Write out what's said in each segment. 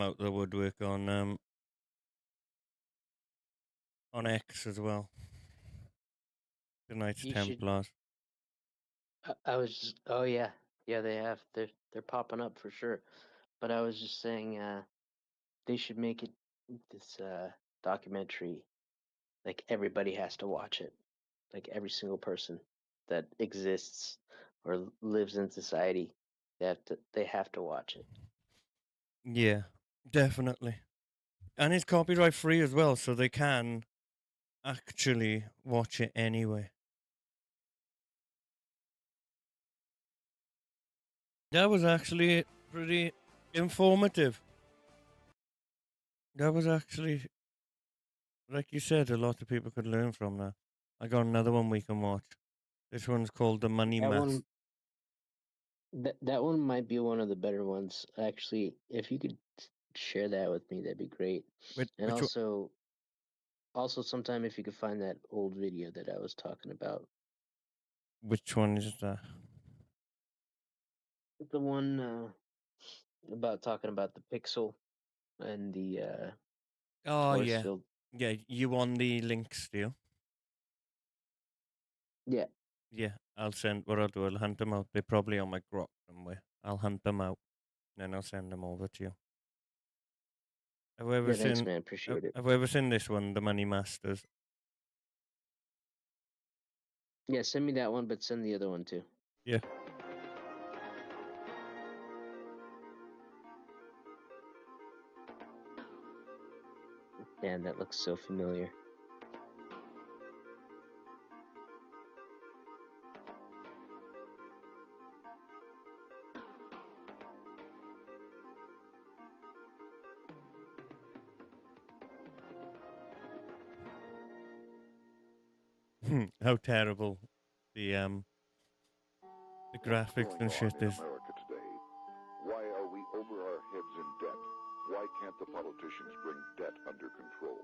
out the woodwork on X as well. The Knights You should. Templars. I was just. Oh yeah, yeah. They have. They're popping up for sure. But I was just saying, they should make it this documentary. Like everybody has to watch it. Like every single person that exists or lives in society, they have to watch it. Yeah, definitely. And it's copyright free as well, so they can actually watch it anyway. That was actually pretty informative. That was actually, like you said, a lot of people could learn from that. I got another one we can watch. This one's called The Money That Mass. one, that one might be one of the better ones. Actually, if you could share that with me, that'd be great. Which, And which, also sometime if you could find that old video that I was talking about. which one is that? The one about talking about the pixel and the Oh, force yeah. field. Yeah, you want the links, do you? Yeah, Yeah, I'll send, what I'll do, I'll hunt them out. They're probably on my grok somewhere. I'll hunt them out, then I'll send them over to you. Have I ever yeah. Thanks, seen, man. have Appreciate it. have I ever seen this one, The Money Masters? Yeah, send me that one, but send the other one too. Yeah. Man, that looks so familiar. How terrible the the What's graphics going and on shit in is. America today? Why are we over our heads in debt? Why can't the politicians bring debt under control?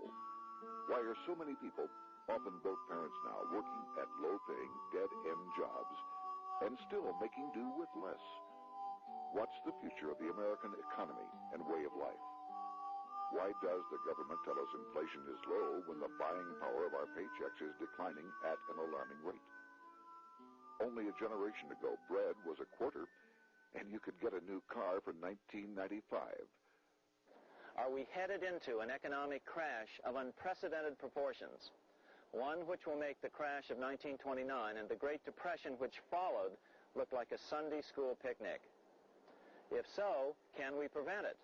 Why are so many people, often both parents now, working at low-paying, dead-end jobs and still making do with less? What's the future of the American economy and way of life? Why does the government tell us inflation is low when the buying power of our paychecks is declining at an alarming rate? Only a generation ago, bread was a quarter, and you could get a new car for $19.95. Are we headed into an economic crash of unprecedented proportions? One which will make the crash of 1929 and the Great Depression which followed look like a Sunday school picnic. If so, can we prevent it?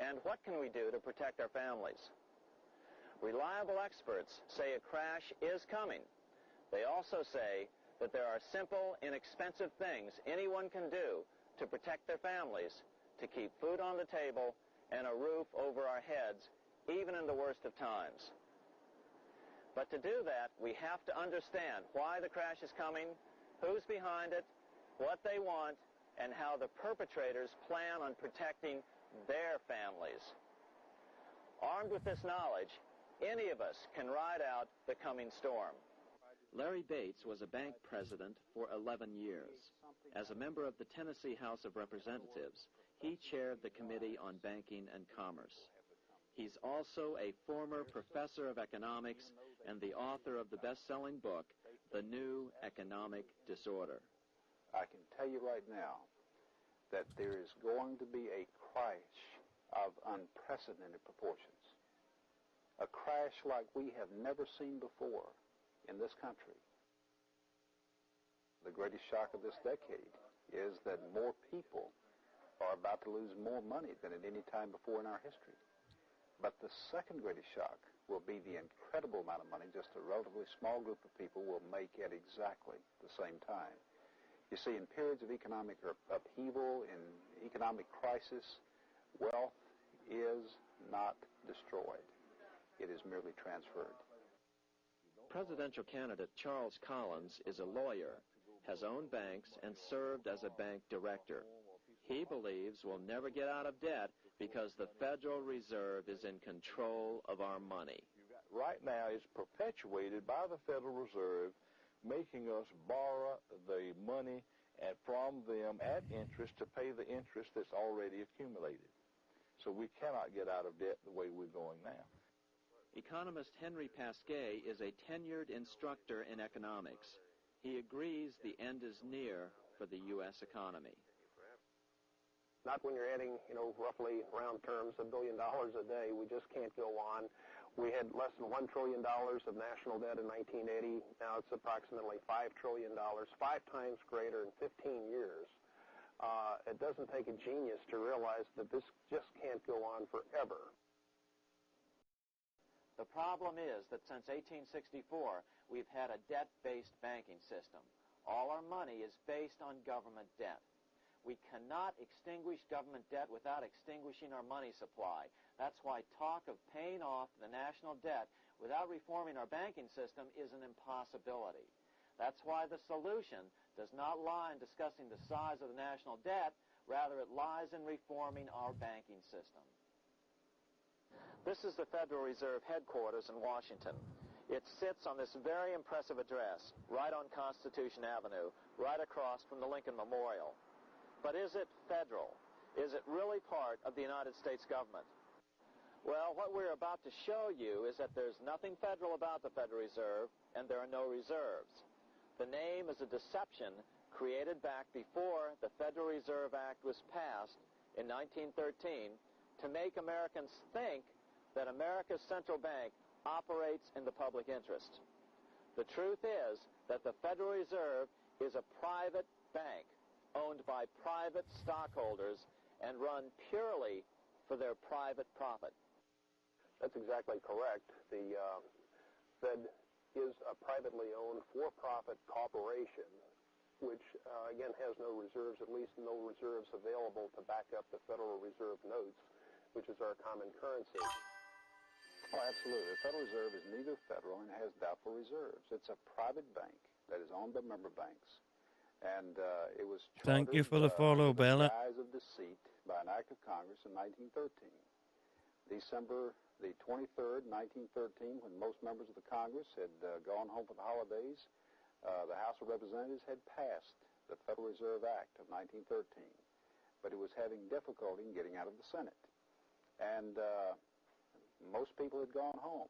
And what can we do to protect our families? Reliable experts say a crash is coming. They also say that there are simple, inexpensive things anyone can do to protect their families, to keep food on the table and a roof over our heads, even in the worst of times. But to do that, we have to understand why the crash is coming, who's behind it, what they want, and how the perpetrators plan on protecting their families. Armed with this knowledge, any of us can ride out the coming storm. Larry Bates was a bank president for 11 years. As a member of the Tennessee House of Representatives, he chaired the Committee on Banking and Commerce. He's also a former professor of economics and the author of the best-selling book, The New Economic Disorder. I can tell you right now that there is going to be a crash of unprecedented proportions. A crash like we have never seen before in this country. The greatest shock of this decade is that more people are about to lose more money than at any time before in our history. But the second greatest shock will be the incredible amount of money just a relatively small group of people will make at exactly the same time. You see, in periods of economic upheaval, in economic crisis, wealth is not destroyed. It is merely transferred. Presidential candidate Charles Collins is a lawyer, has owned banks, and served as a bank director. He believes we'll never get out of debt because the Federal Reserve is in control of our money. Right now, it's perpetuated by the Federal Reserve, making us borrow the money from them at interest to pay the interest that's already accumulated. So we cannot get out of debt the way we're going now. Economist Henry Pasquet is a tenured instructor in economics. He agrees the end is near for the U.S. economy. Not when you're adding, roughly round terms, $1 billion a day. We just can't go on. We had less than $1 trillion of national debt in 1980. Now it's approximately $5 trillion, 5 times greater in 15 years. It doesn't take a genius to realize that this just can't go on forever. The problem is that since 1864, we've had a debt-based banking system. All our money is based on government debt. We cannot extinguish government debt without extinguishing our money supply. That's why talk of paying off the national debt without reforming our banking system is an impossibility. That's why the solution does not lie in discussing the size of the national debt. Rather, it lies in reforming our banking system. This is the Federal Reserve headquarters in Washington. It sits on this very impressive address, right on Constitution Avenue, right across from the Lincoln Memorial. But is it federal? Is it really part of the United States government? Well, what we're about to show you is that there's nothing federal about the Federal Reserve, and there are no reserves. The name is a deception created back before the Federal Reserve Act was passed in 1913 to make Americans think that America's central bank operates in the public interest. The truth is that the Federal Reserve is a private bank owned by private stockholders and run purely for their private profit. That's exactly correct. The Fed is a privately owned for-profit corporation, which, again, has no reserves, at least no reserves available to back up the Federal Reserve notes, which is our common currency. Oh, absolutely. The Federal Reserve is neither federal and has doubtful reserves. It's a private bank that is owned by member banks. And it was chartered, Thank you for the follow, under the Bella. guise of deceit by an act of Congress in 1913. December the 23rd, 1913, when most members of the Congress had gone home for the holidays, the House of Representatives had passed the Federal Reserve Act of 1913, but it was having difficulty in getting out of the Senate. And most people had gone home.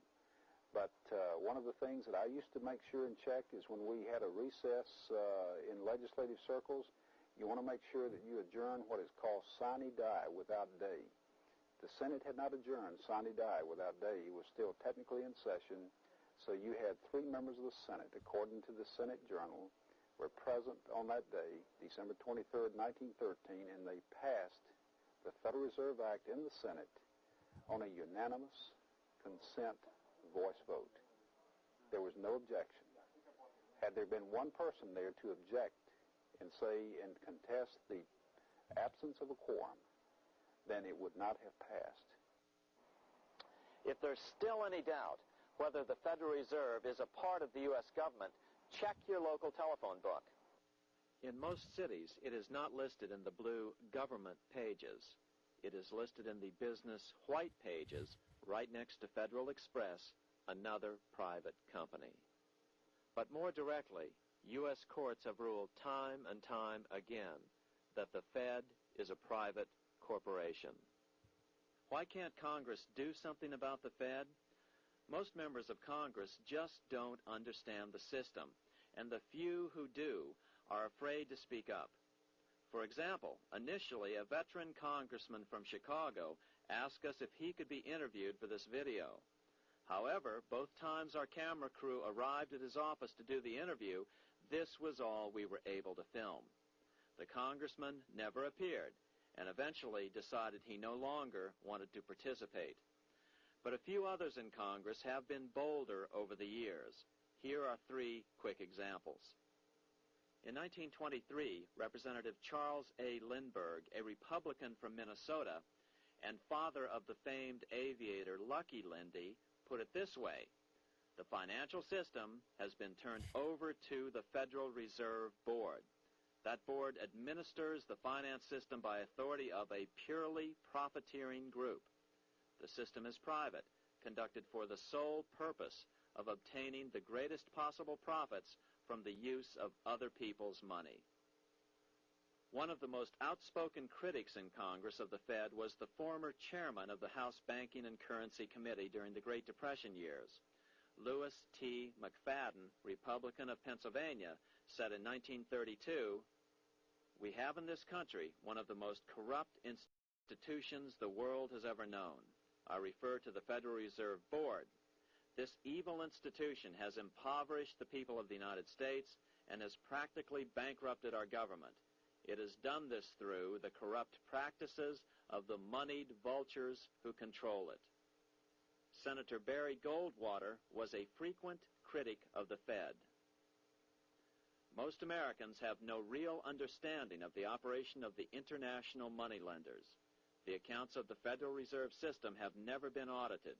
But one of the things that I used to make sure and check is when we had a recess in legislative circles, you want to make sure that you adjourn what is called sine die, without day. The Senate had not adjourned sine die, without day. It was still technically in session. So you had 3 members of the Senate, according to the Senate Journal, were present on that day, December 23rd, 1913, and they passed the Federal Reserve Act in the Senate on a unanimous consent voice vote. There was no objection. Had there been one person there to object and say and contest the absence of a quorum, then it would not have passed. If there's still any doubt whether the Federal Reserve is a part of the U.S. government, check your local telephone book. In most cities, it is not listed in the blue government pages. It is listed in the business white pages right next to Federal Express, another private company. But more directly, U.S. courts have ruled time and time again that the Fed is a private corporation. Why can't Congress do something about the Fed? Most members of Congress just don't understand the system, and the few who do are afraid to speak up. For example, initially, a veteran congressman from Chicago asked us if he could be interviewed for this video. However, both times our camera crew arrived at his office to do the interview, this was all we were able to film. The congressman never appeared and eventually decided he no longer wanted to participate. But a few others in Congress have been bolder over the years. Here are 3 quick examples. In 1923, Representative Charles A. Lindbergh, a Republican from Minnesota and father of the famed aviator Lucky Lindy, put it this way: the financial system has been turned over to the Federal Reserve Board. That board administers the finance system by authority of a purely profiteering group. The system is private, conducted for the sole purpose of obtaining the greatest possible profits from the use of other people's money. One of the most outspoken critics in Congress of the Fed was the former chairman of the House Banking and Currency Committee during the Great Depression years. Lewis T. McFadden, Republican of Pennsylvania, said in 1932, "We have in this country one of the most corrupt institutions the world has ever known. I refer to the Federal Reserve Board. This evil institution has impoverished the people of the United States and has practically bankrupted our government. It has done this through the corrupt practices of the moneyed vultures who control it." Senator Barry Goldwater was a frequent critic of the Fed. Most Americans have no real understanding of the operation of the international moneylenders. The accounts of the Federal Reserve System have never been audited.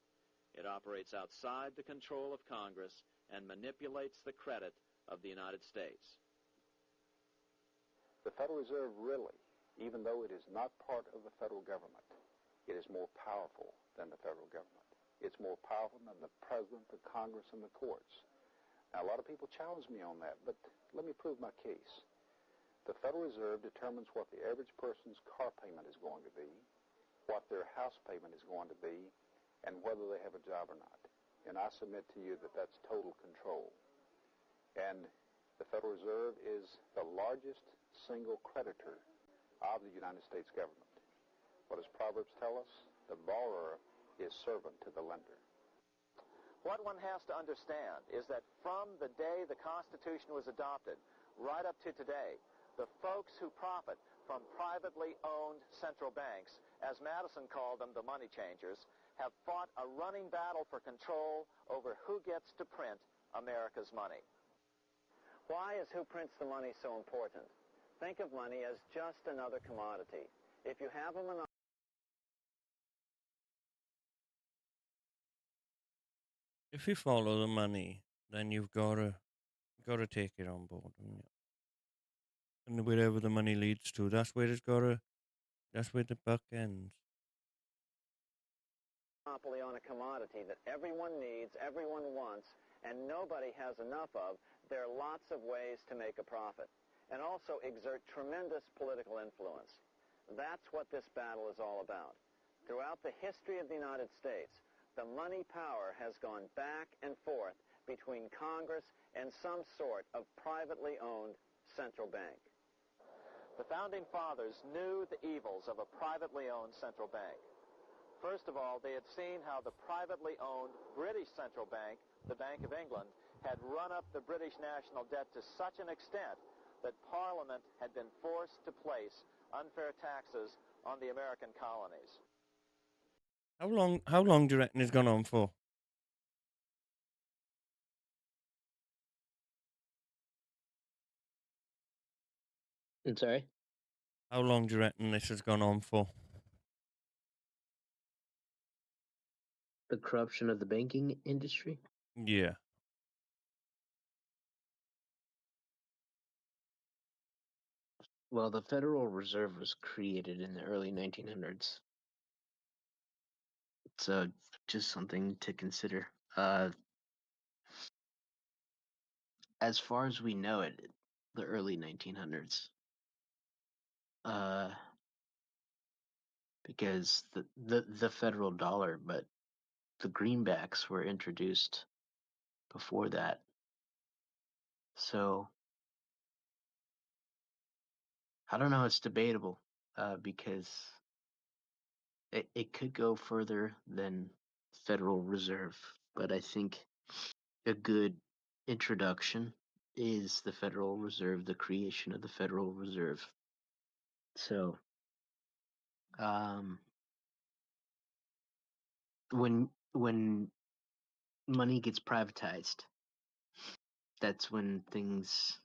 It operates outside the control of Congress and manipulates the credit of the United States. The Federal Reserve really, even though it is not part of the federal government, it is more powerful than the federal government. It's more powerful than the president, the Congress, and the courts. Now, a lot of people challenge me on that, but let me prove my case. The Federal Reserve determines what the average person's car payment is going to be, what their house payment is going to be, and whether they have a job or not. And I submit to you that that's total control. And the Federal Reserve is the largest single creditor of the United States government. What does Proverbs tell us? The borrower is servant to the lender. What one has to understand is that from the day the Constitution was adopted right up to today, the folks who profit from privately owned central banks, as Madison called them, the money changers, have fought a running battle for control over who gets to print America's money. Why is who prints the money so important? Think of money as just another commodity. If you have a monopoly, If you follow the money, then you've gotta take it on board, haven't you? And wherever the money leads to, that's where the buck ends. on a commodity that everyone needs, everyone wants, and nobody has enough of, there are lots of ways to make a profit and also exert tremendous political influence. That's what this battle is all about. Throughout the history of the United States, the money power has gone back and forth between Congress and some sort of privately owned central bank. The Founding Fathers knew the evils of a privately owned central bank. First of all, they had seen how the privately owned British central bank, the Bank of England, had run up the British national debt to such an extent that Parliament had been forced to place unfair taxes on the American colonies. How long do you reckon it's gone on for? I'm sorry? How long do you reckon this has gone on for? The corruption of the banking industry? Yeah. Well, the Federal Reserve was created in the early 1900s. So just something to consider. As far as we know it, the early 1900s. Because the federal dollar, but the greenbacks were introduced before that. So I don't know, it's debatable, because it could go further than Federal Reserve, but I think a good introduction is the Federal Reserve, the creation of the Federal Reserve. So, when money gets privatized, that's when things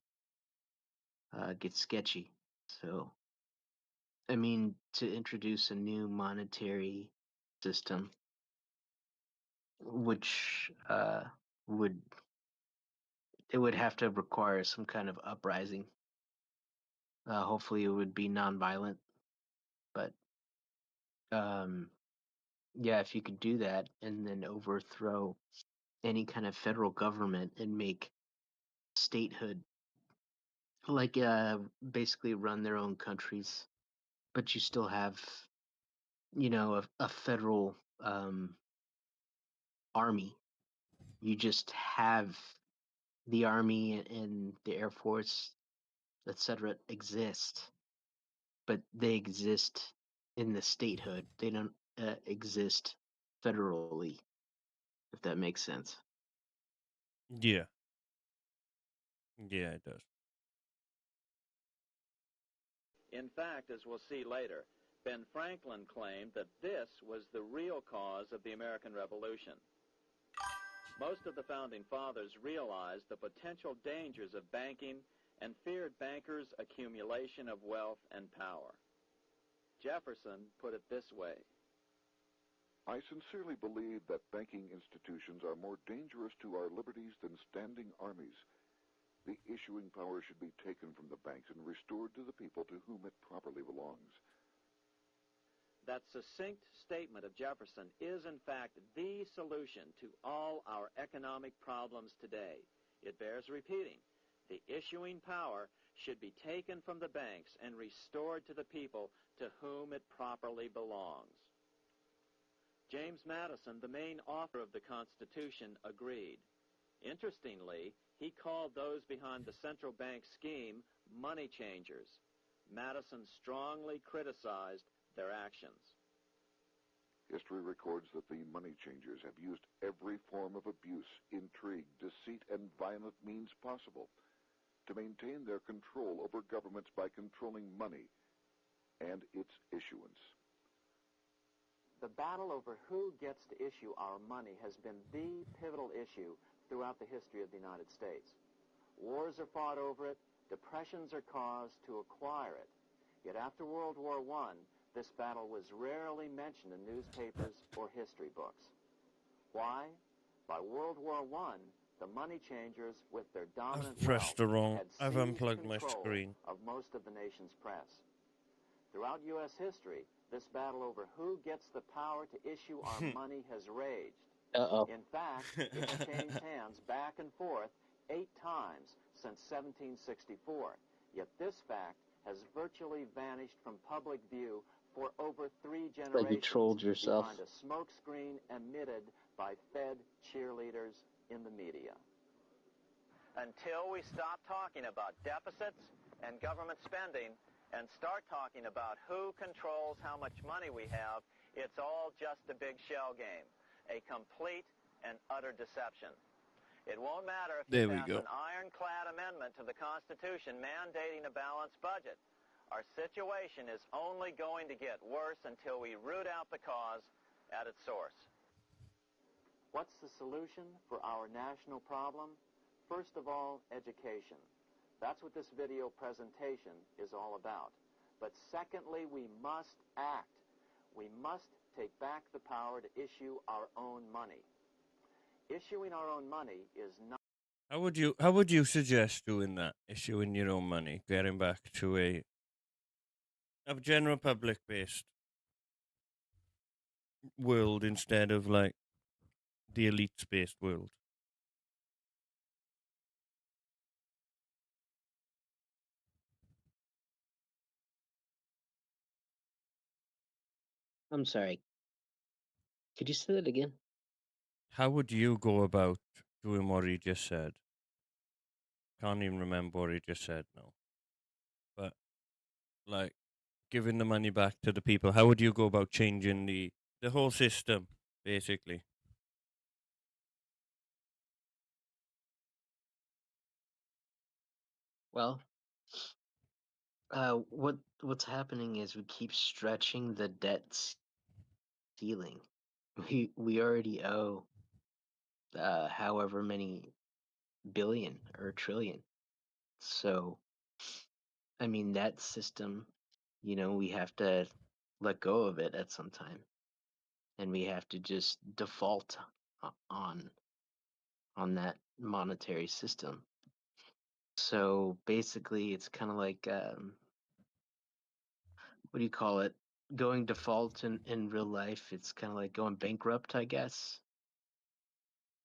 get sketchy. So, I mean, to introduce a new monetary system, which would it would have to require some kind of uprising. Hopefully, it would be nonviolent, but yeah, if you could do that and then overthrow any kind of federal government and make statehood like basically run their own countries, but you still have, a federal army. You just have the army and the air force, etc., exist, but they exist in the statehood. They don't exist federally, if that makes sense. Yeah. Yeah, it does. In fact, as we'll see later, Ben Franklin claimed that this was the real cause of the American Revolution. Most of the Founding Fathers realized the potential dangers of banking and feared bankers' accumulation of wealth and power. Jefferson put it this way: I sincerely believe that banking institutions are more dangerous to our liberties than standing armies. The issuing power should be taken from the banks and restored to the people to whom it properly belongs. That succinct statement of Jefferson is, in fact, the solution to all our economic problems today. It bears repeating. The issuing power should be taken from the banks and restored to the people to whom it properly belongs. James Madison, the main author of the Constitution, agreed. Interestingly, he called those behind the central bank scheme money changers. Madison strongly criticized their actions. History records that the money changers have used every form of abuse, intrigue, deceit, and violent means possible to maintain their control over governments by controlling money and its issuance. The battle over who gets to issue our money has been the pivotal issue throughout the history of the United States. Wars are fought over it, depressions are caused to acquire it. Yet after World War I, this battle was rarely mentioned in newspapers or history books. Why? By World War I, the money changers, with their dominant I've pressed wealth, the wrong. had I've seized unplugged my control screen. of most of the nation's press. Throughout U.S. history, this battle over who gets the power to issue our money has raged. Uh-oh. In fact, it's changed hands back and forth 8 times since 1764. Yet this fact has virtually vanished from public view for over 3 It's like you generations trolled yourself. behind a smokescreen emitted by Fed cheerleaders in the media. Until we stop talking about deficits and government spending and start talking about who controls how much money we have, it's all just a big shell game, a complete and utter deception. It won't matter if you There we pass go. an ironclad amendment to the Constitution mandating a balanced budget. Our situation is only going to get worse until we root out the cause at its source. What's the solution for our national problem? First of all, education. That's what this video presentation is all about. But secondly, we must act. We must take back the power to issue our own money. Issuing our own money is not... How would you suggest doing that? Issuing your own money, getting back to a general public based world instead of like the elite based world. I'm sorry. Could you say that again? How would you go about doing what he just said? Can't even remember what he just said now. But like giving the money back to the people, how would you go about changing the whole system, basically? Well, what's happening is we keep stretching the debt ceiling. We already owe however many billion or trillion. So, I mean, that system, we have to let go of it at some time, and we have to just default on that monetary system. So basically, it's kind of like what do you call it? Going default in real life. It's kind of like going bankrupt, I guess.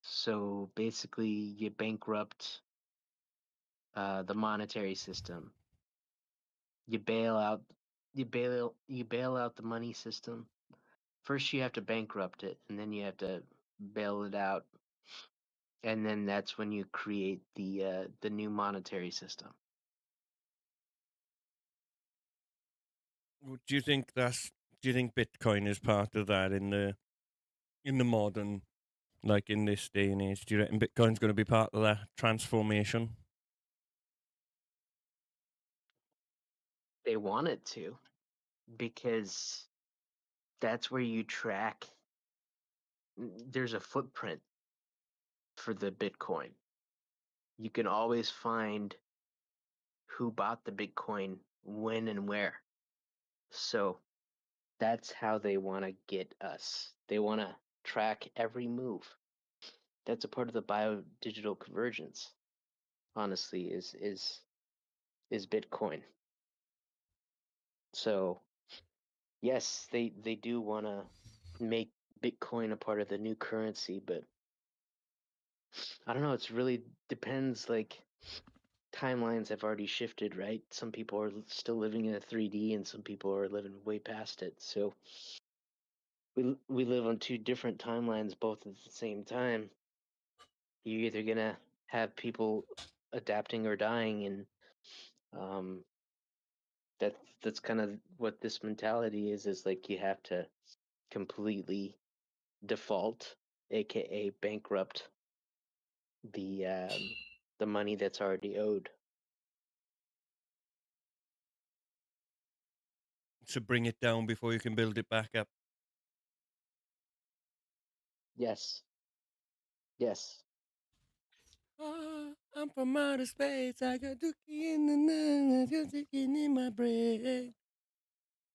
So basically, you bankrupt the monetary system. You bail out the money system. First you have to bankrupt it, and then you have to bail it out, and then that's when you create the new monetary system. Do you think Bitcoin is part of that in the modern, like in this day and age? Do you reckon Bitcoin's going to be part of that transformation? They want it to, because that's where you track. There's a footprint for the Bitcoin. You can always find who bought the Bitcoin, when, and where. So that's how they want to get us. They want to track every move. That's a part of the bio-digital convergence. Honestly, is Bitcoin. So yes, they do want to make Bitcoin a part of the new currency, but I don't know. It's really depends. Like, timelines have already shifted, right? Some people are still living in a 3D, and some people are living way past it. So we live on two different timelines, both at the same time. You're either gonna have people adapting or dying, and um, that's kind of what this mentality is. Is like you have to completely default, aka bankrupt the money that's already owed. To bring it down before you can build it back up. Yes. Yes. I'm from outer space. I got dookie in the night, I got ticking in my brain.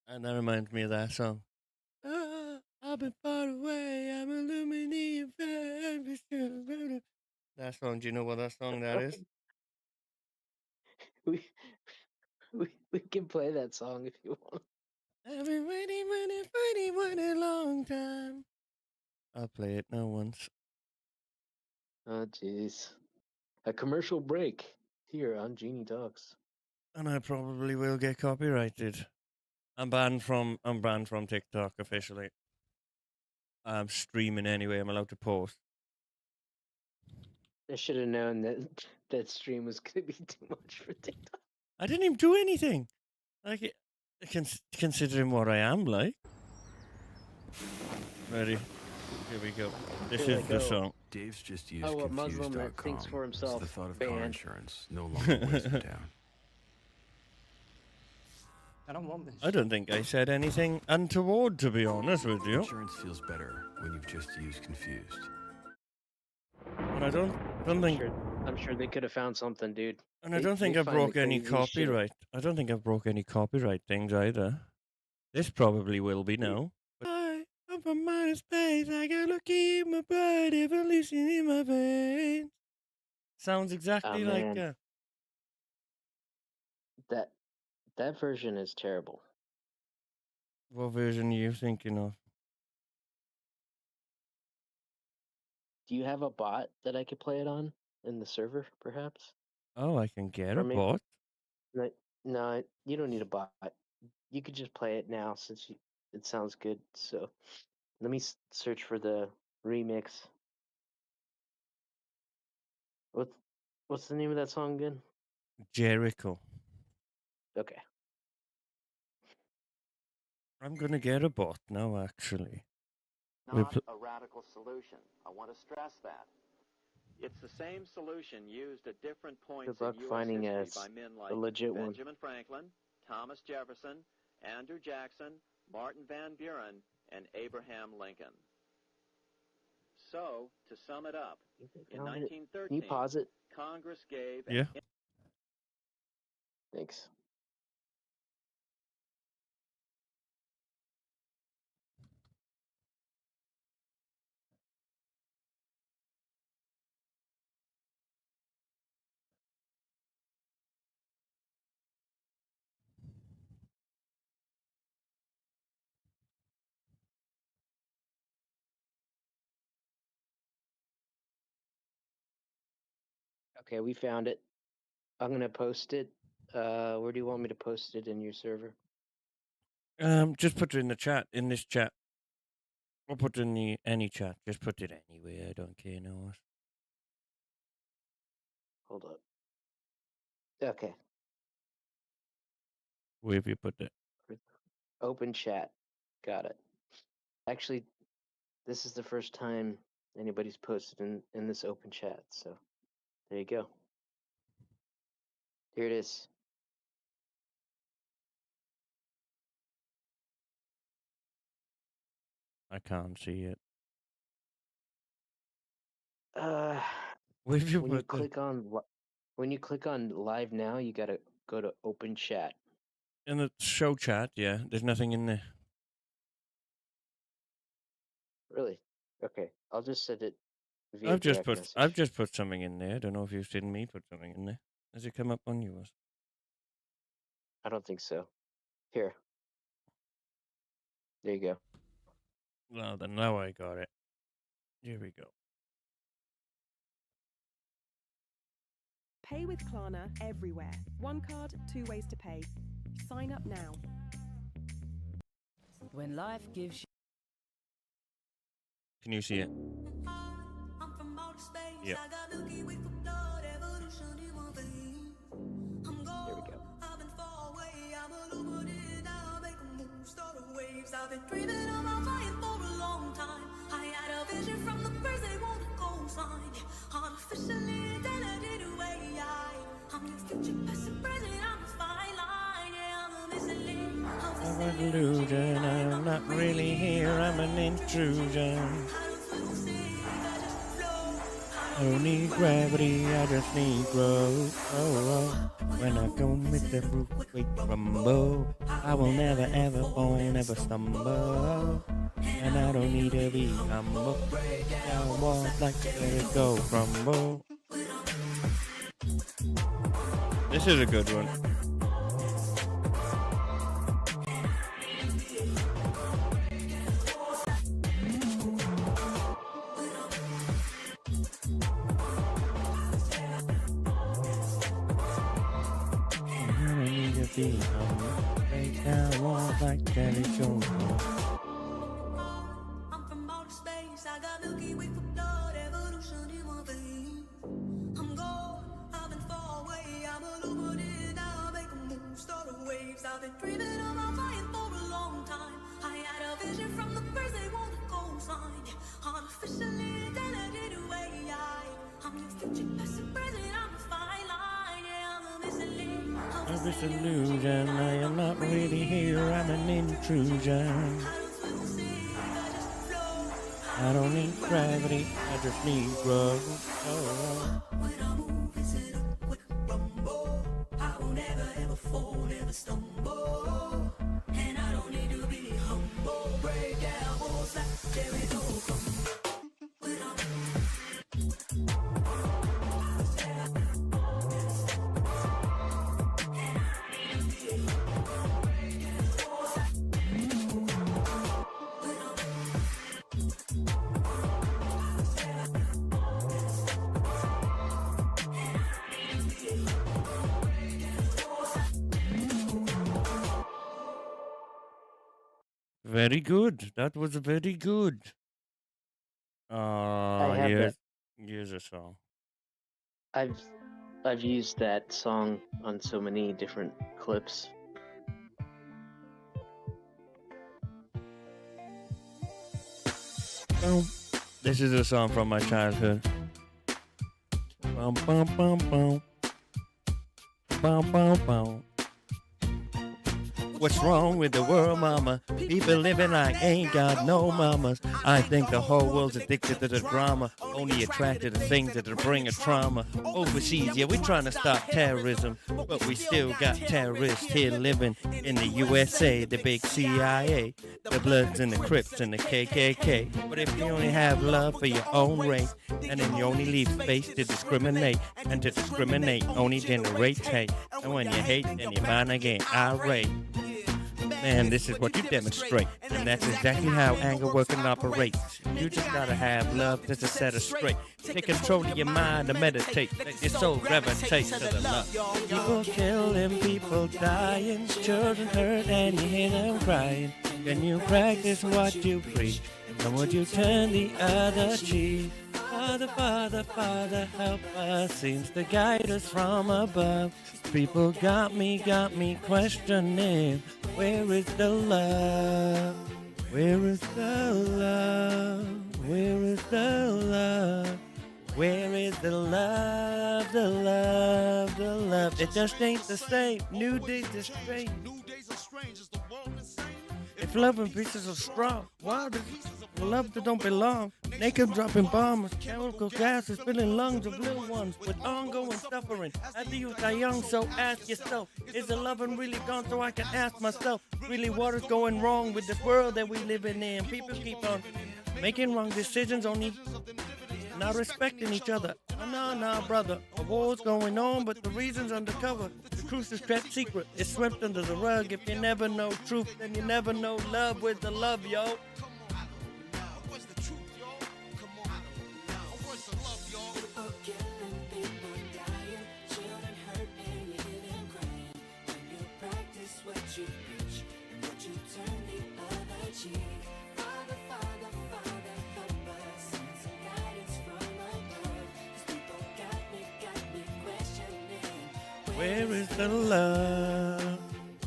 And that reminds me of that song. I've been far away. I'm illuminating. That song. Do you know what that song that is? we, we can play that song if you want. I've been waiting a long time. I'll play it now once. Oh, jeez. A commercial break here on Genie Talks. And I probably will get copyrighted. I'm banned from TikTok officially. I'm streaming anyway. I'm allowed to post. I should have known that stream was going to be too much for TikTok. I didn't even do anything. Like, considering what I am like. Ready? Here we go. This Here is we the go. song. Dave's just used Oh, a Muslim that confused.com. thinks for himself. So the thought of car Banned. insurance no longer weighs him down. I don't want this. I don't think I said anything untoward, to be honest with you. Insurance feels better when you've just used confused. And I don't think. I'm sure they could have found something, dude. And I don't think I find the broke any craziest shit. copyright. I don't think I broke any copyright things either. This probably will be now. I'm from outer space. I got lucky in my blood, evolution in my veins. Sounds exactly like that version is terrible. What version are you thinking of? Do you have a bot that I could play it on in the server, perhaps? Oh, I can get Or a maybe- bot. No, you don't need a bot. You could just play it now since it sounds good. So let me search for the remix. What's the name of that song again? Jericho. Okay. I'm gonna get a bot now, actually. Not a radical solution. I want to stress that. It's the same solution used at different points in U.S. finding history a by men like legit one. Benjamin Franklin, Thomas Jefferson, Andrew Jackson, Martin Van Buren, and Abraham Lincoln. So, to sum it up, in 1913, Can you pause it? Congress gave... Yeah. Thanks. Okay, we found it. I'm gonna post it. Where do you want me to post it in your server? Just put it in the chat, in this chat. Or put it in any chat. Just put it anywhere. I don't care, no. Hold up. Okay. Where have you put it? Open chat. Got it. Actually, this is the first time anybody's posted in this open chat, so there you go. Here it is. I can't see it. Where have you when you click on when you click on live now, you gotta go to open chat. In the show chat, yeah, there's nothing in there. Really? Okay, I'll just send it via I've just direct message. I've just put something in there. I don't know if you've seen me put something in there. Has it come up on yours? I don't think so. Here. There you go. Well, then now I got it. Here we go. Pay with Klarna everywhere. One card, 2 ways to pay. Sign up now. When life gives you... Can you see it? Yep. There we go. I've been dreaming about flying for a long time. I had a vision from the birds, they want a coastline. Artificially intelligent way. I'm your future, past and present, I'm a fine line. Yeah, I'm a missing link. I'm an illusion, I'm not really here, I'm an intrusion. I don't need gravity, I just need growth. Oh, when I go with the roof, we crumble. I will never ever fall, never stumble. And I don't need to be humble. I walk like to let it go, crumble. This is a good one. Break down walls like Jelly Jones. I'm from outer space, I got Milky Way for blood, evolution in my veins. I'm gone, I've been far away, I'm illuminated now, make a move, start a waves. I've been dreaming about flying for a long time. I had a vision from the birds, they want a coastline. Artificially intelligent way. I'm your future, past and present, I'm a fine line. Yeah, I'm a missing link. I'm this illusion, I am not really here, I'm an intrusion. I don't need gravity, I just need growth. Oh. When I move, it's in a quick rumble. I will never ever fall, never stumble. And I don't need to be humble. Break down walls like there is no crumble. When I Very good. That was very good. Here's a song. I've used that song on so many different clips. This is a song from my childhood. Bum, bum, bum, bum. Bum, bum, bum. What's wrong with the world, mama? People living like ain't got no mamas. I think the whole world's addicted to the drama, only attracted to things that'll bring a trauma. Overseas, yeah, we're trying to stop terrorism, but we still got terrorists here living in the USA, the big CIA, the Bloods and the Crips and the KKK. But if you only have love for your own race, and then you only leave space to discriminate, and to discriminate only generates hate. And when you hate, then you're bound to get irate. Man, this is what you demonstrate. And that's exactly how anger works and operates. You just gotta have love just to set us straight. Take control of your mind and meditate. Let your soul gravitate to the love. People killing, people dying, children hurt and you hear them crying. Can you practice what you preach? And would you turn the other cheek? Father, Father, Father, help us, seems to guide us from above. People got me questioning, where is the love? Where is the love? Where is the love? Where is the love, the love, the love? It just ain't the same. New days are strange. If love and peace are strong, why does love that don't belong? Naked dropping bombs, chemical gases filling lungs of little ones with ongoing suffering. As the youth are young, so ask yourself, is the loving really gone? So I can ask myself, really what is going wrong with this world that we living in? People keep on making wrong decisions, only not respecting each other. No, brother. A war's going on, but the reason's undercover. The truth is kept secret. It's swept under the rug. If you never know truth, then you never know love. Where's the love, yo? Where is the love?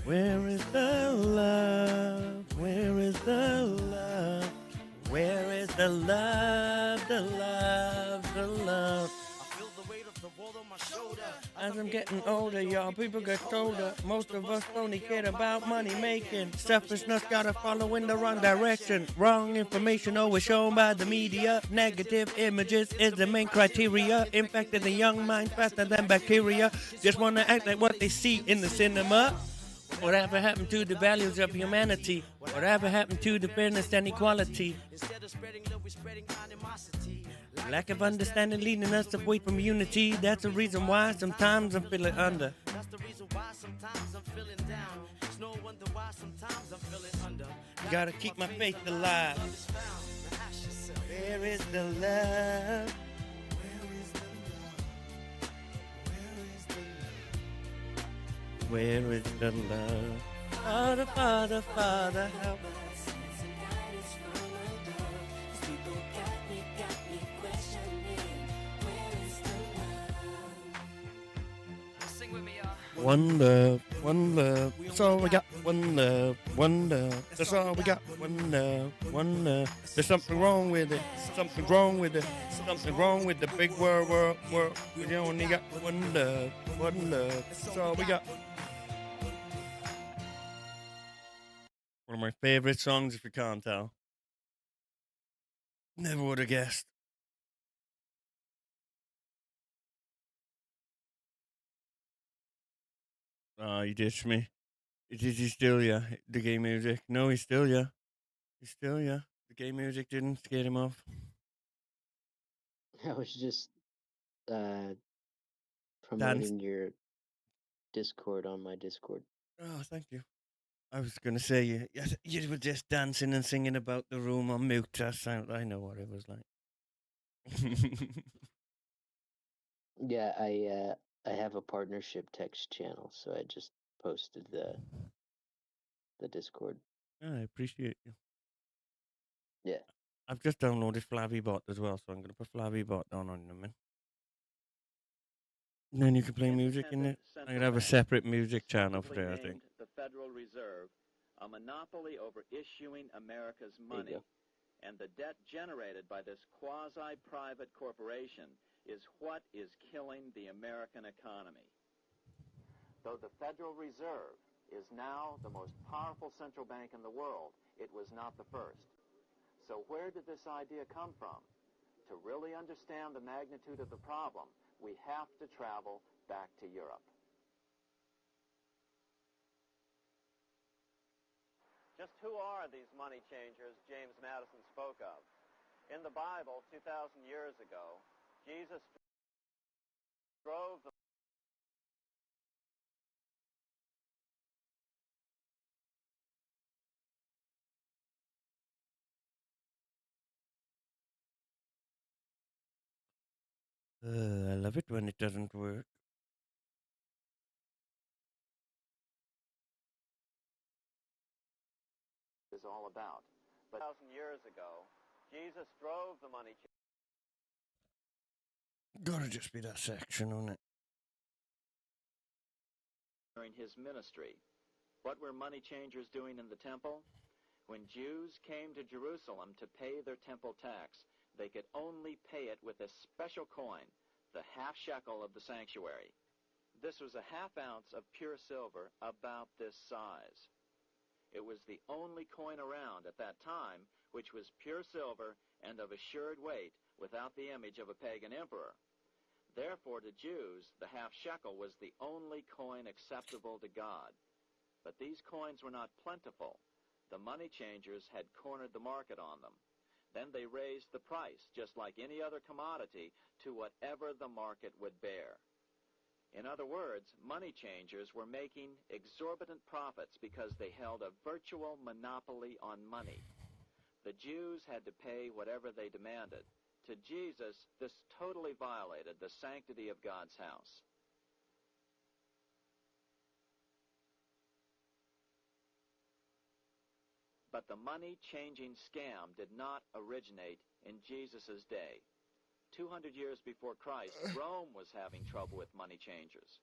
Where is the love? Where is the love? Where is the love? The love, the love. I feel the weight of the world on my shoulder. As I'm getting older, y'all, people get colder. Most of us only care about money making. Selfishness gotta follow in the wrong direction. Wrong information always shown by the media. Negative images is the main criteria. Infected the young mind faster than bacteria. Just wanna act like what they see in the cinema. Whatever happened to the values of humanity? Whatever happened to the fairness and equality? Instead of spreading love, we're spreading animosity. Lack of understanding leading us away from unity. That's the reason why sometimes I'm feeling under. That's the reason why sometimes I'm feeling down. It's no wonder why sometimes I'm feeling under. Gotta keep my faith alive. Where is the love? Where is the love? Father, Father, Father, help us. One love, one love, that's all we got. One love, that's all we got. One love, one love. There's something wrong with it. Something wrong with it. Something wrong with the big world. We only got one love, that's all we got. One of my favorite songs, if you can't tell. Never would have guessed. Oh, you ditched me. Is he still ya? The gay music? No, he's still ya. He's still ya. The gay music didn't scare him off. I was just uh, Dance. promoting your Discord on my Discord. Oh, thank you. I was gonna say you were just dancing and singing about the room on mute. That sound. I know what it was like. Yeah, I have a partnership text channel, so I just posted the Discord. I appreciate you. Yeah. I've just downloaded FlavyBot as well, so I'm gonna put FlavyBot down on them. And then you can play music in it. I'm gonna have a separate music channel for there, I think. The Federal Reserve, a monopoly over issuing America's money, and the debt generated by this quasi-private corporation is what is killing the American economy. Though the Federal Reserve is now the most powerful central bank in the world, it was not the first. So where did this idea come from? To really understand the magnitude of the problem, we have to travel back to Europe. Just who are these money changers James Madison spoke of? In the Bible, 2,000 years ago, Jesus drove the I love it when it doesn't work. Is all about. But 2,000 years ago, Jesus drove the money Gotta just be that section on it. during his ministry. What were money changers doing in the temple? When Jews came to Jerusalem to pay their temple tax, they could only pay it with a special coin, the half shekel of the sanctuary. This was a half ounce of pure silver about this size. It was the only coin around at that time which was pure silver and of assured weight without the image of a pagan emperor. Therefore, to Jews, the half shekel was the only coin acceptable to God. But these coins were not plentiful. The money changers had cornered the market on them. Then they raised the price, just like any other commodity, to whatever the market would bear. In other words, money changers were making exorbitant profits because they held a virtual monopoly on money. The Jews had to pay whatever they demanded. To Jesus, this totally violated the sanctity of God's house. But the money-changing scam did not originate in Jesus' day. 200 years before Christ, Rome was having trouble with money changers.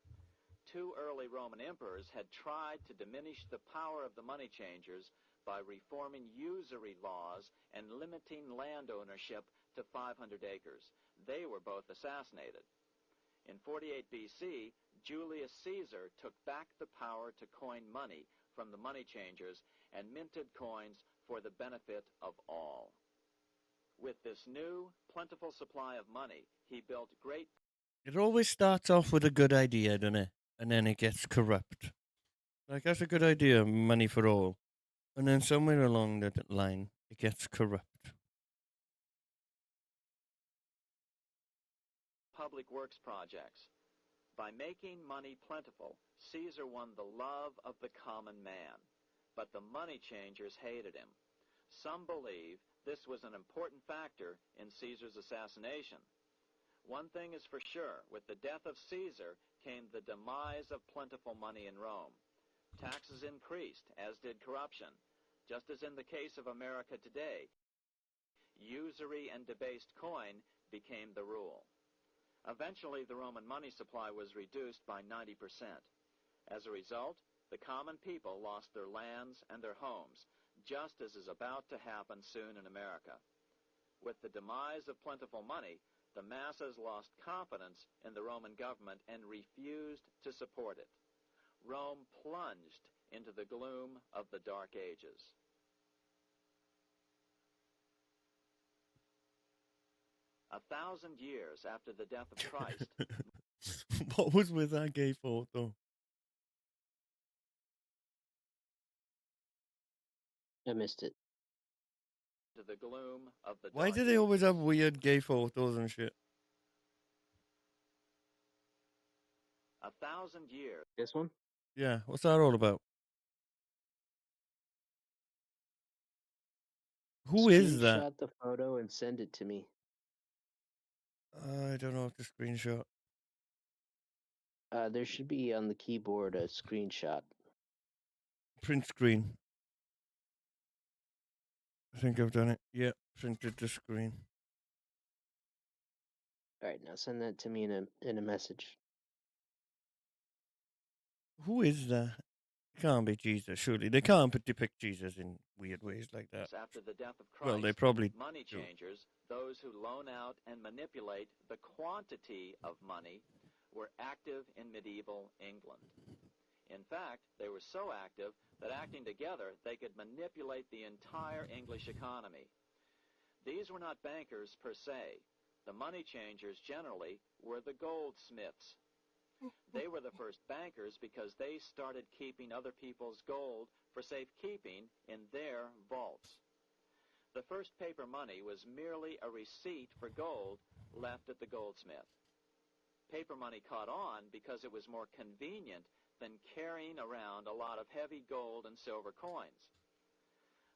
Two early Roman emperors had tried to diminish the power of the money changers by reforming usury laws and limiting land ownership to 500 acres. They were both assassinated. In 48 BC, Julius Caesar took back the power to coin money from the money changers and minted coins for the benefit of all. With this new, plentiful supply of money, he built great... It always starts off with a good idea, doesn't it? And then it gets corrupt. Like, that's a good idea, money for all. And then somewhere along that line, it gets corrupt. Public works projects. By making money plentiful, Caesar won the love of the common man. But the money changers hated him. Some believe this was an important factor in Caesar's assassination. One thing is for sure, with the death of Caesar came the demise of plentiful money in Rome. Taxes increased, as did corruption. Just as in the case of America today, usury and debased coin became the rule. Eventually, the Roman money supply was reduced by 90%. As a result, the common people lost their lands and their homes, just as is about to happen soon in America. With the demise of plentiful money, the masses lost confidence in the Roman government and refused to support it. Rome plunged into the gloom of the Dark Ages. A 1,000 years after the death of Christ... What was with that gay photo? I missed it. To the gloom of the Why Dark do they always have weird gay photos and shit? 1,000 years. This one? Yeah, what's that all about? Who is that? Screenshot the photo and send it to me. I don't know if to screenshot. There should be on the keyboard a screenshot. Print screen. I think I've done it. Yeah, printed the screen. All right, now send that to me in a message. Who is that? It can't be Jesus, surely. They can't depict Jesus in weird ways like that. After the death of Christ, Well, they probably money do. changers, those who loan out and manipulate the quantity of money, were active in medieval England. In fact, they were so active that acting together, they could manipulate the entire English economy. These were not bankers per se. The money changers generally were the goldsmiths. They were the first bankers because they started keeping other people's gold for safekeeping in their vaults. The first paper money was merely a receipt for gold left at the goldsmith. Paper money caught on because it was more convenient than carrying around a lot of heavy gold and silver coins.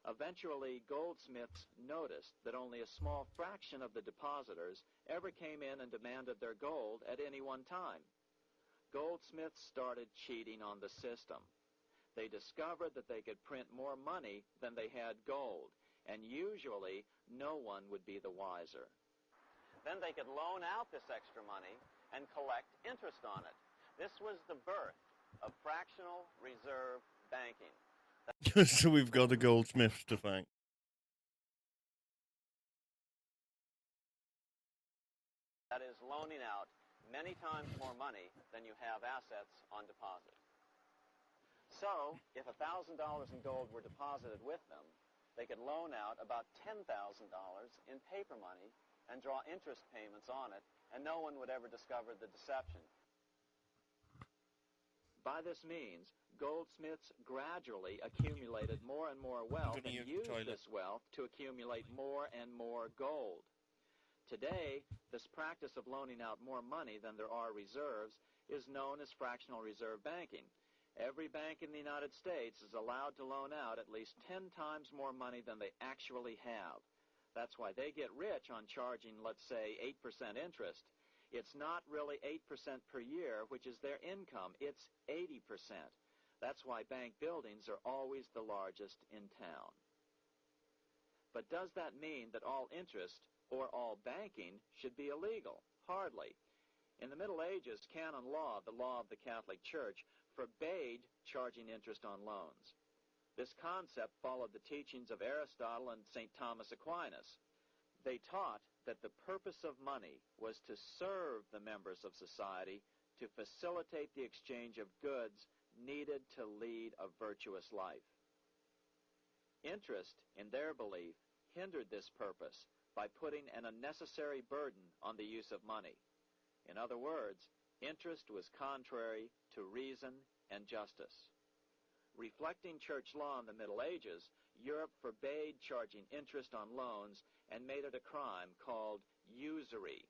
Eventually, goldsmiths noticed that only a small fraction of the depositors ever came in and demanded their gold at any one time. Goldsmiths started cheating on the system. They discovered that they could print more money than they had gold, and usually no one would be the wiser. Then they could loan out this extra money and collect interest on it. This was the birth of fractional reserve banking. So we've got the goldsmiths to thank. That is loaning out many times more money than you have assets on deposit. So, if $1,000 in gold were deposited with them, they could loan out about $10,000 in paper money and draw interest payments on it, and no one would ever discover the deception. By this means, goldsmiths gradually accumulated more and more wealth and used this wealth to accumulate more and more gold. Today, this practice of loaning out more money than there are reserves is known as fractional reserve banking. Every bank in the United States is allowed to loan out at least 10 times more money than they actually have. That's why they get rich on charging, let's say, 8% interest. It's not really 8% per year, which is their income. It's 80%. That's why bank buildings are always the largest in town. But does that mean that all interest or all banking should be illegal? Hardly. In the Middle Ages, canon law, the law of the Catholic Church, forbade charging interest on loans. This concept followed the teachings of Aristotle and St. Thomas Aquinas. They taught that the purpose of money was to serve the members of society, to facilitate the exchange of goods needed to lead a virtuous life. Interest, in their belief, hindered this purpose by putting an unnecessary burden on the use of money. In other words, interest was contrary to reason and justice. Reflecting church law in the Middle Ages, Europe forbade charging interest on loans and made it a crime called usury.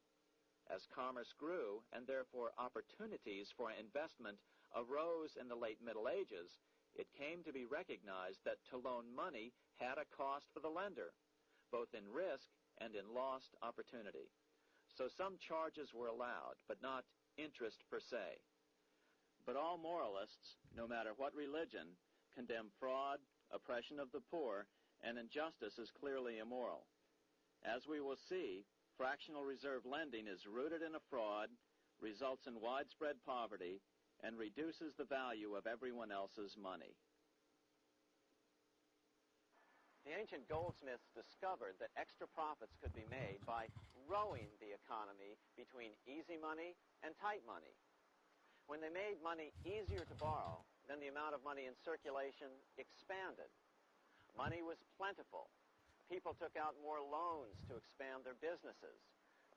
As commerce grew, and therefore opportunities for investment arose in the late Middle Ages, it came to be recognized that to loan money had a cost for the lender, both in risk and in lost opportunity. So some charges were allowed, but not interest per se. But all moralists, no matter what religion, condemn fraud, oppression of the poor, and injustice as clearly immoral. As we will see, fractional reserve lending is rooted in a fraud, results in widespread poverty, and reduces the value of everyone else's money. The ancient goldsmiths discovered that extra profits could be made by rowing the economy between easy money and tight money. When they made money easier to borrow, then the amount of money in circulation expanded. Money was plentiful. People took out more loans to expand their businesses.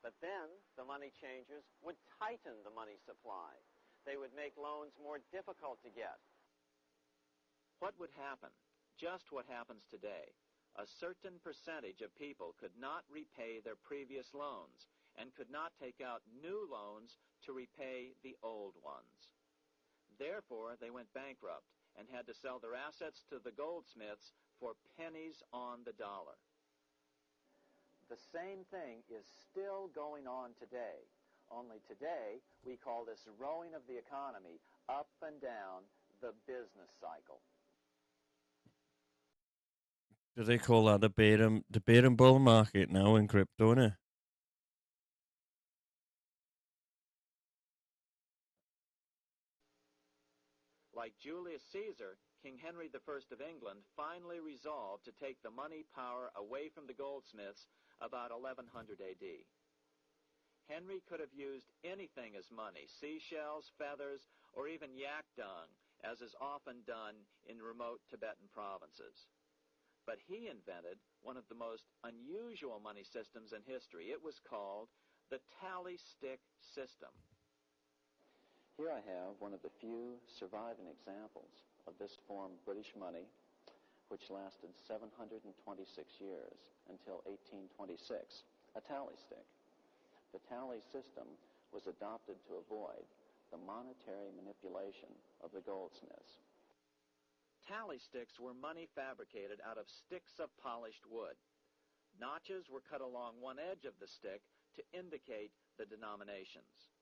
But then the money changers would tighten the money supply. They would make loans more difficult to get. What would happen? Just what happens today. A certain percentage of people could not repay their previous loans and could not take out new loans to repay the old ones. Therefore, they went bankrupt and had to sell their assets to the goldsmiths for pennies on the dollar. The same thing is still going on today. Only today, we call this rowing of the economy up and down the business cycle. Do they call that the bear and bull market now in crypto, innit? Like Julius Caesar, King Henry I of England finally resolved to take the money power away from the goldsmiths about 1100 AD. Henry could have used anything as money, seashells, feathers, or even yak dung, as is often done in remote Tibetan provinces. But he invented one of the most unusual money systems in history. It was called the tally stick system. Here I have one of the few surviving examples of this form of British money, which lasted 726 years until 1826, a tally stick. The tally system was adopted to avoid the monetary manipulation of the goldsmiths. Tally sticks were money fabricated out of sticks of polished wood. Notches were cut along one edge of the stick to indicate the denominations.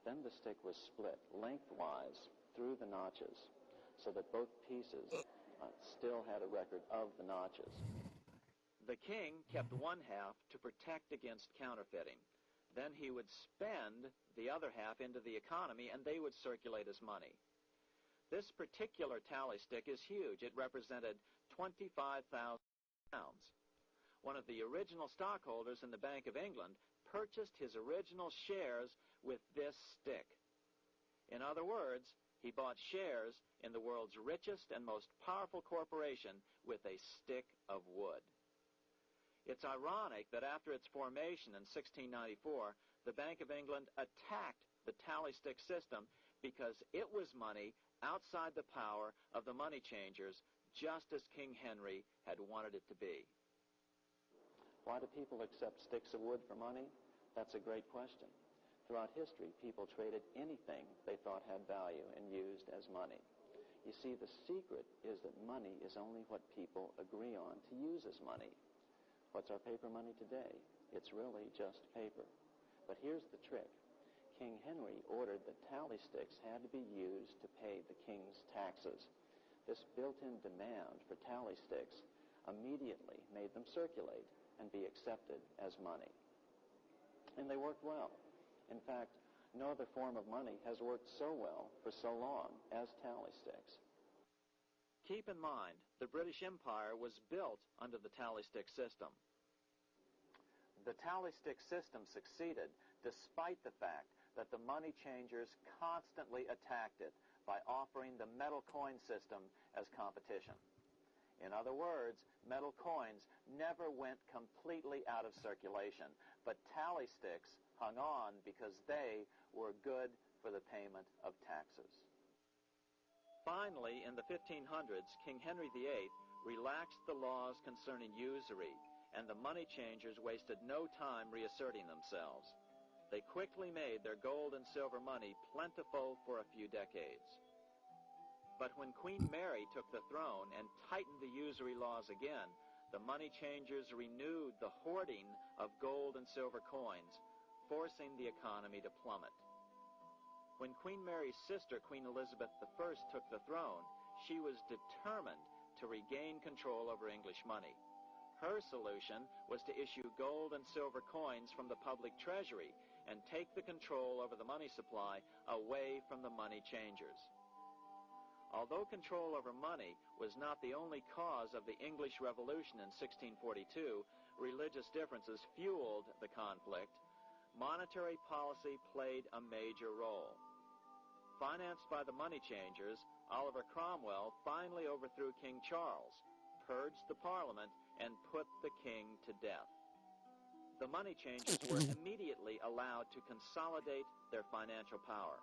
Then the stick was split lengthwise through the notches so that both pieces still had a record of the notches. The king kept one half to protect against counterfeiting. Then he would spend the other half into the economy, and they would circulate as money. This particular tally stick is huge. It represented 25,000 pounds. One of the original stockholders in the Bank of England purchased his original shares with this stick. In other words, he bought shares in the world's richest and most powerful corporation with a stick of wood. It's ironic that after its formation in 1694, the Bank of England attacked the tally stick system because it was money outside the power of the money changers, just as King Henry had wanted it to be. Why do people accept sticks of wood for money? That's a great question. Throughout history, people traded anything they thought had value and used as money. You see, the secret is that money is only what people agree on to use as money. What's our paper money today? It's really just paper. But here's the trick. King Henry ordered that tally sticks had to be used to pay the king's taxes. This built-in demand for tally sticks immediately made them circulate and be accepted as money. And they worked well. In fact, no other form of money has worked so well for so long as tally sticks. Keep in mind, the British Empire was built under the tally stick system. The tally stick system succeeded despite the fact that the money changers constantly attacked it by offering the metal coin system as competition. In other words, metal coins never went completely out of circulation, but tally sticks hung on because they were good for the payment of taxes. Finally, in the 1500s, King Henry VIII relaxed the laws concerning usury, and the money changers wasted no time reasserting themselves. They quickly made their gold and silver money plentiful for a few decades. But when Queen Mary took the throne and tightened the usury laws again, the money changers renewed the hoarding of gold and silver coins, forcing the economy to plummet. When Queen Mary's sister, Queen Elizabeth I, took the throne, she was determined to regain control over English money. Her solution was to issue gold and silver coins from the public treasury and take the control over the money supply away from the money changers. Although control over money was not the only cause of the English Revolution in 1642, religious differences fueled the conflict. Monetary policy played a major role. Financed by the money changers, Oliver Cromwell finally overthrew King Charles, purged the Parliament, and put the king to death. The money changers were immediately allowed to consolidate their financial power.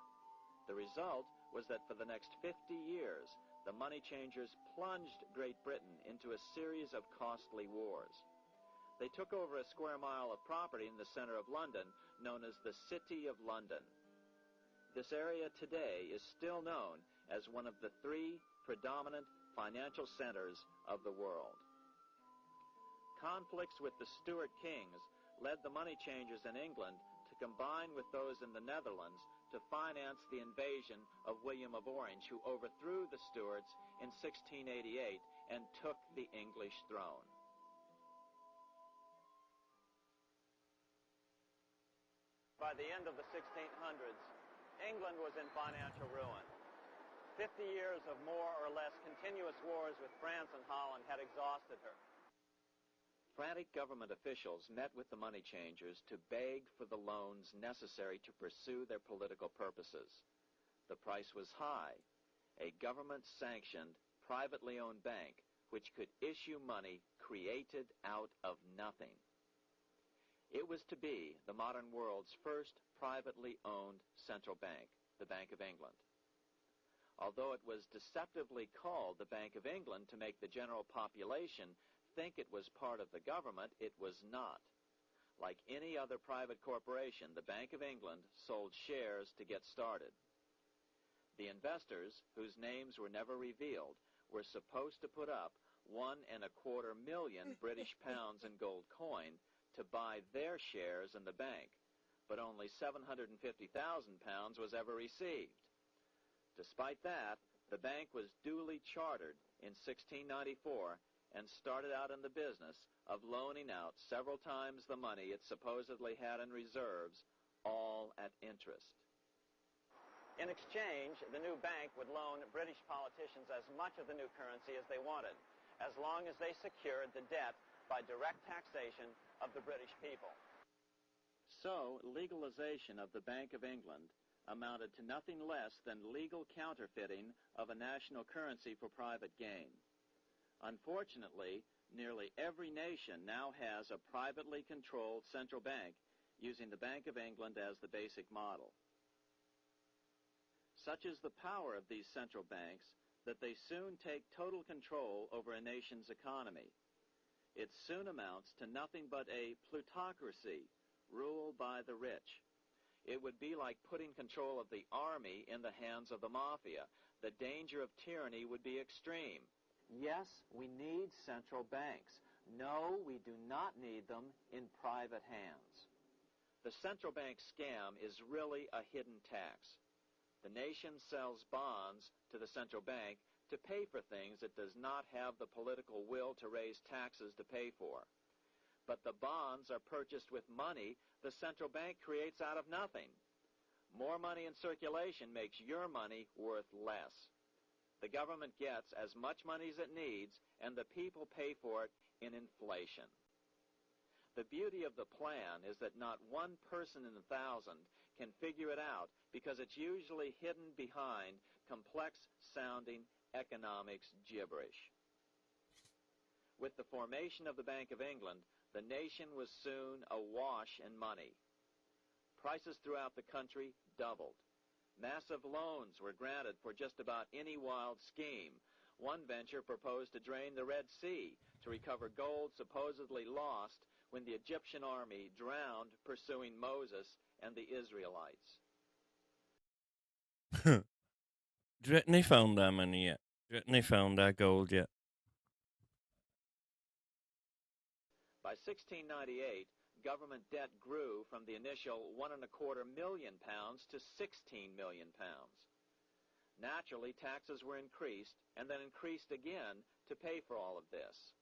The result was that for the next 50 years, the money changers plunged Great Britain into a series of costly wars. They took over a square mile of property in the center of London, known as the City of London. This area today is still known as one of the three predominant financial centers of the world. Conflicts with the Stuart kings led the money changers in England to combine with those in the Netherlands to finance the invasion of William of Orange, who overthrew the Stuarts in 1688 and took the English throne. By the end of the 1600s, England was in financial ruin. 50 years of more or less continuous wars with France and Holland had exhausted her. Frantic government officials met with the money changers to beg for the loans necessary to pursue their political purposes. The price was high: a government-sanctioned, privately owned bank which could issue money created out of nothing. It was to be the modern world's first privately owned central bank, the Bank of England. Although it was deceptively called the Bank of England to make the general population think it was part of the government, it was not. Like any other private corporation, the Bank of England sold shares to get started. The investors, whose names were never revealed, were supposed to put up 1.25 million British pounds in gold coin to buy their shares in the bank, but only 750,000 pounds was ever received. Despite that, the bank was duly chartered in 1694 and started out in the business of loaning out several times the money it supposedly had in reserves, all at interest. In exchange, the new bank would loan British politicians as much of the new currency as they wanted, as long as they secured the debt by direct taxation of the British people. So, legalization of the Bank of England amounted to nothing less than legal counterfeiting of a national currency for private gain. Unfortunately, nearly every nation now has a privately controlled central bank using the Bank of England as the basic model. Such is the power of these central banks that they soon take total control over a nation's economy. It soon amounts to nothing but a plutocracy ruled by the rich. It would be like putting control of the army in the hands of the mafia. The danger of tyranny would be extreme. Yes, we need central banks. No, we do not need them in private hands. The central bank scam is really a hidden tax. The nation sells bonds to the central bank to pay for things it does not have the political will to raise taxes to pay for. But the bonds are purchased with money the central bank creates out of nothing. More money in circulation makes your money worth less. The government gets as much money as it needs, and the people pay for it in inflation. The beauty of the plan is that not one person in 1,000 can figure it out because it's usually hidden behind complex-sounding economics gibberish. With the formation of the Bank of England, the nation was soon awash in money. Prices throughout the country doubled. Massive loans were granted for just about any wild scheme. One venture proposed to drain the Red Sea to recover gold supposedly lost when the Egyptian army drowned pursuing Moses and the Israelites. Do you reckon they found that money yet? Do you reckon they found that gold yet? By 1698, government debt grew from the initial 1.25 million pounds to 16 million pounds. Naturally, taxes were increased and then increased again to pay for all of this.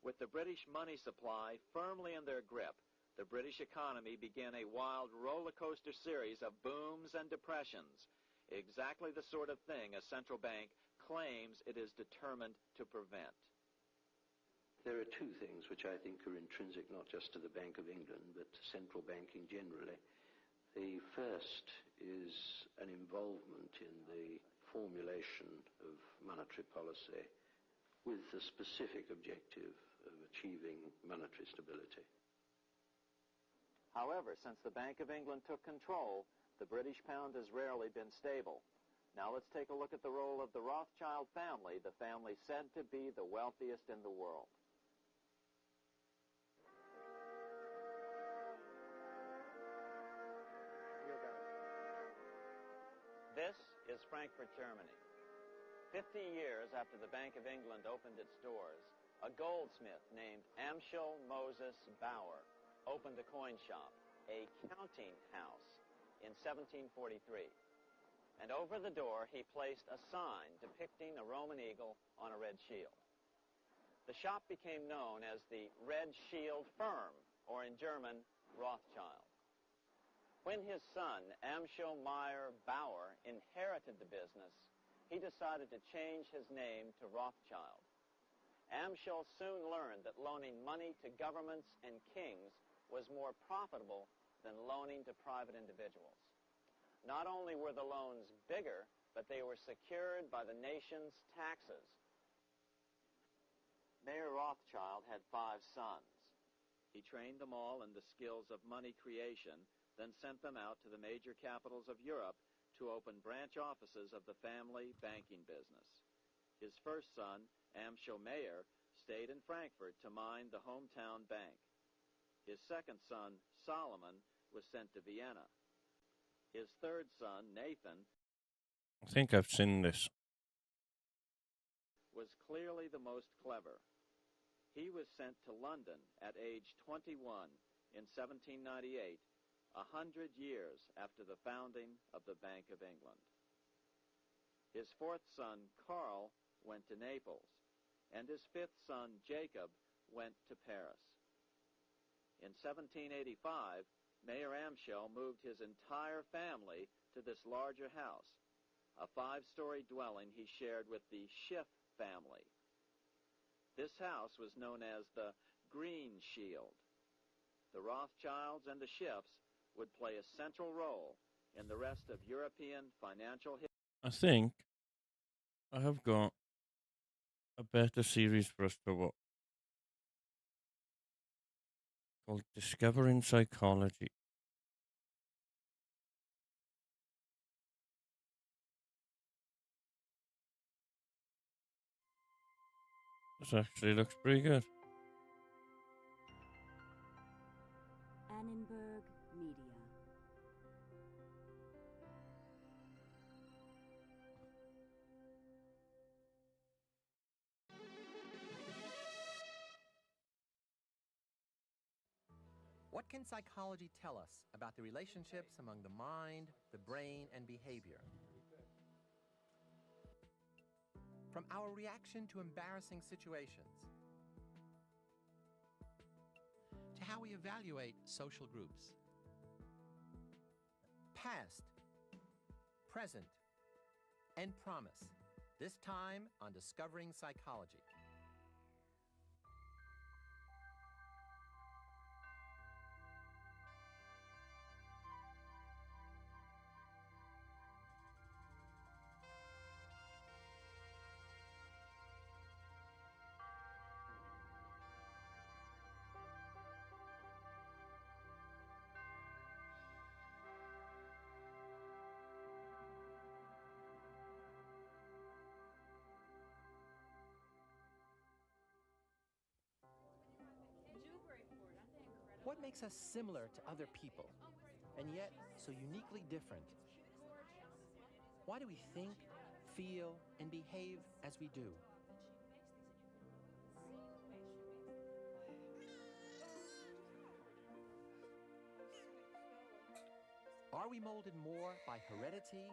With the British money supply firmly in their grip, the British economy began a wild roller coaster series of booms and depressions, exactly the sort of thing a central bank claims it is determined to prevent. There are two things which I think are intrinsic not just to the Bank of England, but to central banking generally. The first is an involvement in the formulation of monetary policy with the specific objective of achieving monetary stability. However, since the Bank of England took control, the British pound has rarely been stable. Now let's take a look at the role of the Rothschild family, the family said to be the wealthiest in the world. This is Frankfurt, Germany. 50 years after the Bank of England opened its doors, a goldsmith named Amschel Moses Bauer opened a coin shop, a counting house, in 1743. And over the door he placed a sign depicting a Roman eagle on a red shield. The shop became known as the Red Shield Firm, or in German, Rothschild. When his son, Amschel Meyer Bauer, inherited the business, he decided to change his name to Rothschild. Amschel soon learned that loaning money to governments and kings was more profitable than loaning to private individuals. Not only were the loans bigger, but they were secured by the nation's taxes. Mayer Rothschild had 5 sons. He trained them all in the skills of money creation, then sent them out to the major capitals of Europe to open branch offices of the family banking business. His first son, Amschel Meyer, stayed in Frankfurt to mind the hometown bank. His second son, Solomon, was sent to Vienna. His third son, Nathan, I think I've seen this. Was clearly the most clever. He was sent to London at age 21 in 1798, 100 years after the founding of the Bank of England. His fourth son, Karl, went to Naples, and his fifth son, Jacob, went to Paris. In 1785, Mayor Amschel moved his entire family to this larger house, a 5-story dwelling he shared with the Schiff family. This house was known as the Green Shield. The Rothschilds and the Schiffs would play a central role in the rest of European financial history. I think I have got a better series for us to watch called Discovering Psychology. This actually looks pretty good. Annenberg Media. What can psychology tell us about the relationships among the mind, the brain, and behavior? From our reaction to embarrassing situations, to how we evaluate social groups. Past, present, and promise. This time on Discovering Psychology. What makes us similar to other people, and yet so uniquely different? Why do we think, feel, and behave as we do? Are we molded more by heredity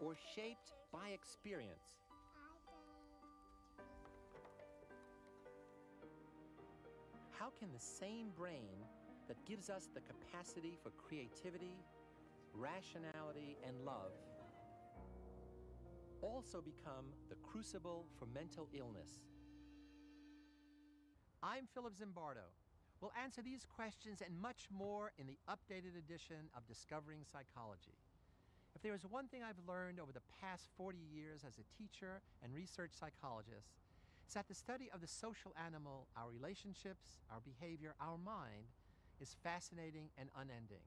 or shaped by experience? How can the same brain that gives us the capacity for creativity, rationality, and love also become the crucible for mental illness? I'm Philip Zimbardo. We'll answer these questions and much more in the updated edition of Discovering Psychology. If there is one thing I've learned over the past 40 years as a teacher and research psychologist, it's that the study of the social animal, our relationships, our behavior, our mind, is fascinating and unending.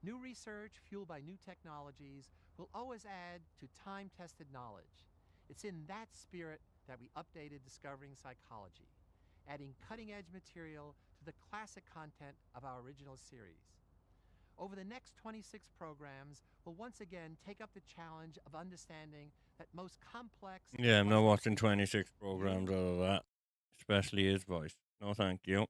New research fueled by new technologies will always add to time-tested knowledge. It's in that spirit that we updated Discovering Psychology, adding cutting-edge material to the classic content of our original series. Over the next 26 programs, we'll once again take up the challenge of understanding that most complex... Yeah, I'm not watching 26 programs out of that, especially his voice. No, thank you.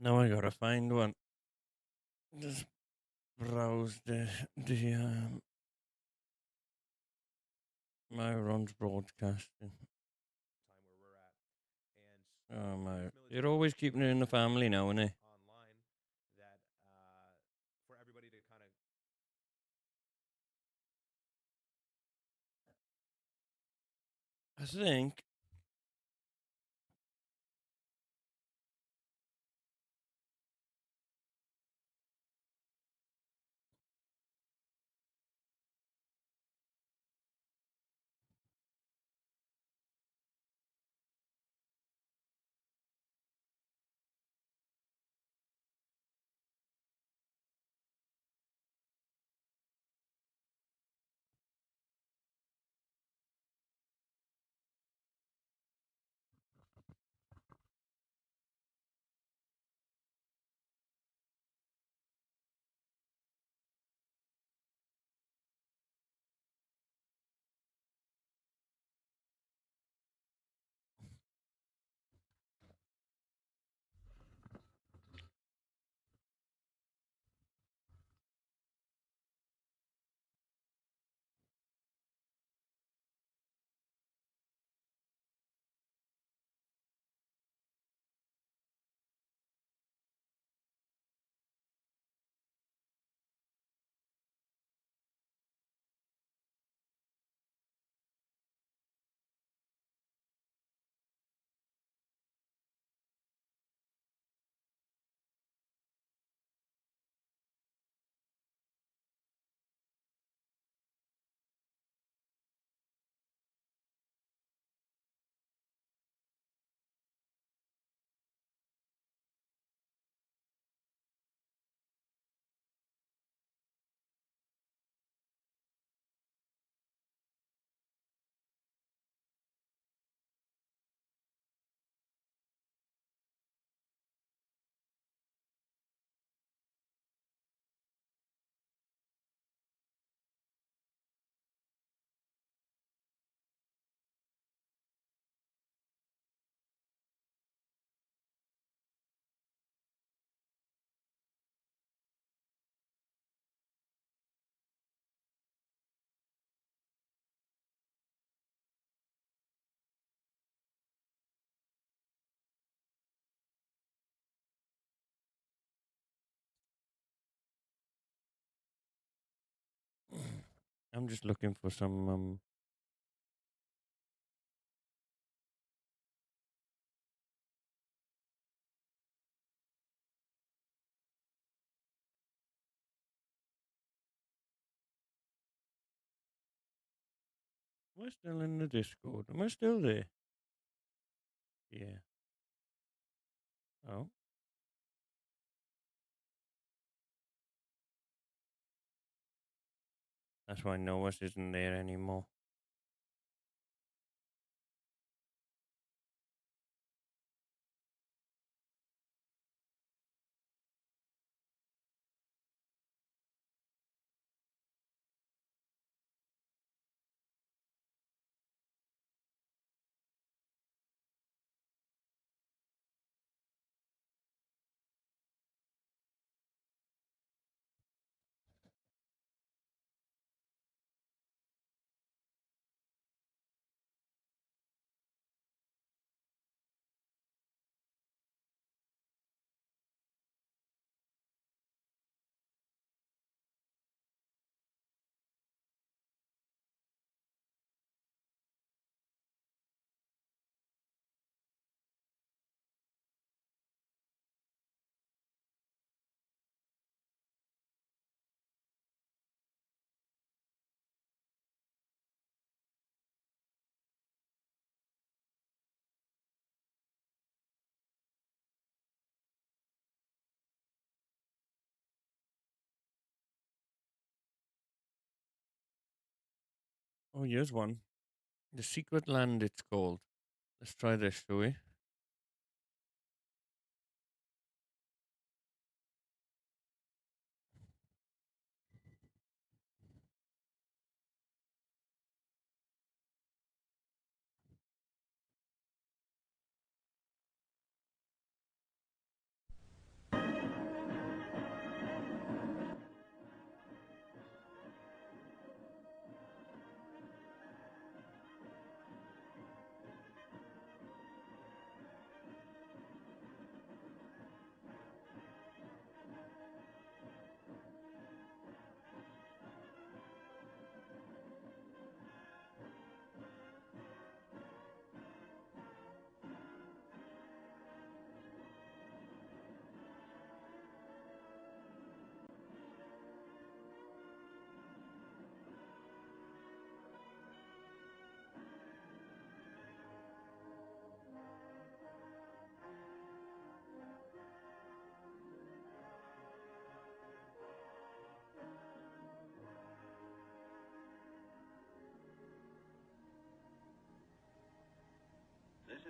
Now I gotta find one. Just browse the my runs broadcasting. Oh my! You're always keeping it in the family now, innit? Online that for everybody to kind of think I'm just looking for some. Am I still in the Discord? Am I still there? Yeah. Oh. That's why Noah isn't there anymore. Oh, here's one. The Secret Land, it's called. Let's try this, shall we?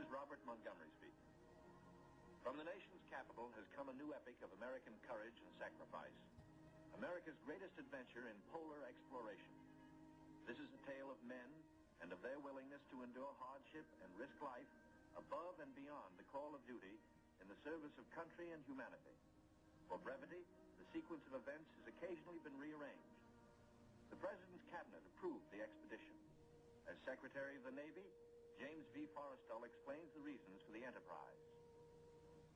Robert Montgomery speaking. From the nation's capital has come a new epic of American courage and sacrifice, America's greatest adventure in polar exploration. This is a tale of men and of their willingness to endure hardship and risk life above and beyond the call of duty in the service of country and humanity. For brevity, the sequence of events has occasionally been rearranged. The President's Cabinet approved the expedition. As Secretary of the Navy, James V. Forrestal explains the reasons for the enterprise.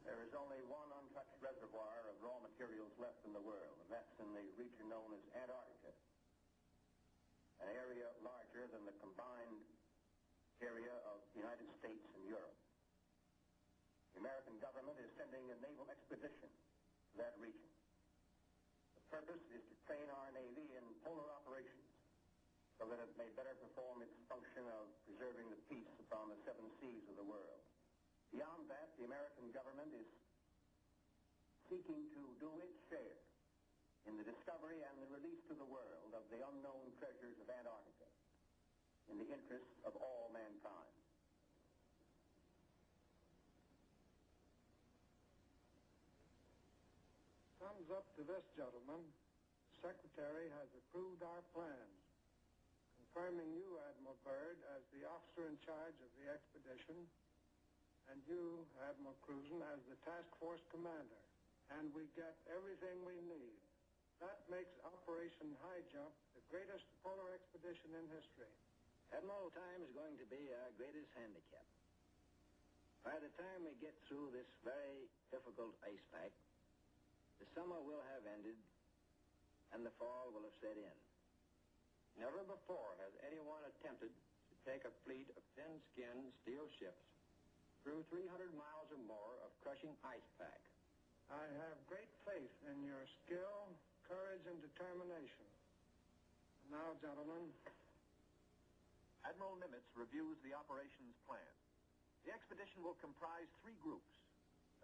There is only one untouched reservoir of raw materials left in the world, and that's in the region known as Antarctica, an area larger than the combined area of the United States and Europe. The American government is sending a naval expedition to that region. The purpose is to train our Navy in polar operations so that it may better perform its function of preserving the peace upon the seven seas of the world. Beyond that, the American government is seeking to do its share in the discovery and the release to the world of the unknown treasures of Antarctica in the interests of all mankind. Thumbs up to this, gentlemen. The Secretary has approved our plans, confirming you, Admiral Byrd, as the officer in charge of the expedition, and you, Admiral Cruzen, as the task force commander. And we get everything we need. That makes Operation High Jump the greatest polar expedition in history. Admiral, time is going to be our greatest handicap. By the time we get through this very difficult ice pack, the summer will have ended and the fall will have set in. Never before has anyone attempted to take a fleet of thin-skinned steel ships through 300 miles or more of crushing ice pack. I have great faith in your skill, courage, and determination. Now, gentlemen. Admiral Nimitz reviews the operations plan. The expedition will comprise 3 groups: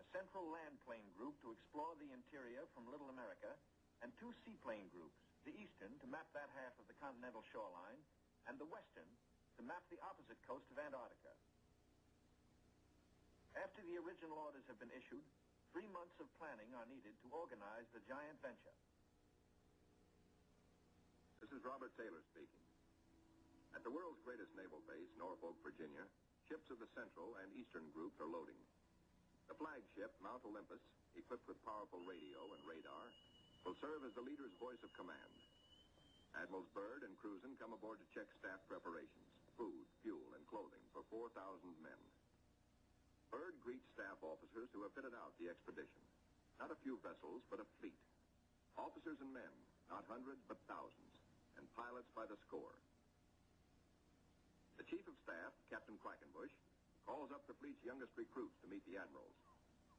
a central land plane group to explore the interior from Little America, and 2 seaplane groups, the eastern to map that half of the continental shoreline, and the western to map the opposite coast of Antarctica. After the original orders have been issued, 3 months of planning are needed to organize the giant venture. This is Robert Taylor speaking. At the world's greatest naval base, Norfolk, Virginia, ships of the Central and Eastern groups are loading. The flagship, Mount Olympus, equipped with powerful radio and radar, will serve as the leader's voice of command. Admirals Byrd and Cruzen come aboard to check staff preparations, food, fuel, and clothing for 4,000 men. Byrd greets staff officers who have fitted out the expedition. Not a few vessels, but a fleet. Officers and men, not hundreds, but thousands, and pilots by the score. The Chief of Staff, Captain Quackenbush, calls up the fleet's youngest recruits to meet the admirals,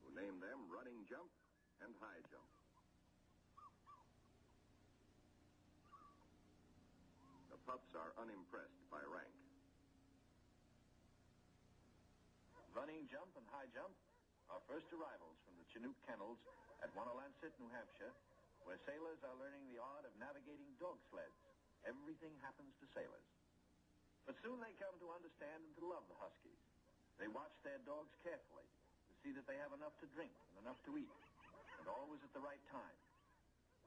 who name them Running Jump and High Jump. The pups are unimpressed by rank. Running Jump and High Jump are first arrivals from the Chinook kennels at Wanalancet, New Hampshire, where sailors are learning the art of navigating dog sleds. Everything happens to sailors. But soon they come to understand and to love the Huskies. They watch their dogs carefully to see that they have enough to drink and enough to eat, and always at the right time.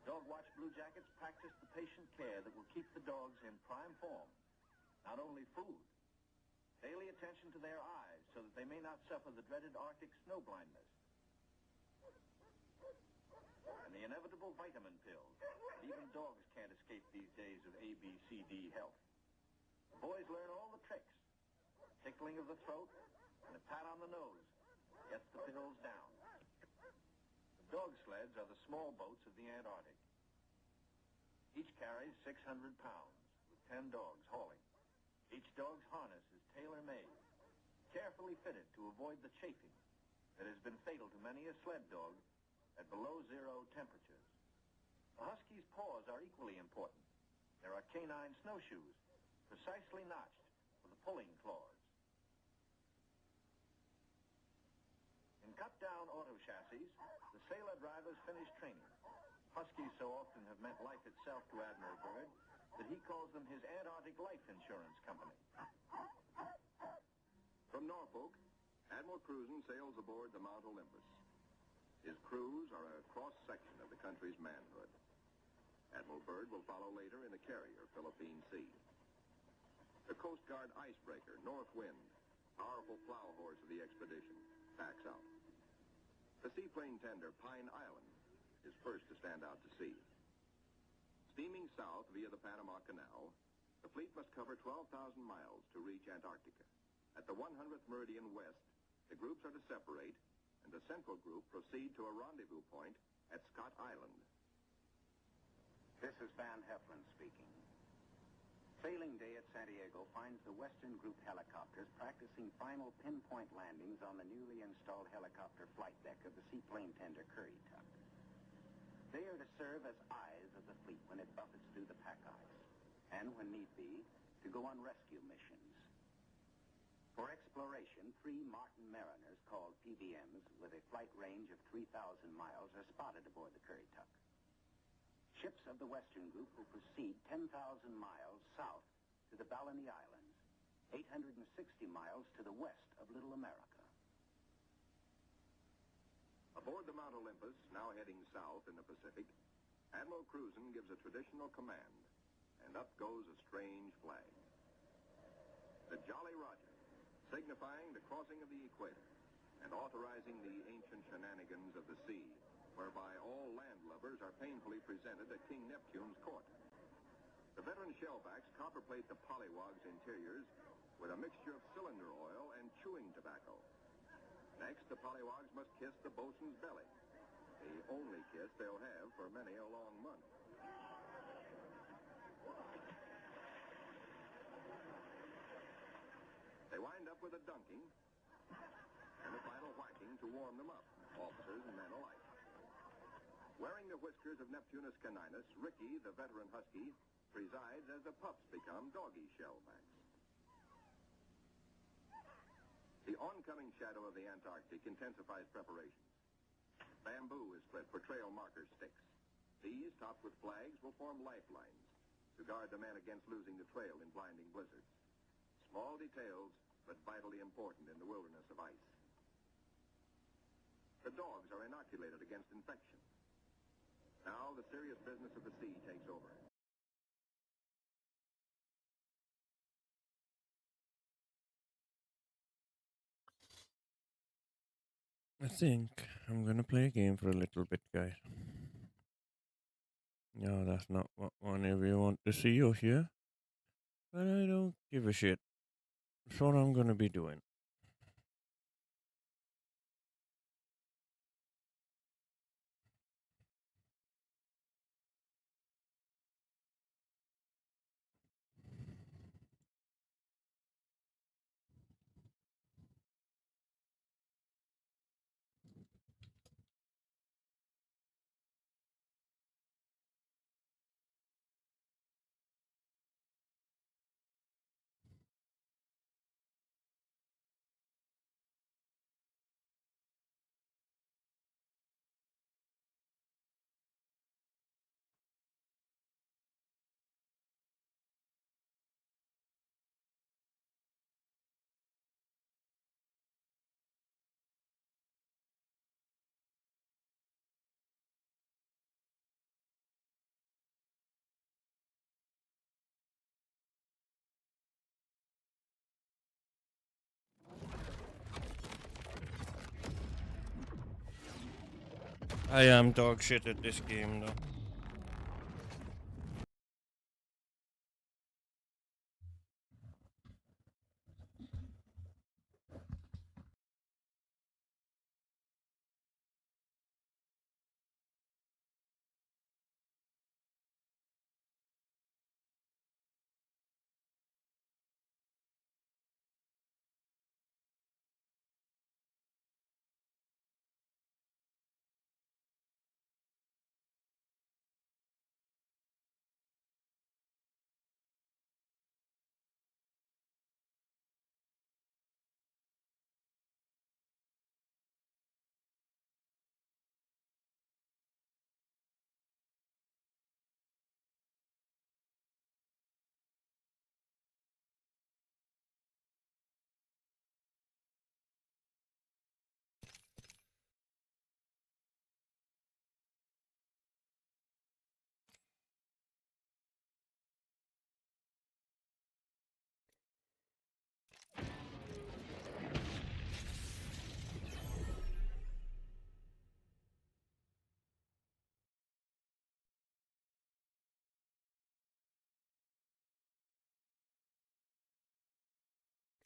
Dog Watch Blue Jackets practice the patient care that will keep the dogs in prime form. Not only food, daily attention to their eyes so that they may not suffer the dreaded Arctic snow blindness, and the inevitable vitamin pills that even dogs can't escape these days of ABCD health. The boys learn all the tricks. Tickling of the throat and a pat on the nose gets the pills down. The dog sleds are the small boats of the Antarctic. Each carries 600 pounds, with 10 dogs hauling. Each dog's harness is tailor-made, carefully fitted to avoid the chafing that has been fatal to many a sled dog at below zero temperatures. The Husky's paws are equally important. There are canine snowshoes, precisely notched for the pulling claws. In cut-down auto chassis, the sailor drivers finish training. Huskies so often have meant life itself to Admiral Byrd that he calls them his Antarctic Life Insurance Company. From Norfolk, Admiral Cruzen sails aboard the Mount Olympus. His crews are a cross-section of the country's manhood. Admiral Byrd will follow later in the carrier Philippine Sea. The Coast Guard icebreaker, North Wind, powerful plow horse of the expedition, backs out. The seaplane tender Pine Island is first to stand out to sea. Steaming south via the Panama Canal, the fleet must cover 12,000 miles to reach Antarctica. At the 100th meridian west, the groups are to separate, and the central group proceed to a rendezvous point at Scott Island. This is Van Heflin speaking. Sailing day at Santiago finds the Western Group helicopters practicing final pinpoint landings on the newly installed helicopter flight deck of the seaplane tender Currituck. They are to serve as eyes of the fleet when it buffets through the pack ice, and when need be, to go on rescue missions. For exploration, 3 Martin Mariners, called PBMs, with a flight range of 3,000 miles, are spotted aboard the Currituck. Ships of the Western Group will proceed 10,000 miles south to the Balleny Islands, 860 miles to the west of Little America. Aboard the Mount Olympus, now heading south in the Pacific, Admiral Cruzen gives a traditional command, and up goes a strange flag. The Jolly Roger, signifying the crossing of the equator and authorizing the ancient shenanigans of the sea, whereby all landlubbers are painfully presented at King Neptune's court. The veteran shellbacks copperplate the pollywog's interiors with a mixture of cylinder oil and chewing tobacco. Next, the pollywog's must kiss the bosun's belly, the only kiss they'll have for many a long month. They wind up with a dunking and a final whacking to warm them up, officers and men alike. Wearing the whiskers of Neptunus caninus, Ricky, the veteran husky, presides as the pups become doggy shellbacks. The oncoming shadow of the Antarctic intensifies preparations. Bamboo is split for trail marker sticks. These, topped with flags, will form lifelines to guard the men against losing the trail in blinding blizzards. Small details, but vitally important in the wilderness of ice. The dogs are inoculated against infection. Now the serious business of the sea takes over. I think I'm gonna play a game for a little bit, guys. No, that's not what one of you want to see or hear. But I don't give a shit. That's what I'm gonna be doing. I am dog shit at this game, though.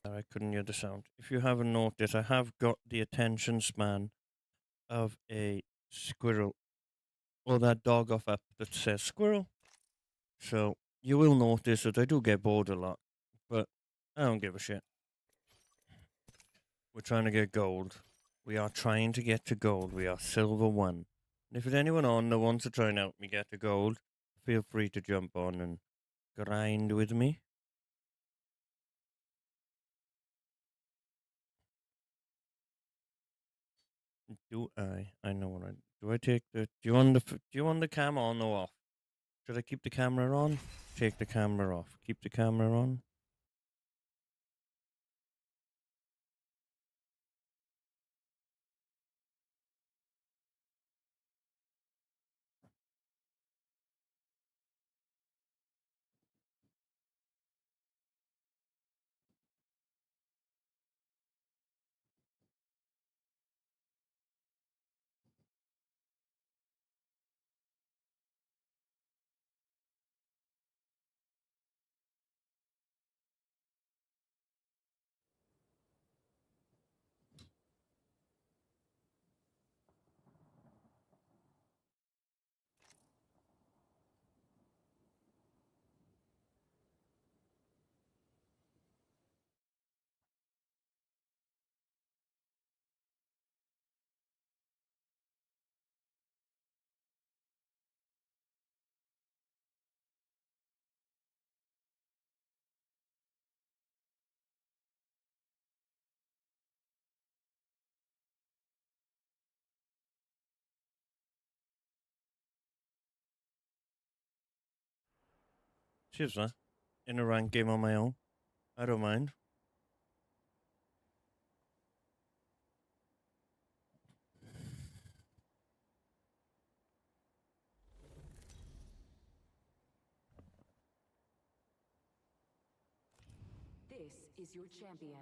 I couldn't hear the sound. If you haven't noticed, I have got the attention span of a squirrel, or that dog off up that says squirrel. So you will notice that I do get bored a lot, but I don't give a shit. We're trying to get gold. We are trying to get to gold. We are silver 1. And if there's anyone on that wants to try and help me get to gold, feel free to jump on and grind with me. Do I know what I do. I take the do you want the camera on or off? Should I keep the camera on? Take the camera off. Keep the camera on. Cheers, man. In a ranked game on my own. I don't mind. This is your champion.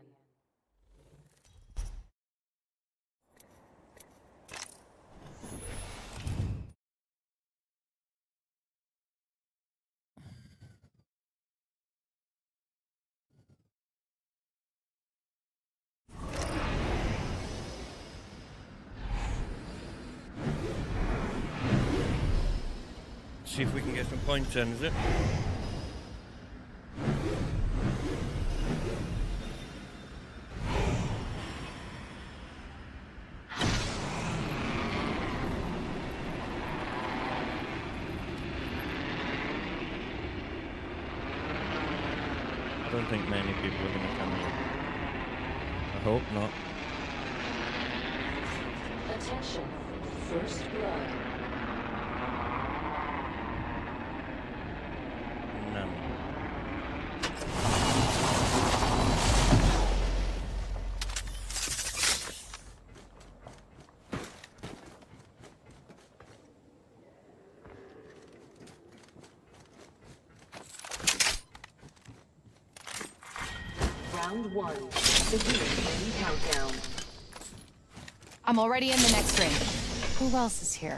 See if we can get some points in, is it? I don't think many people are going to come here. I hope not. Attention. First blood. No. Round 1. Beginning countdown. I'm already in the next ring. Who else is here?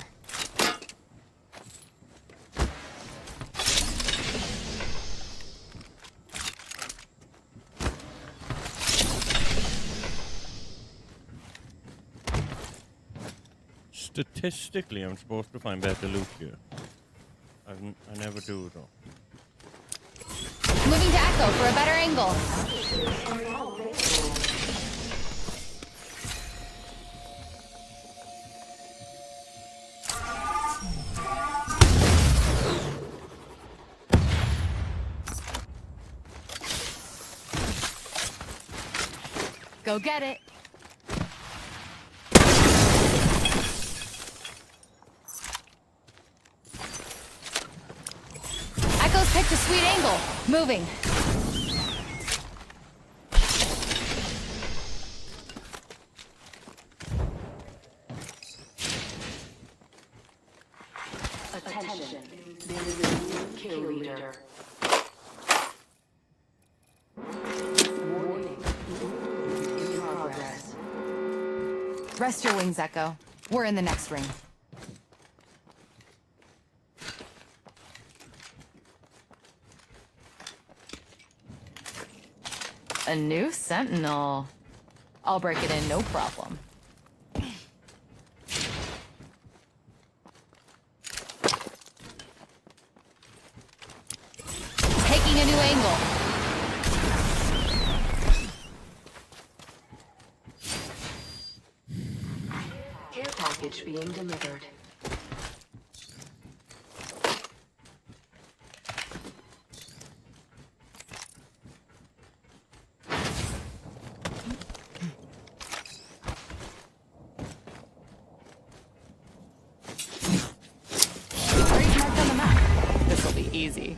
Statistically, I'm supposed to find better loot here. I never do, though. Moving to Echo for a better angle. Go get it. Echo's picked a sweet angle. Moving. Attention. There is a new kill leader. Warning. In progress. Rest your wings, Echo. We're in the next ring. A new sentinel. I'll break it in, no problem. Taking a new angle. Care package being delivered. Area's marked on the map. This'll be easy.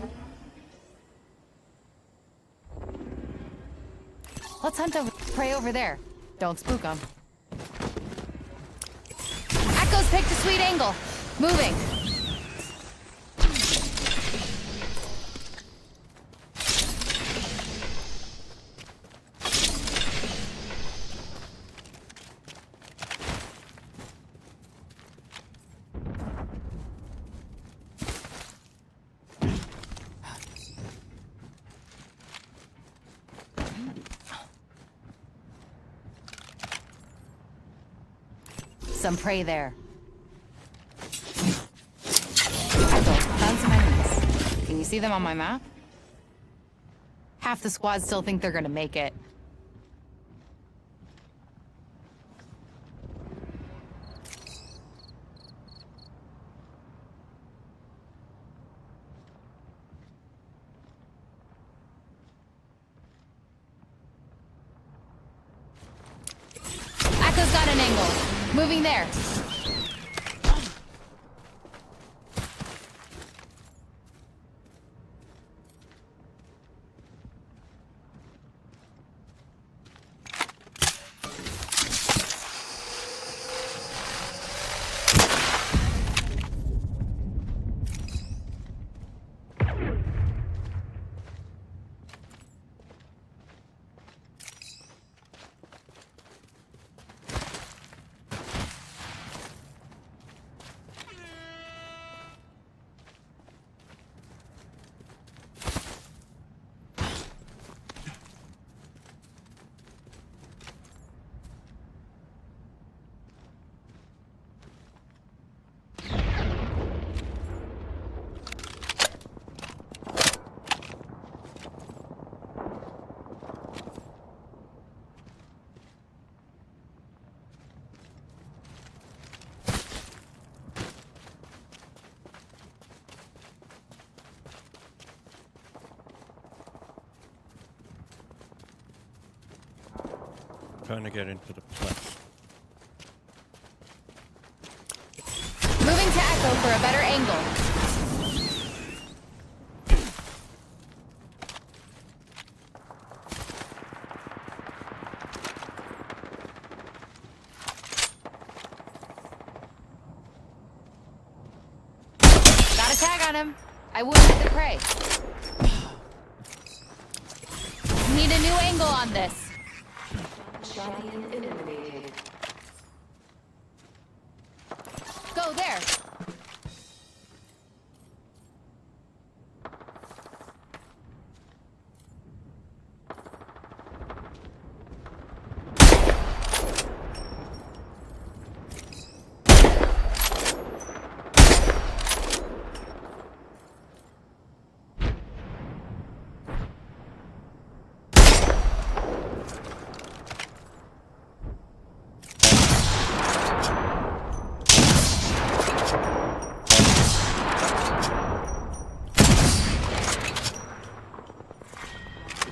Let's hunt over, prey over there. Don't spook them. Echo's picked a sweet angle. Moving. Some prey there. Echo, found some enemies. Can you see them on my map? Half the squad still think they're gonna make it. Echo's got an angle. Moving there. Trying to get into the plus. Moving to Echo for a better angle. Got a tag on him. I wouldn't hit the prey. Need a new angle on this. Champion eliminated. Go there.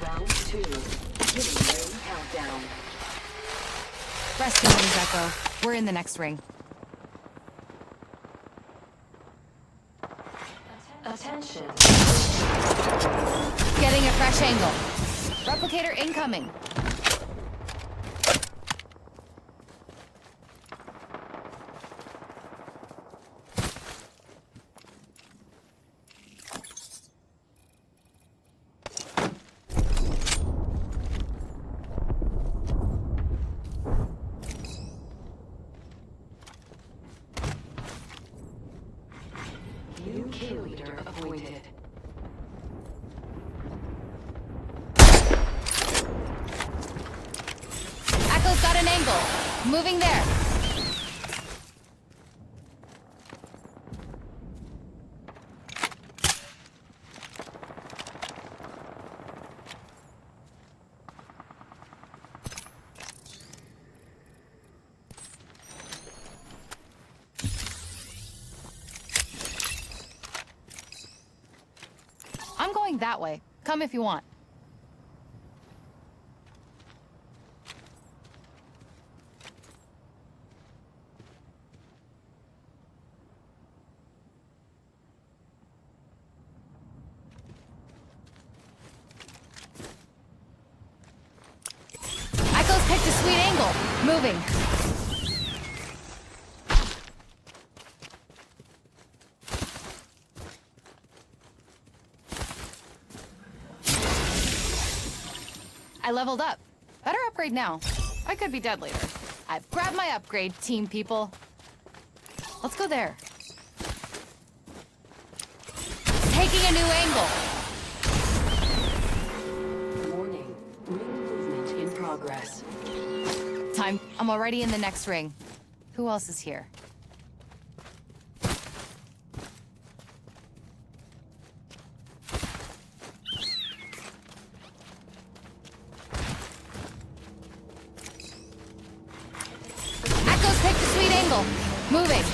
Round 2. Beginning ring countdown. Rest in peace, Echo. We're in the next ring. Attention. Getting a fresh angle. Replicator incoming. New kill leader appointed. angle. Moving there. I'm going that way. Come if you want. Echo's picked a sweet angle. Moving. I leveled up. Better upgrade now. I could be dead later. I've grabbed my upgrade, team people. Let's go there. Taking a new angle. Warning. Ring movement in progress. Time. I'm already in the next ring. Who else is here? Echo's picked a sweet angle. Moving.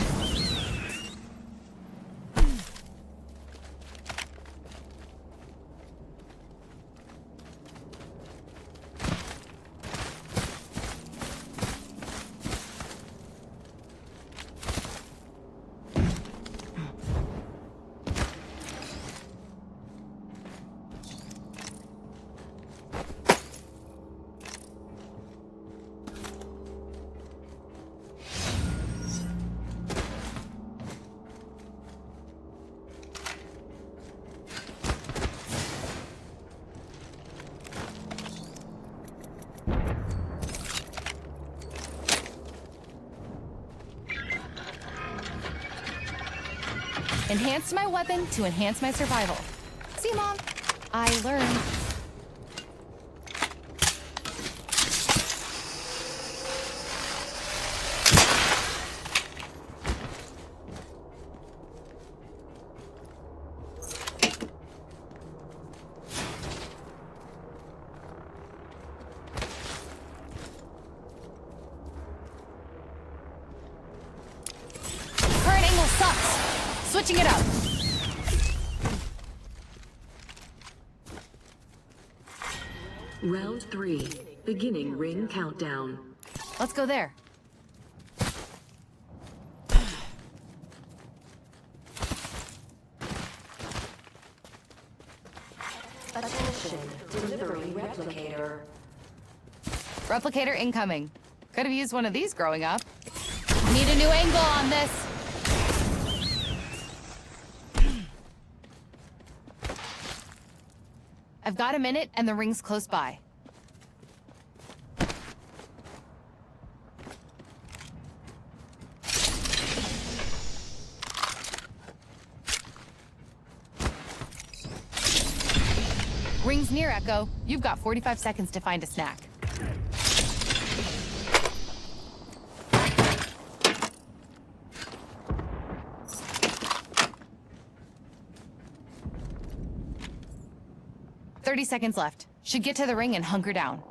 Enhanced my weapon to enhance my survival. See, Mom? I learned. Current angle sucks. Switching it up. Round 3. Beginning ring countdown. Let's go there. Attention. Delivering replicator. Replicator incoming. Could have used one of these growing up. Need a new angle on this. I've got a minute and the ring's close by. Ring's near, Echo. You've got 45 seconds to find a snack. "30 seconds left. Should get to the ring and hunker down."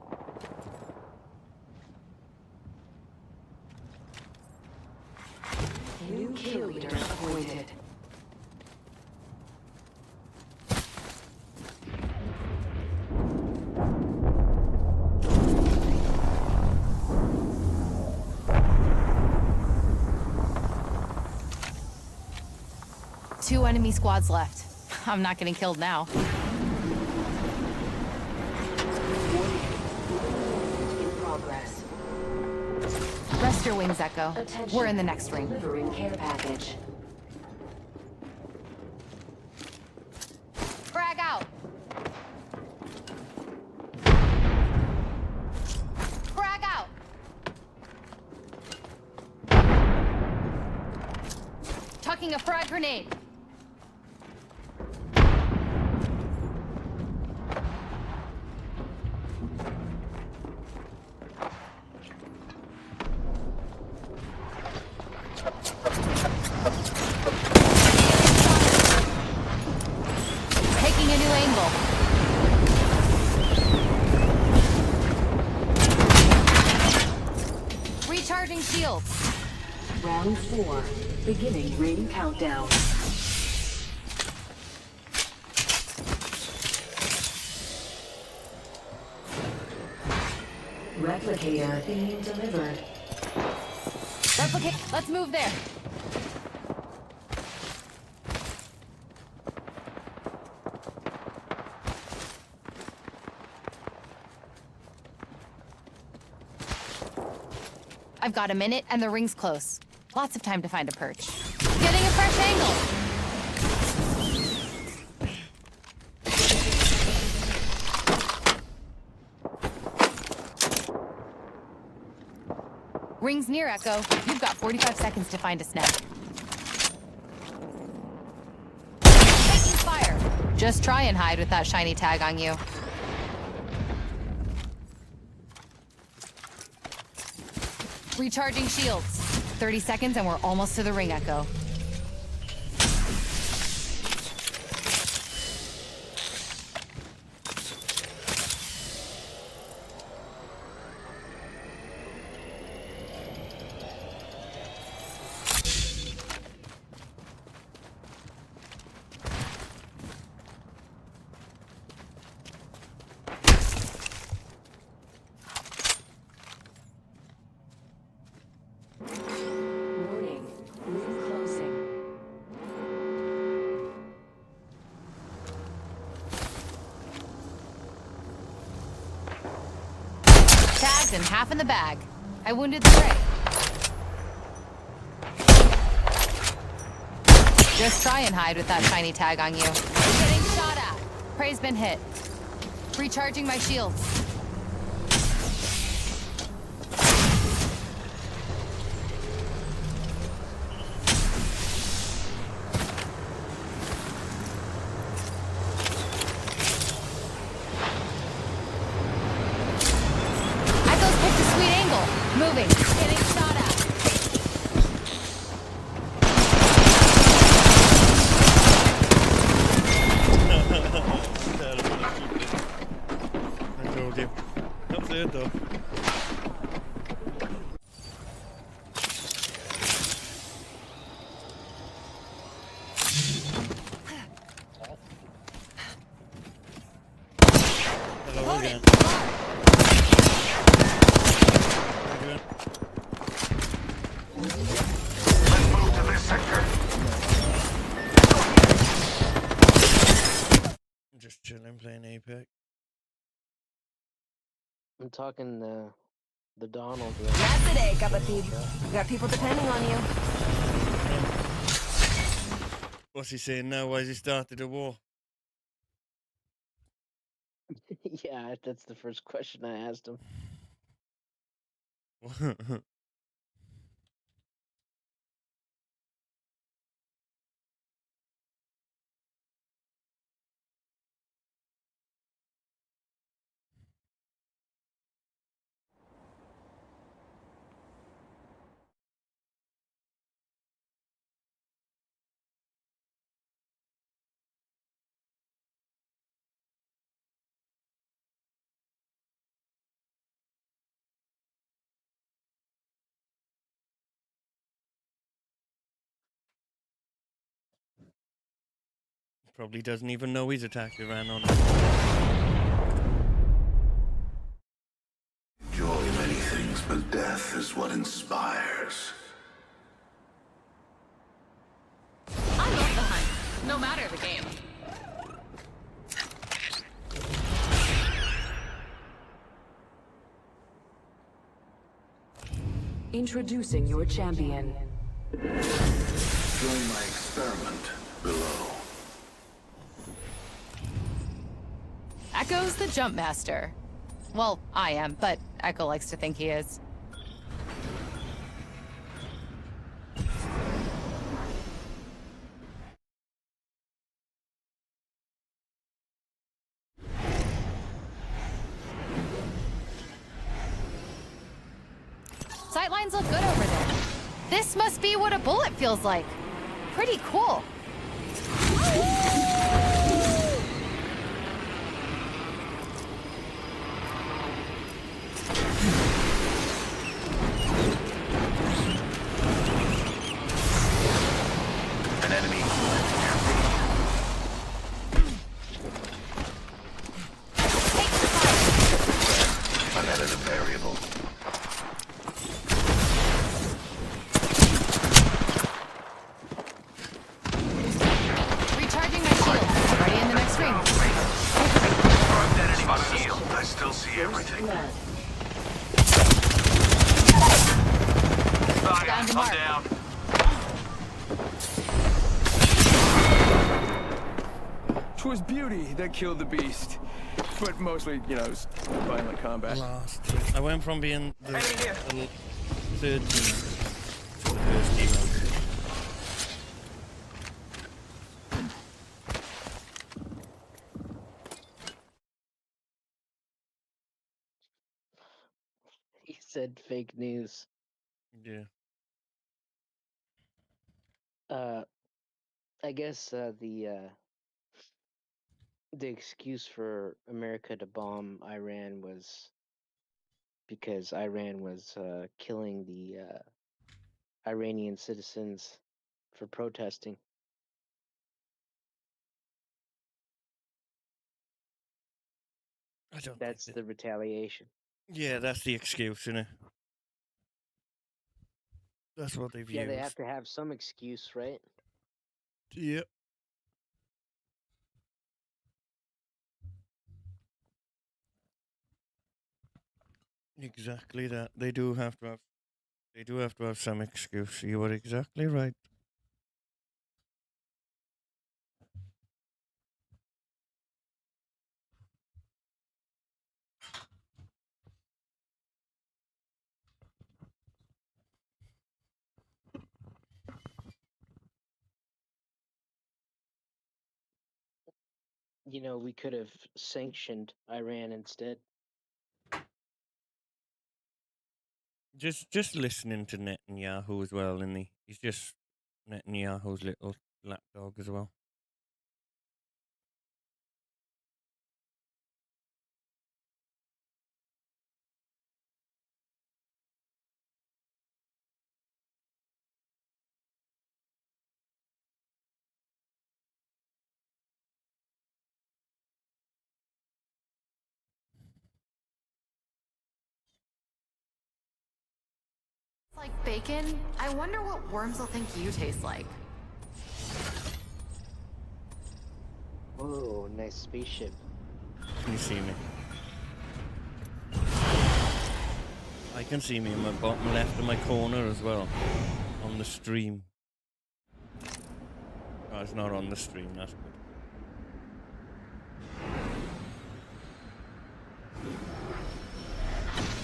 New kill leader appointed. Two enemy squads left. I'm not getting killed now. In progress. Rest your wings, Echo. Attention. We're in the next ring. Delivering care package. Frag out! Frag out! Tucking a frag grenade. shields. Round 4. Beginning ring countdown. Replicator being delivered. Replicate. Let's move there. I've got a minute and the ring's close. Lots of time to find a perch. Getting a fresh angle. Ring's near, Echo. You've got 45 seconds to find a snag. Taking fire. Just try and hide with that shiny tag on you. Recharging shields. 30 seconds and we're almost to the ring, Echo. Warning. Ring closing. Tagged and half in the bag. I wounded the prey. Just try and hide with that shiny tag on you. Getting shot at. Prey's been hit. Recharging my shields. Echo's picked a sweet angle. Moving. Getting shot at. I told you. That's it though. Hello again. I'm just chilling, playing Apex. I'm talking the Donald. Not today, Kapatid. We got people depending on you. What's he saying now? Why has he started a war? Yeah, that's the first question I asked him. Probably doesn't even know he's attacked Iran on. Enjoy many things, but death is what inspires. I love the hunt, no matter the game. Introducing your champion. Join my experiment below. Echo's the jump master. Well, I am, but Echo likes to think he is. Sightlines look good over there. This must be what a bullet feels like. Pretty cool. see everything. Down to mark. Down. Twas beauty that killed the beast. But mostly, you know, violent combat. Lost. I went from being the third team to the first team out. He said fake news. Yeah. I guess the excuse for America to bomb Iran was because Iran was killing the Iranian citizens for protesting. I don't That's think the retaliation. Yeah, that's the excuse, innit? That's what they've Yeah, used. they have to have some excuse, right? Yep. Exactly that. They do have to have. They do have to have some excuse. You are exactly right. You know, we could have sanctioned Iran instead. Just listening to Netanyahu as well, isn't he? He's just Netanyahu's little lapdog as well. It's like bacon. I wonder what worms will think you taste like. Whoa, nice spaceship. Can you see me? I can see me in my bottom left of my corner as well. On the stream. Oh, it's not on the stream, that's good.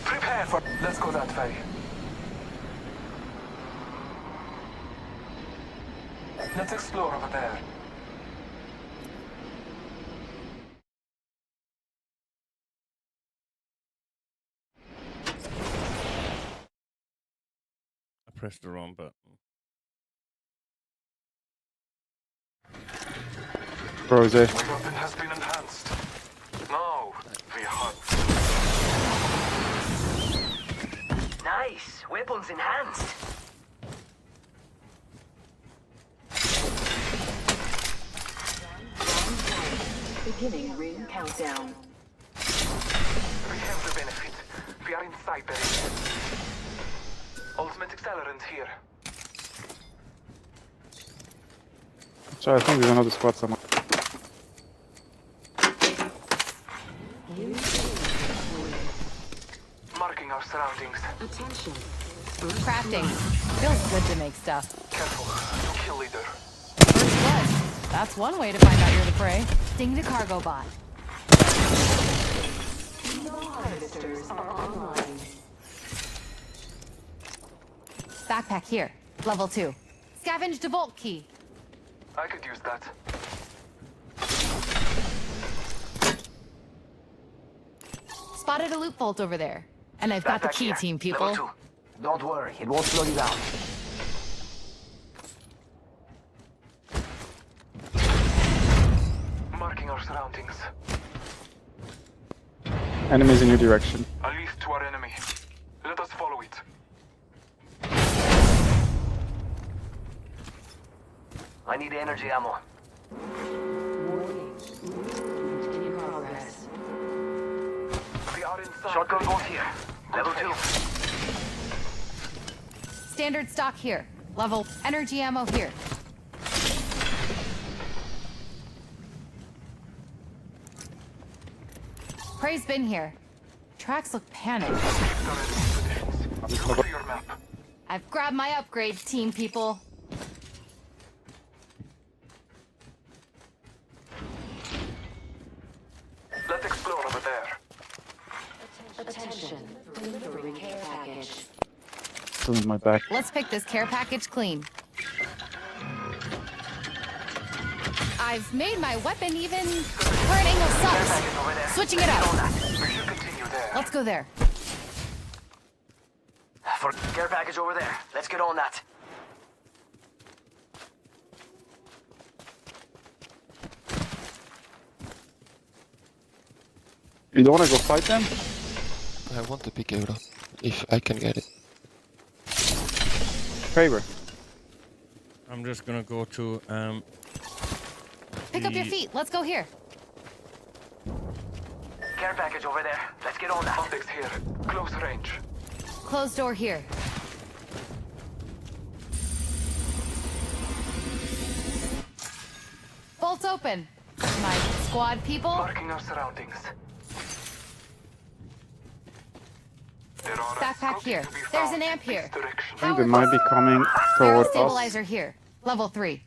Prepare for... Let's go that way. Let's explore over there. I pressed the wrong button. Rose. My weapon has been enhanced. Now, we hunt. Nice! Weapons enhanced! Beginning ring countdown. We have the benefit. We are inside the ring. Ultimate accelerant here. So I think there's another squad somewhere. Marking our surroundings. Attention. Crafting. Feels good to make stuff. Careful, you kill leader. First blood. That's one way to find out you're the prey. Sting the cargo bot. Harvesters are online. Backpack here. Level 2. Scavenge the vault key. I could use that. Spotted a loot vault over there. And I've got the key, team people. Level 2. Don't worry, it won't slow you down. Marking our surroundings. Enemies in your direction. A lead to our enemy. Let us follow it. I need energy ammo. Warning. In progress. We are inside. Shotgun bolt here. Level 2. Standard stock here. Level energy ammo here. Prey's been here. tracks look panicked. I've grabbed my upgrade, team people. Let's explore over there. Attention, delivering care package. Still in my back. Let's pick this care package clean. I've made my weapon even... Current angle sucks. Switching it up. Let's go there. For care package over there. Let's get on that. You don't want to go fight them? I want to pick Euro, if I can get it. Favor. I'm just gonna go to Pick up your feet. Let's go here. Care package over there. Let's get on that. Optics here. Close range. Closed door here. Bolts open. My squad people. Marking our surroundings. Backpack here. There's an amp here. I think they might be coming Barrel toward us. stabilizer here. Level 3.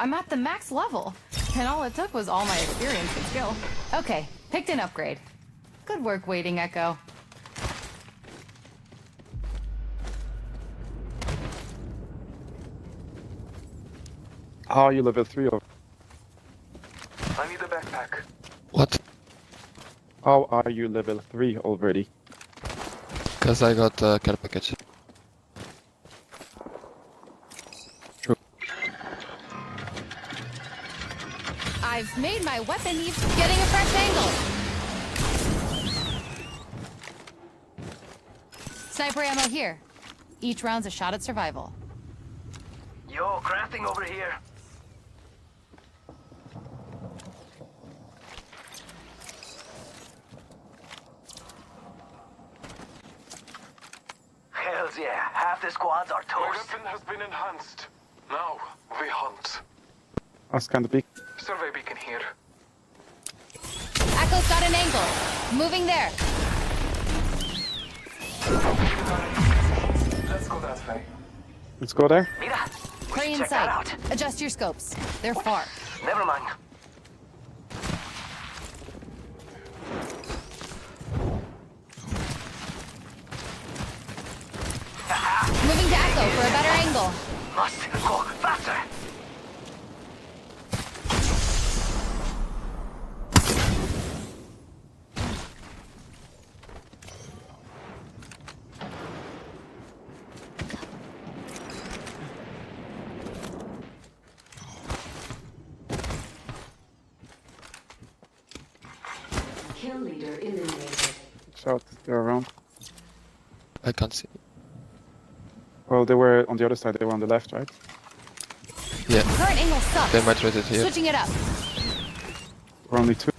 I'm at the max level, and all it took was all my experience and skill. Okay, picked an upgrade. Good work, Waiting Echo. How are you level 3 of? I need a backpack. What? How are you level 3 already? Because I got a care package. I've made my weapon getting a fresh angle. Sniper ammo here. Each round's a shot at survival. Yo, crafting over here. Hells yeah, half the squads are My toast. weapon has been enhanced. Now, we hunt. I scanned the peak. Survey beacon here. Echo's got an angle. Moving there. Let's go that way. Let's go there. Mira, Prey in check that sight. out. Adjust your scopes. They're far. Never mind. Moving to Echo for a better angle. Must go faster. Kill leader eliminated. Shout, they're around. I can't see. Well, they were on the other side, they were on the left, right? Yeah. Current angle sucks. They might rotate here. Switching it up. We're only 2.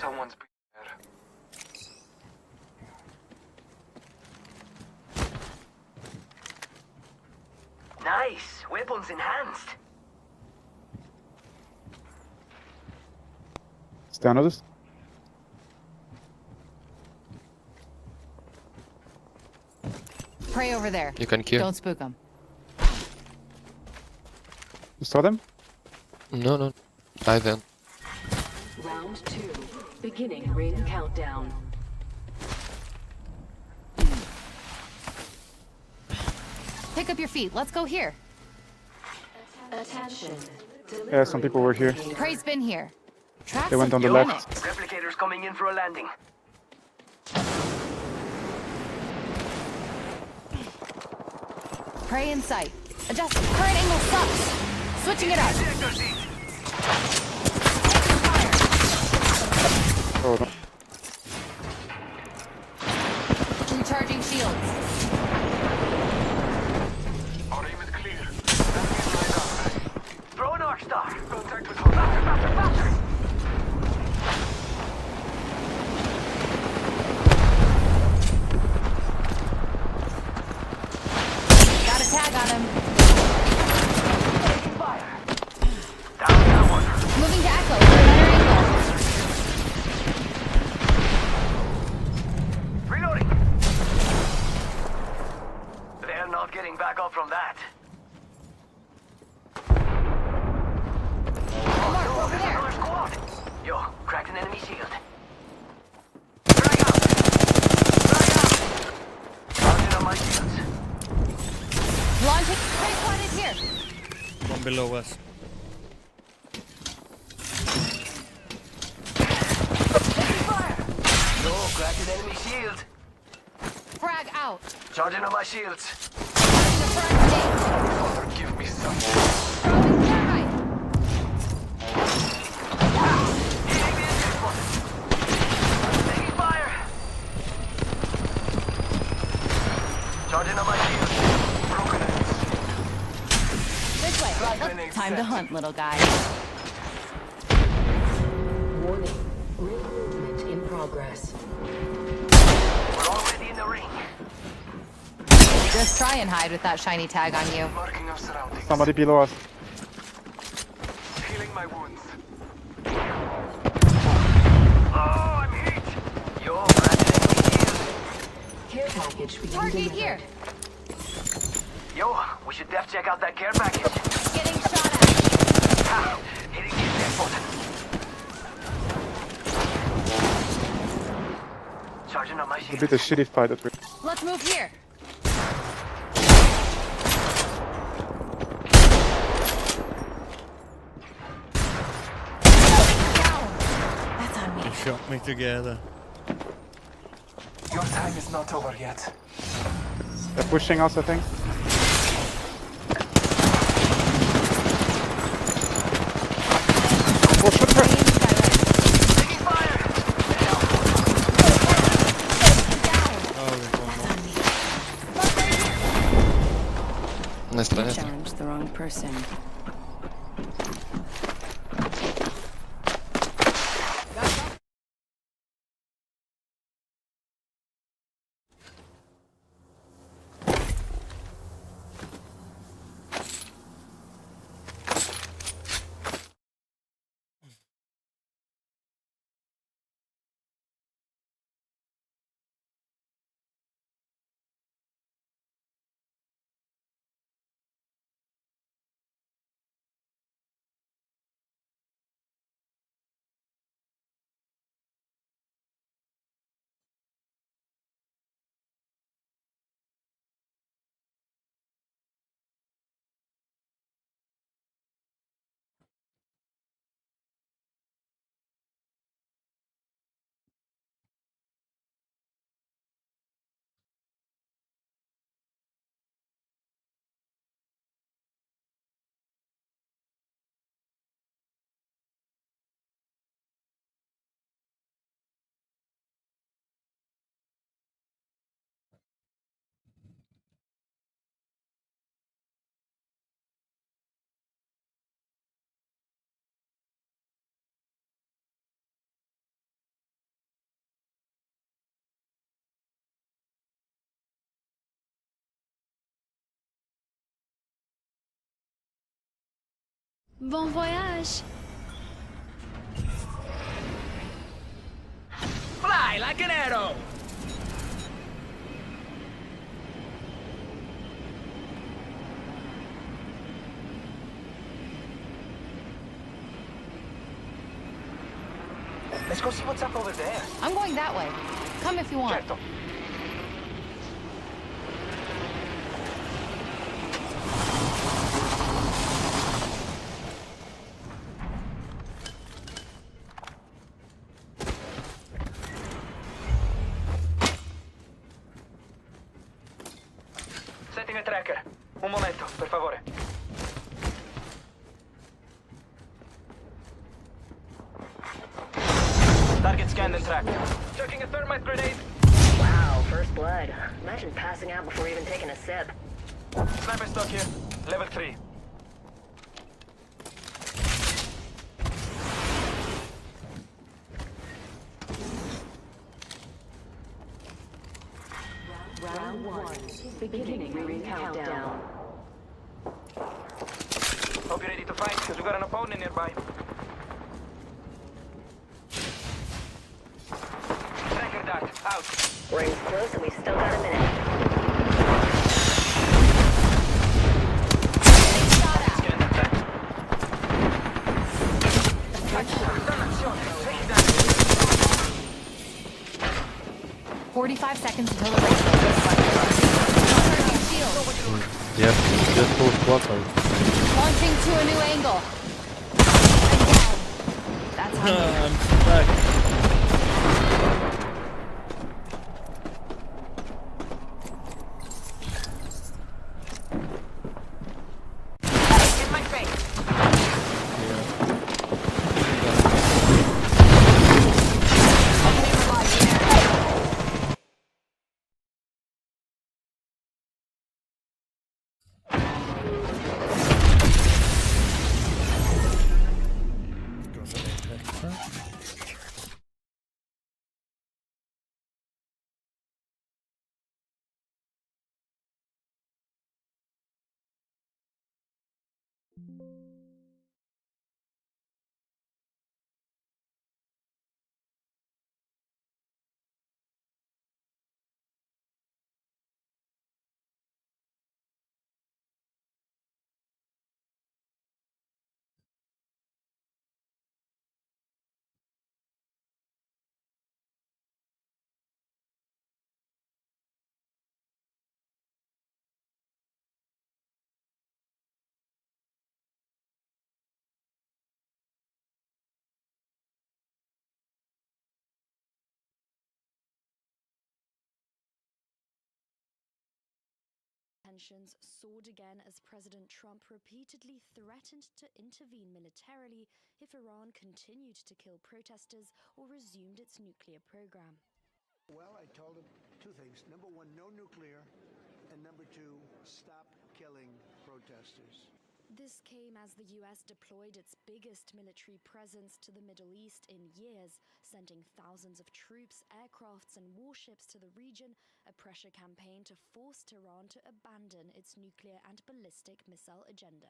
Someone's been there. Nice, weapons enhanced. Stand on this. Prey over there. You can kill. Don't spook them. You saw them? No, no. I then. Round 2. Beginning ring countdown. Pick up your feet. Let's go here. Attention. Yeah, some people were here. Prey's been here. Traps They went on the Yo, left. replicators coming in for a landing. Prey in sight. Adjust. Current angle sucks. Switching it up. Hold on. Recharging shields. Our aim is clear. Enemies lined up. Throw an arc star. Contact with Faster, faster, faster. out from that. Mark, over there. Another squad. Yo, cracked an enemy shield. Frag out! Frag out! Charging on my shields. Launching. Spray squad is here. One below us. Taking fire! Yo, cracked an enemy shield. Frag out. Charging on my shields. Starting to burn stage. Father, give me some. Throwing thermite. Hitting the escape button. Taking fire. Charging on my shields. Broken it. This way. Grenade Time to set. hunt, little guy. Warning. Ring movement in progress. We're already in the ring. Just try and hide with that shiny tag on you. Marking our surroundings. Somebody below us. Healing my wounds. Oh, I'm hit. Yo, Brandon, Care package being Target delivered. here. yo, we should def check out that care package. Getting shot at. Ha! Hitting the escape button. Charging on my A shield. bit of shitty fight that we. Let's move here. That's on me. They shot me together. Your time is not over yet. They're pushing us, I think. Oh, shoot her! Taking fire. Oh, there's one more. Nice try. Challenged the wrong person. Bon voyage. Fly like an arrow. Let's go see what's up over there. I'm going that way. Come if you want. Certo. Setting a tracker. Un momento, per favore. Target scanned and tracked. Checking a thermite grenade. Wow, first blood. Imagine passing out before even taking a sip. Sniper stock here. Level 3. Round 1. Beginning ring countdown. Hope you're ready to fight, because we got an opponent nearby. Tracker dart, out. Ring's close and we still got a minute. 45 seconds until the race. Shield. Yep, just push button. Launching to a new angle. Again. That's how I'm stuck. In my face. Tensions soared again as President Trump repeatedly threatened to intervene militarily if Iran continued to kill protesters or resumed its nuclear program. Well, I told him two things. Number one, no nuclear. And number two, stop killing protesters. This came as the US deployed its biggest military presence to the Middle East in years, sending thousands of troops, aircrafts, and warships to the region, a pressure campaign to force Tehran to abandon its nuclear and ballistic missile agenda.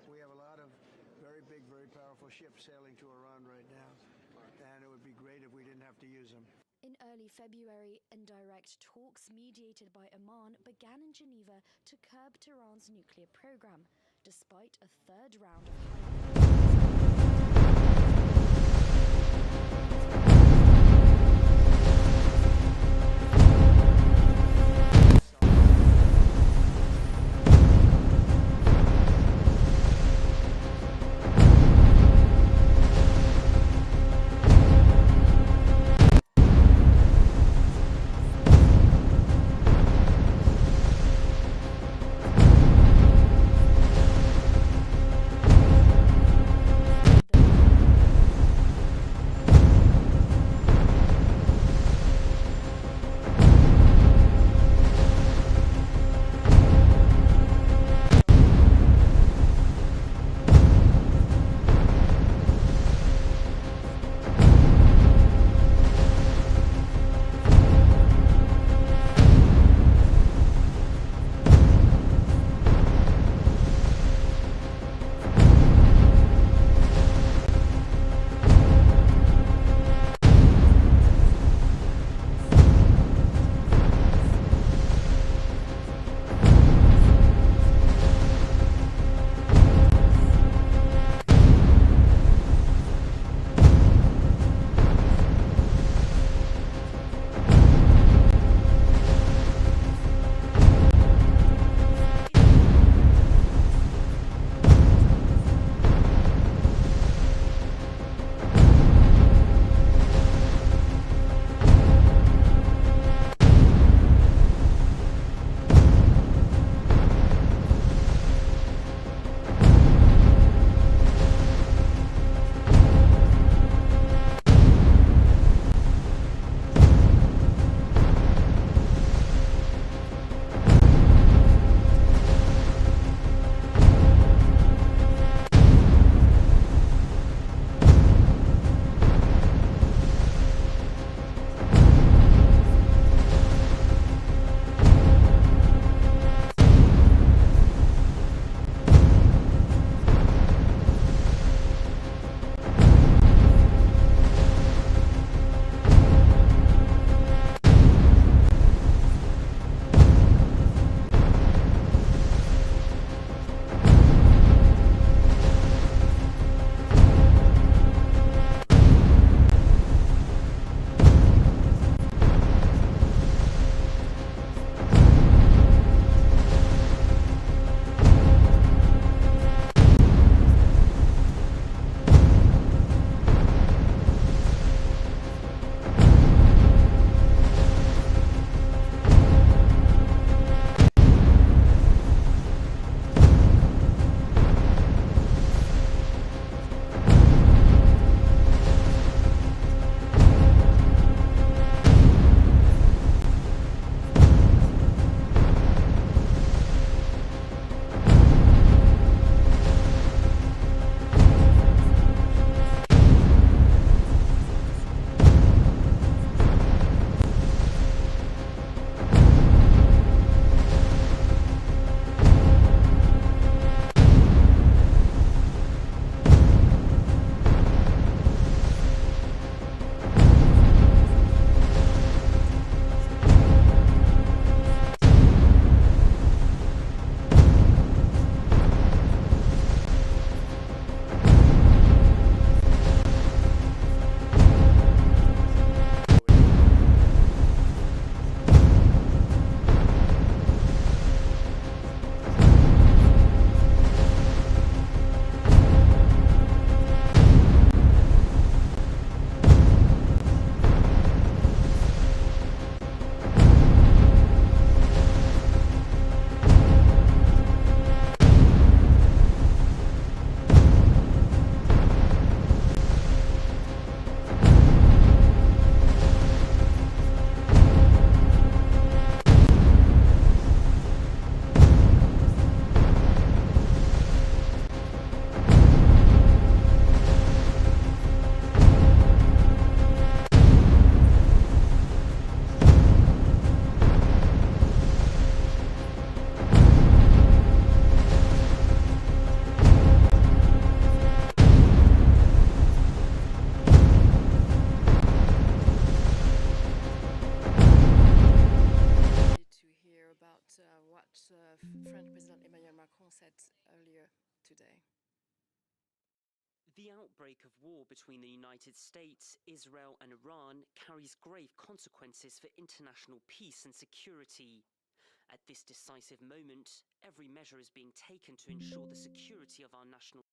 We have a lot of very big, very powerful ships sailing to Iran right now, and it would be great if we didn't have to use them. In early February, indirect talks mediated by Oman began in Geneva to curb Tehran's nuclear program, despite a third round of French President Emmanuel Macron said earlier today. The outbreak of war between the United States, Israel, and Iran carries grave consequences for international peace and security. At this decisive moment, every measure is being taken to ensure the security of our national.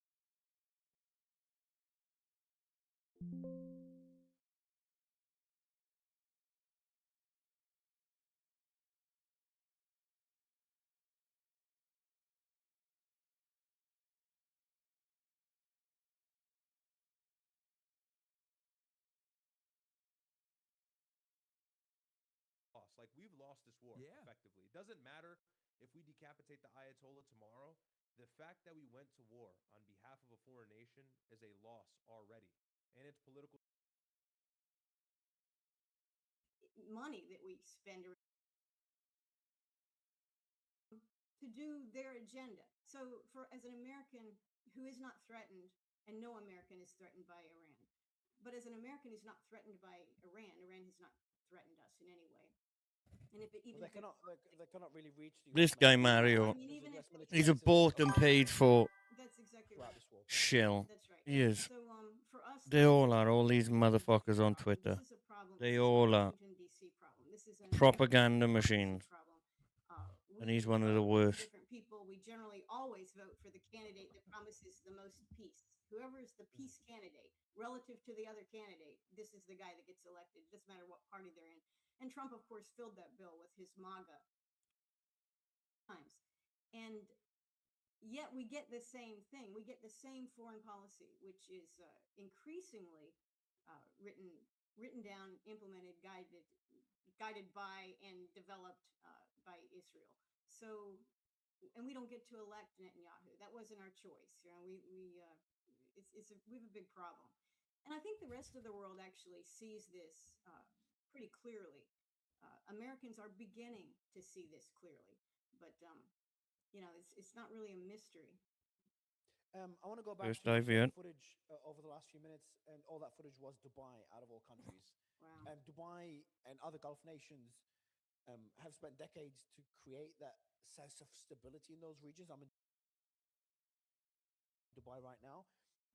Like, we've lost this war effectively. It doesn't matter if we decapitate the Ayatollah tomorrow. The fact that we went to war on behalf of a foreign nation is a loss already. And it's political money that we spend to do their agenda. So as an American who is not threatened, and no American is threatened by Iran, but as an American who's not threatened by Iran has not threatened us in any way. And if it even they cannot really reach the This guy Mario, he's a bought and paid for that's exactly right. shill. That's right. He is. So for us, They all are. All these motherfuckers on Twitter. This is a problem. They This all is a are Washington D.C. problem. This is propaganda machines. And he's one of the worst. Different people. We generally always vote for the candidate that promises the most peace. Whoever is the peace candidate relative to the other candidate, this is the guy that gets elected. It doesn't matter what party they're in. And Trump, of course, filled that bill with his MAGA times. And yet we get the same thing. We get the same foreign policy, which is increasingly written down, implemented, guided by, and developed by Israel. So, and we don't get to elect Netanyahu. That wasn't our choice. You know, we have a big problem. And I think the rest of the world actually sees this pretty clearly. Americans are beginning to see this clearly, but you know, it's not really a mystery. I want to go back to footage over the last few minutes, and all that footage was Dubai, out of all countries. Wow. Dubai and other Gulf nations have spent decades to create that sense of stability in those regions. I'm in Dubai right now,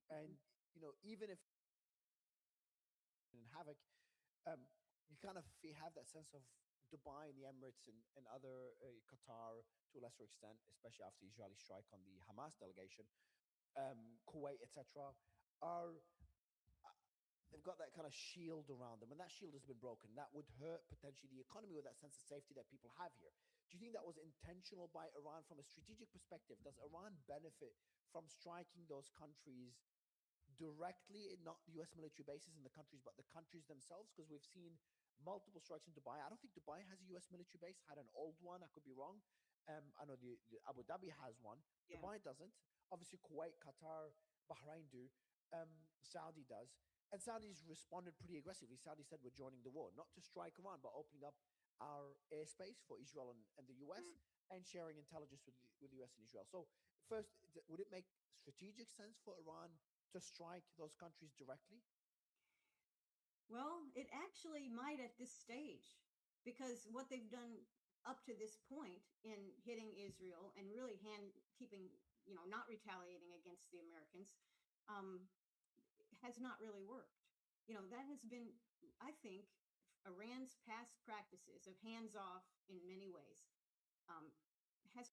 and you know, even if in havoc, you kind of have that sense of Dubai and the Emirates and other Qatar to a lesser extent, especially after the Israeli strike on the Hamas delegation, Kuwait, etc., are they've got that kind of shield around them, and that shield has been broken. That would hurt potentially the economy with that sense of safety that people have here. Do you think that was intentional by Iran from a strategic perspective? Does Iran benefit from striking those countries directly, not the U.S. military bases in the countries, but the countries themselves? Because we've seen multiple strikes in Dubai. I don't think Dubai has a U.S. military base. Had an old one. I could be wrong. I know the Abu Dhabi has one. Yeah. Dubai doesn't. Obviously, Kuwait, Qatar, Bahrain do. Saudi does. And Saudi's responded pretty aggressively. Saudi said we're joining the war, not to strike Iran, but opening up our airspace for Israel and the US and sharing intelligence with the US and Israel. So first, would it make strategic sense for Iran to strike those countries directly? Well, it actually might at this stage, because what they've done up to this point in hitting Israel and really keeping, you know, not retaliating against the Americans, has not really worked. You know, that has been, I think, Iran's past practices of hands off in many ways has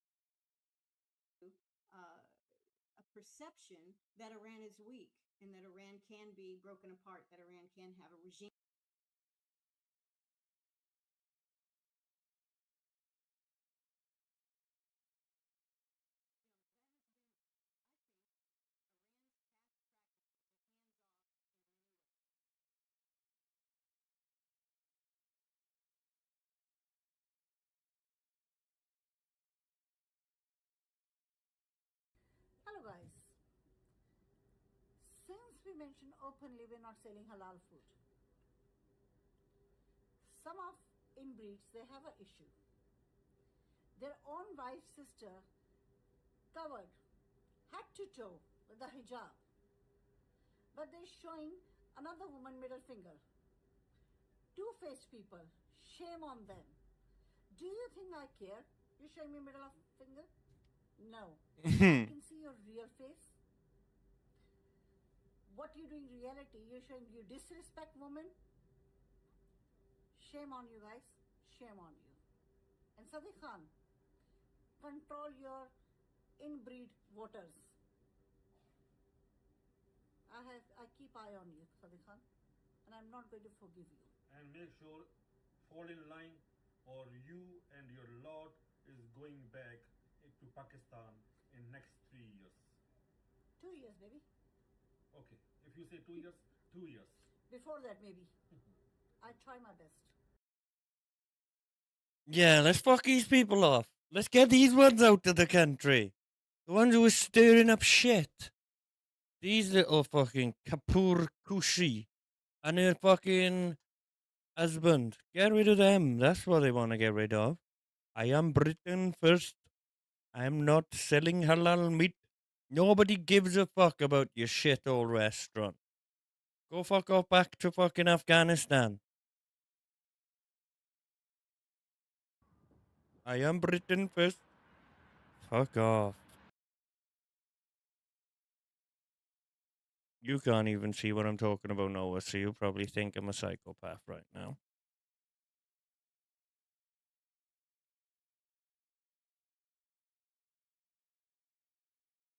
a perception that Iran is weak and that Iran can be broken apart, that Iran can have a regime. Hello guys. Since we mentioned openly we're not selling halal food, some of inbreeds, they have an issue. Their own wife's sister covered head to toe with the hijab, but they're showing another woman middle finger. Two-faced people, shame on them. Do you think I care? You showing me middle of finger? No. I can see your real face. What you do in reality, you're showing you disrespect women. Shame on you guys. Shame on you. And Sadiq Khan, control your inbreed voters. I keep eye on you, Sadiq Khan, and I'm not going to forgive you. And make sure fall in line, or you and your lot is going back to Pakistan in next 3 years. 2 years, baby. Okay, if you say 2 years, 2 years. Before that, maybe. I try my best. Yeah, let's fuck these people off. Let's get these ones out of the country. The ones who are stirring up shit. These little fucking Kapoor Kushi and her fucking husband. Get rid of them. That's what they want to get rid of. I am Britain first. I am not selling halal meat. Nobody gives a fuck about your shithole restaurant. Go fuck off back to fucking Afghanistan. I am Britain first. Fuck off. You can't even see what I'm talking about, Noah, so you probably think I'm a psychopath right now.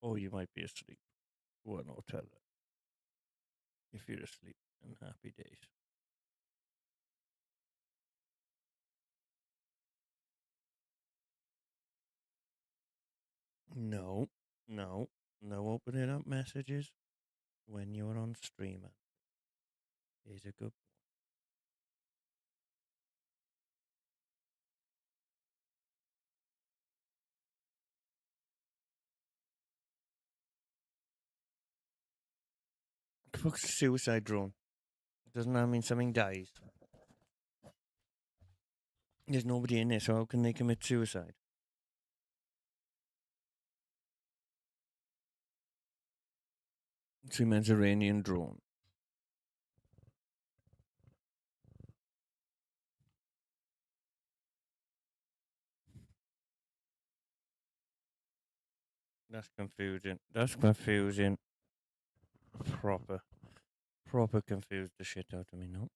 Or you might be asleep. Well, no, tell it. If you're asleep, and happy days. No, no opening up messages when you're on streamer is a good. Fuck's a suicide drone? Doesn't that mean something dies? There's nobody in there, so how can they commit suicide? It's a Mediterranean drone. That's confusing. That's confusing. Proper confused the shit out of me, no?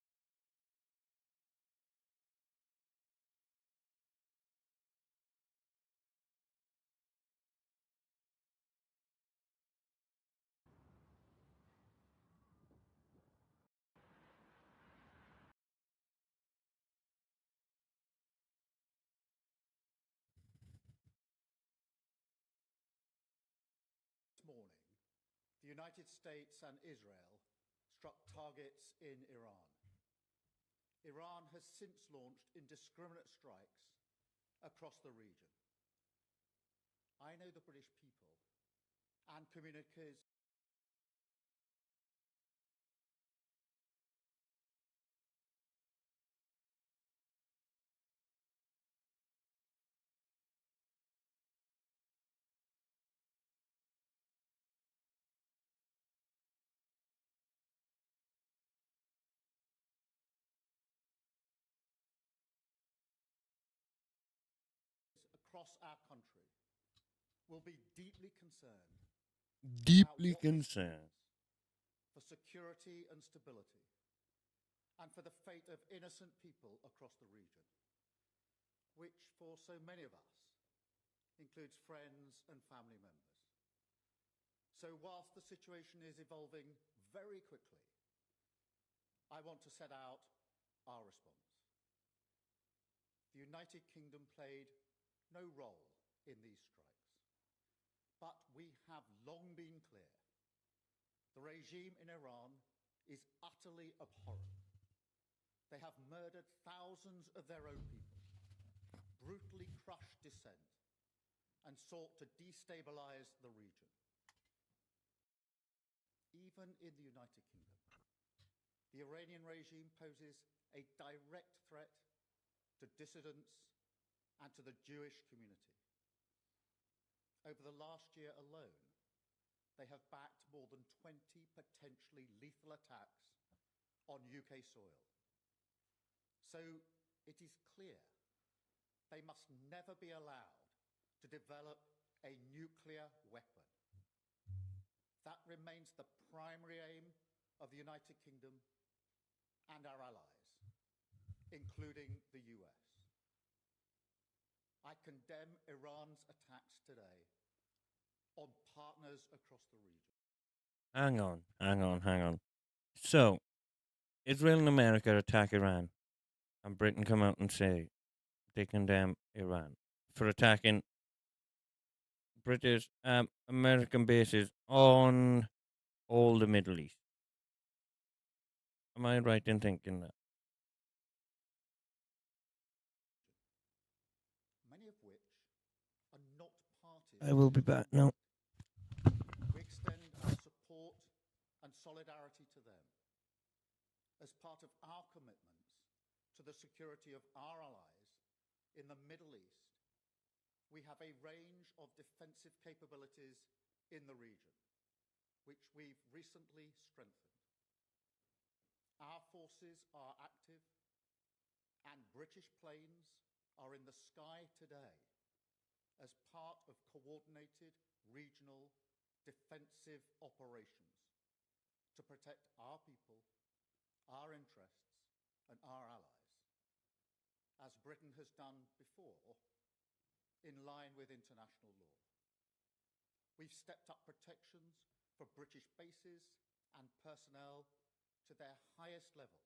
This morning, the United States and Israel struck targets in Iran. Iran has since launched indiscriminate strikes across the region. I know the British people and communicators across our country will be deeply concerned for security and stability, and for the fate of innocent people across the region, which for so many of us includes friends and family members. So whilst the situation is evolving very quickly, I want to set out our response. The United Kingdom played no role in these strikes, but we have long been clear. The regime in Iran is utterly abhorrent. They have murdered thousands of their own people, brutally crushed dissent, and sought to destabilize the region. Even in the United Kingdom, the Iranian regime poses a direct threat to dissidents and to the Jewish community. Over the last year alone, they have backed more than 20 potentially lethal attacks on UK soil. So it is clear They must never be allowed to develop a nuclear weapon. That remains the primary aim of the United Kingdom and our allies, including the US. I condemn Iran's attacks today on partners across the region. Hang on. So, Israel and America attack Iran, and Britain come out and say they condemn Iran for attacking British American bases on all the Middle East. Am I right in thinking that? Many of which are not parties. I will be back now. We extend our support and solidarity to them as part of our commitments to the security of our allies in the Middle East. We have a range of defensive capabilities in the region, which we've recently strengthened. Our forces are active, and British planes are in the sky today as part of coordinated regional defensive operations to protect our people, our interests, and our allies, as Britain has done before, in line with international law. We've stepped up protections for British bases and personnel to their highest level.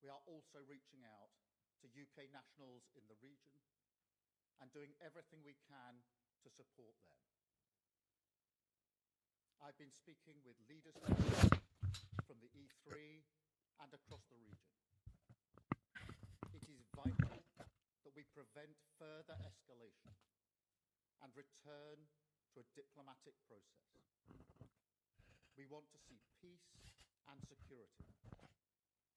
We are also reaching out to UK nationals in the region and doing everything we can to support them. I've been speaking with leaders from the E3 and across the region. It is vital that we prevent further escalation and return to a diplomatic process. We want to see peace and security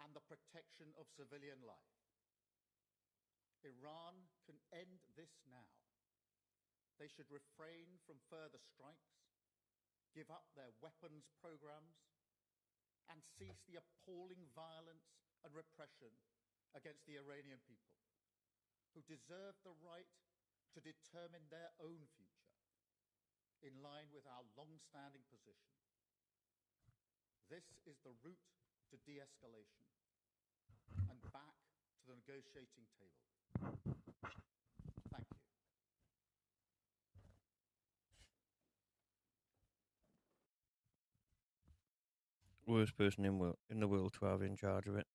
and the protection of civilian life. Iran can end this now. They should refrain from further strikes, give up their weapons programs, and cease the appalling violence and repression against the Iranian people, who deserve the right to determine their own future, in line with our long-standing position. This is the route to de-escalation and back to the negotiating table. Thank you. Worst person in the world to have in charge of it.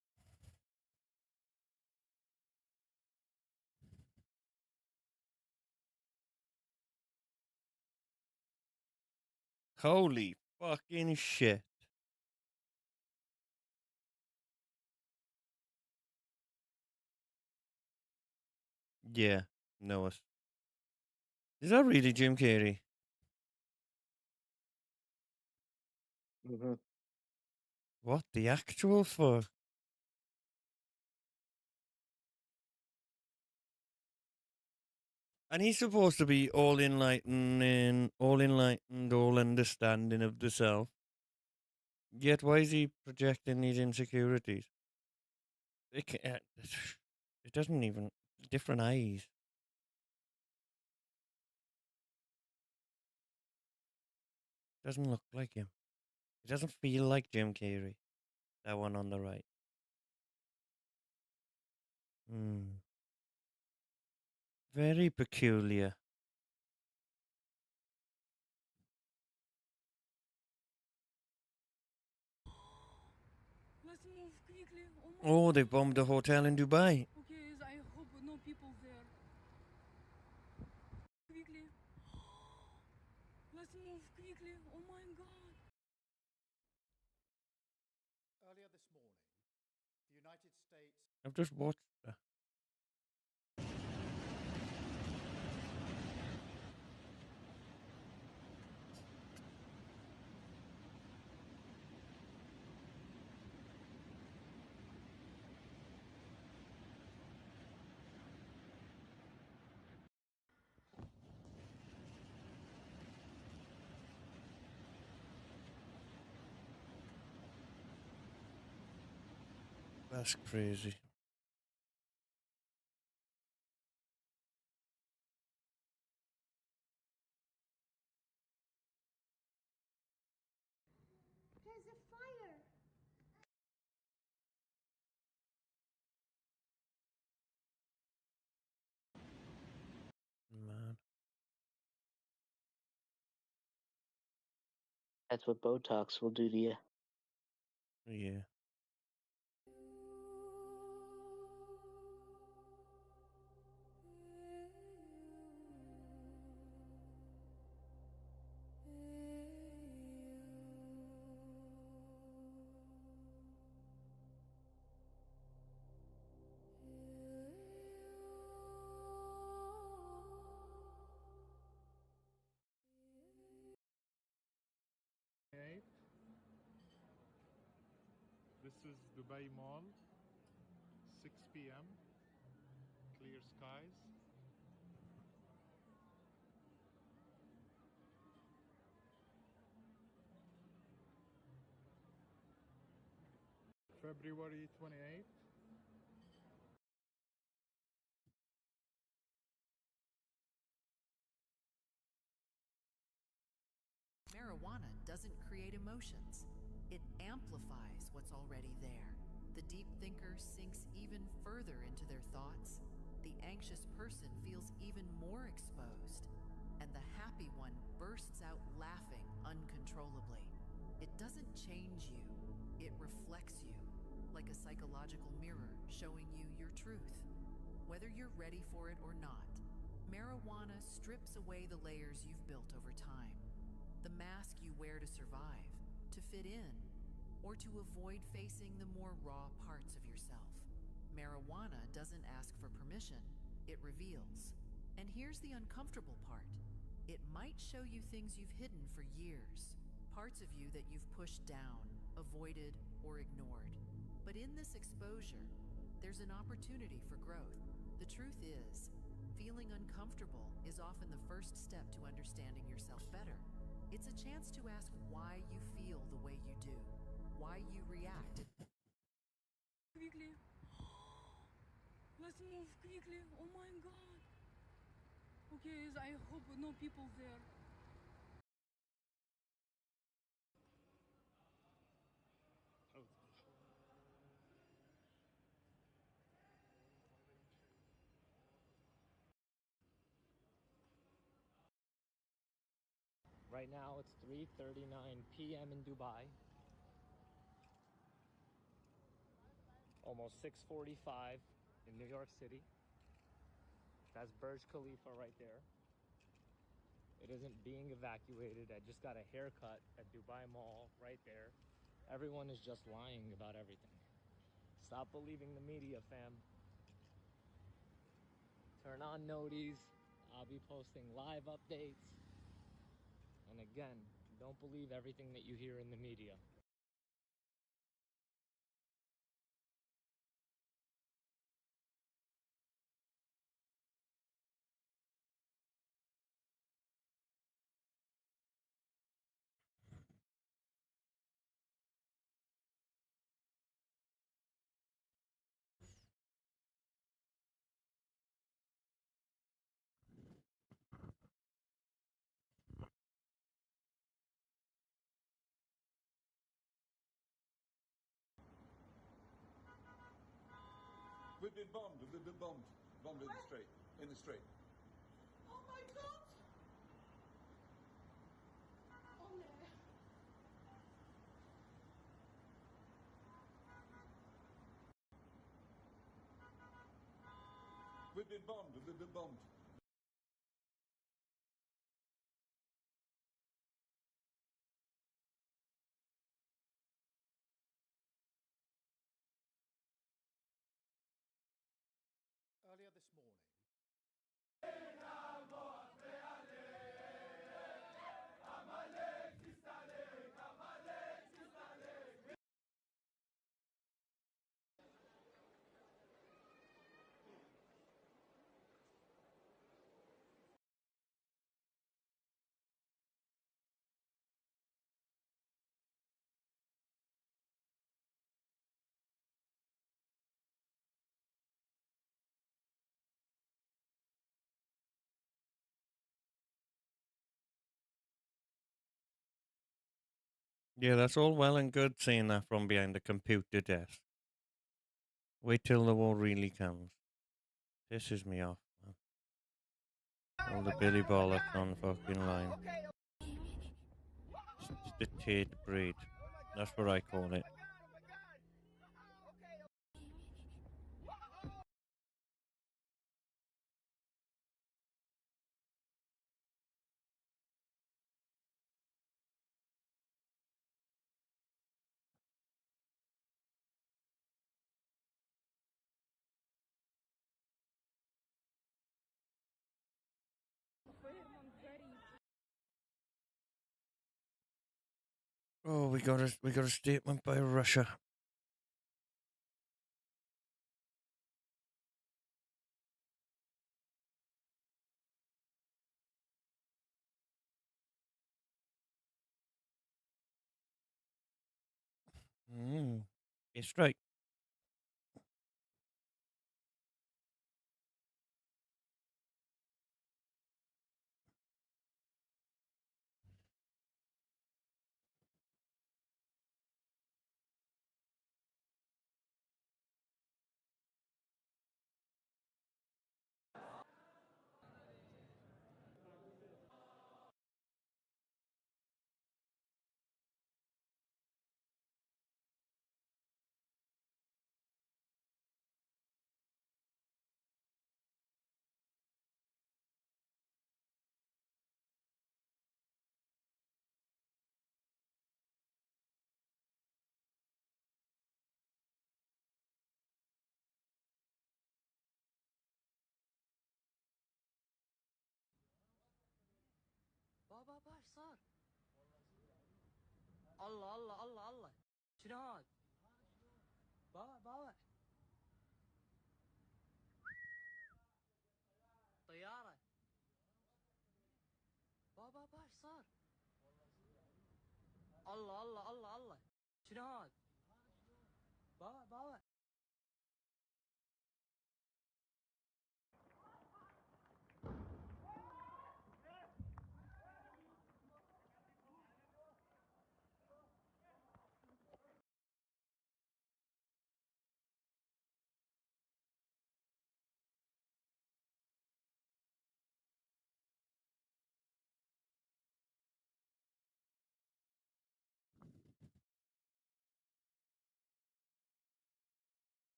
Holy fucking shit. Yeah, know it. Is that really Jim Carrey? Mm-hmm. What the actual fuck? And he's supposed to be all enlightened, all understanding of the self. Yet why is he projecting these insecurities? It doesn't even different eyes. Doesn't look like him. It doesn't feel like Jim Carrey. That one on the right. Very peculiar. Let's move quickly. Oh, they bombed a hotel in Dubai. Okay, I hope no people there. Quickly. Let's move quickly. Oh my god. Earlier this morning, the United States... I've just watched that. That's crazy. That's what Botox will do to you. Yeah. This is Dubai Mall, 6 p.m., clear skies. February 28th. Marijuana doesn't create emotions. It amplifies what's already there. The deep thinker sinks even further into their thoughts. The anxious person feels even more exposed. And the happy one bursts out laughing uncontrollably. It doesn't change you. It reflects you, like a psychological mirror showing you your truth. Whether you're ready for it or not, marijuana strips away the layers you've built over time. The mask you wear to survive, to fit in, or to avoid facing the more raw parts of yourself. Marijuana doesn't ask for permission, it reveals. And here's the uncomfortable part. It might show you things you've hidden for years, parts of you that you've pushed down, avoided, or ignored. But in this exposure, there's an opportunity for growth. The truth is, feeling uncomfortable is often the first step to understanding yourself better. It's a chance to ask why you feel the way you do, why you react. Quickly. Let's move quickly. Oh my god. Okay, I hope no people there. Right now it's 3:39 p.m. in Dubai. Almost 6:45 in New York City. That's Burj Khalifa right there. It isn't being evacuated. I just got a haircut at Dubai Mall right there. Everyone is just lying about everything. Stop believing the media, fam. Turn on noties. I'll be posting live updates. And again, don't believe everything that you hear in the media. We've been bombed. We've been bombed. Bombed in the street. In the street. Oh my god! Oh no. We've been bombed. We've been bombed. Earlier this morning, Yeah, that's all well and good seeing that from behind a computer desk. Wait till the war really comes. Pisses me off, man. All the Billy Bollocks on the fucking line. the Tate breed. That's what I call it. Oh, we got a statement by Russia. Mm. It's right. بابا باش صار الله الله الله الله شنو هاد بابا طيارة بابا باش صار الله الله الله الله شنو هاد بابا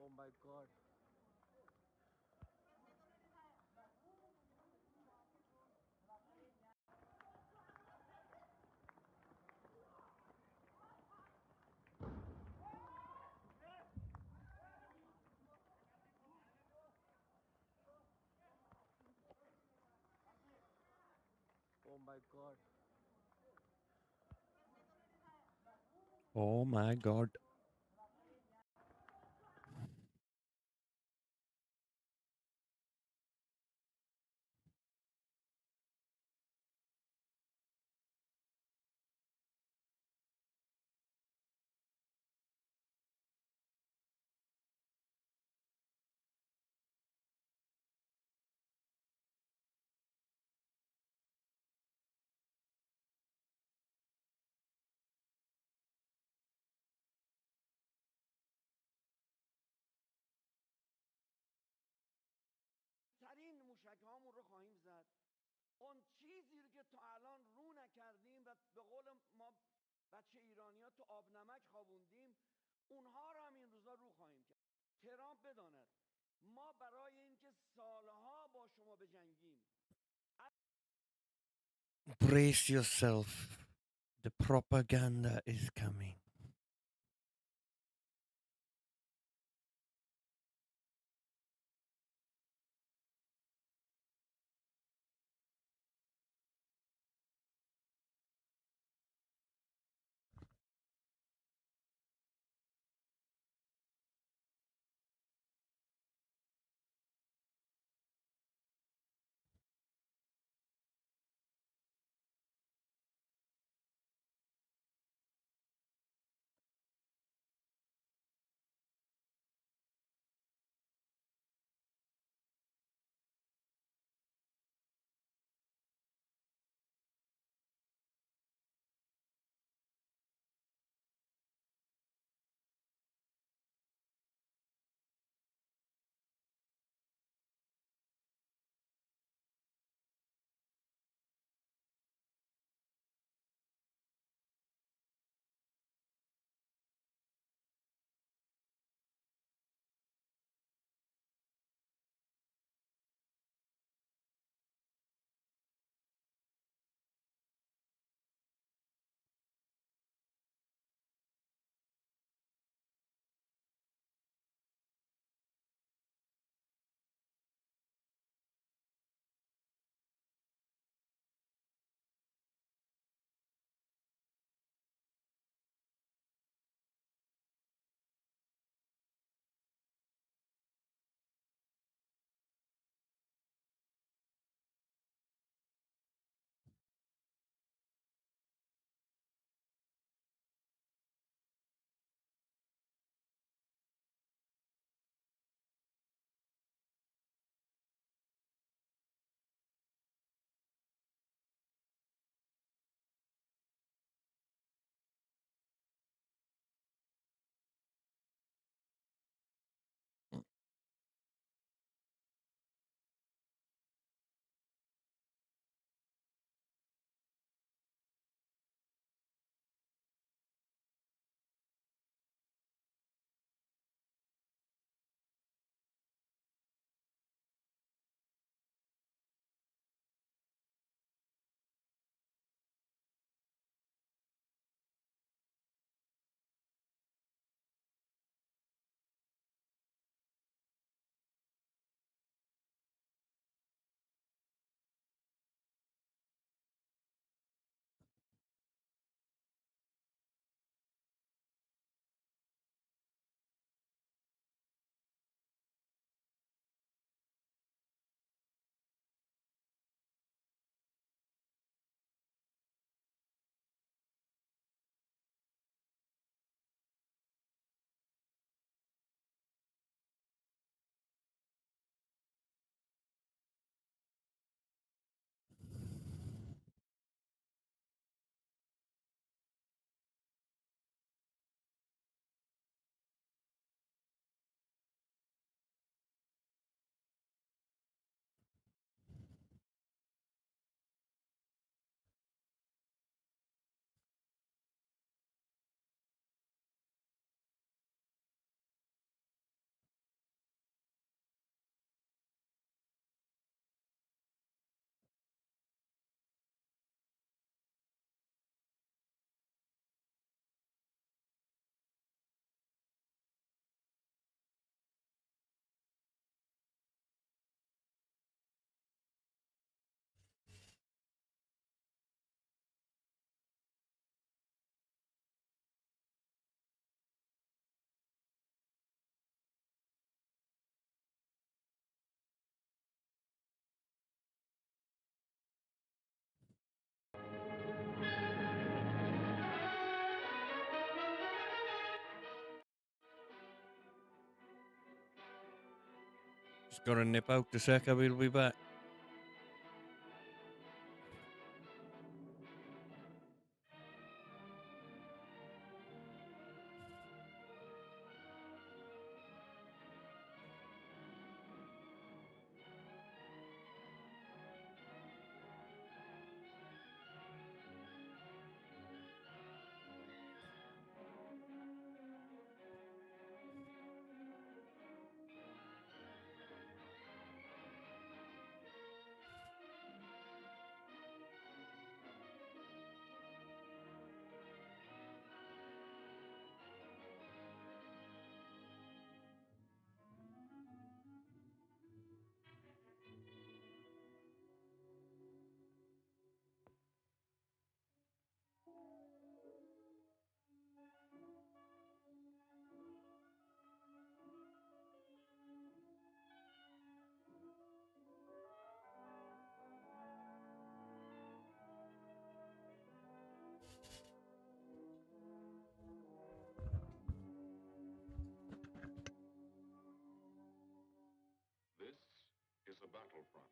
Oh my god. Oh my god. Oh my god. ترین موشک هامون رو خواهیم زد. اون چیزی رو که تا الان رو نکردیم و به قول ما بچه ایرانی ها تو آب نمک خوابوندیم، اونها رو هم این روزا رو خواهیم کرد. ترامپ بداند ما برای اینکه سالها با شما بجنگیم. Brace yourself. The propaganda is coming. Just gotta nip out the second we'll be back. This is a battlefront.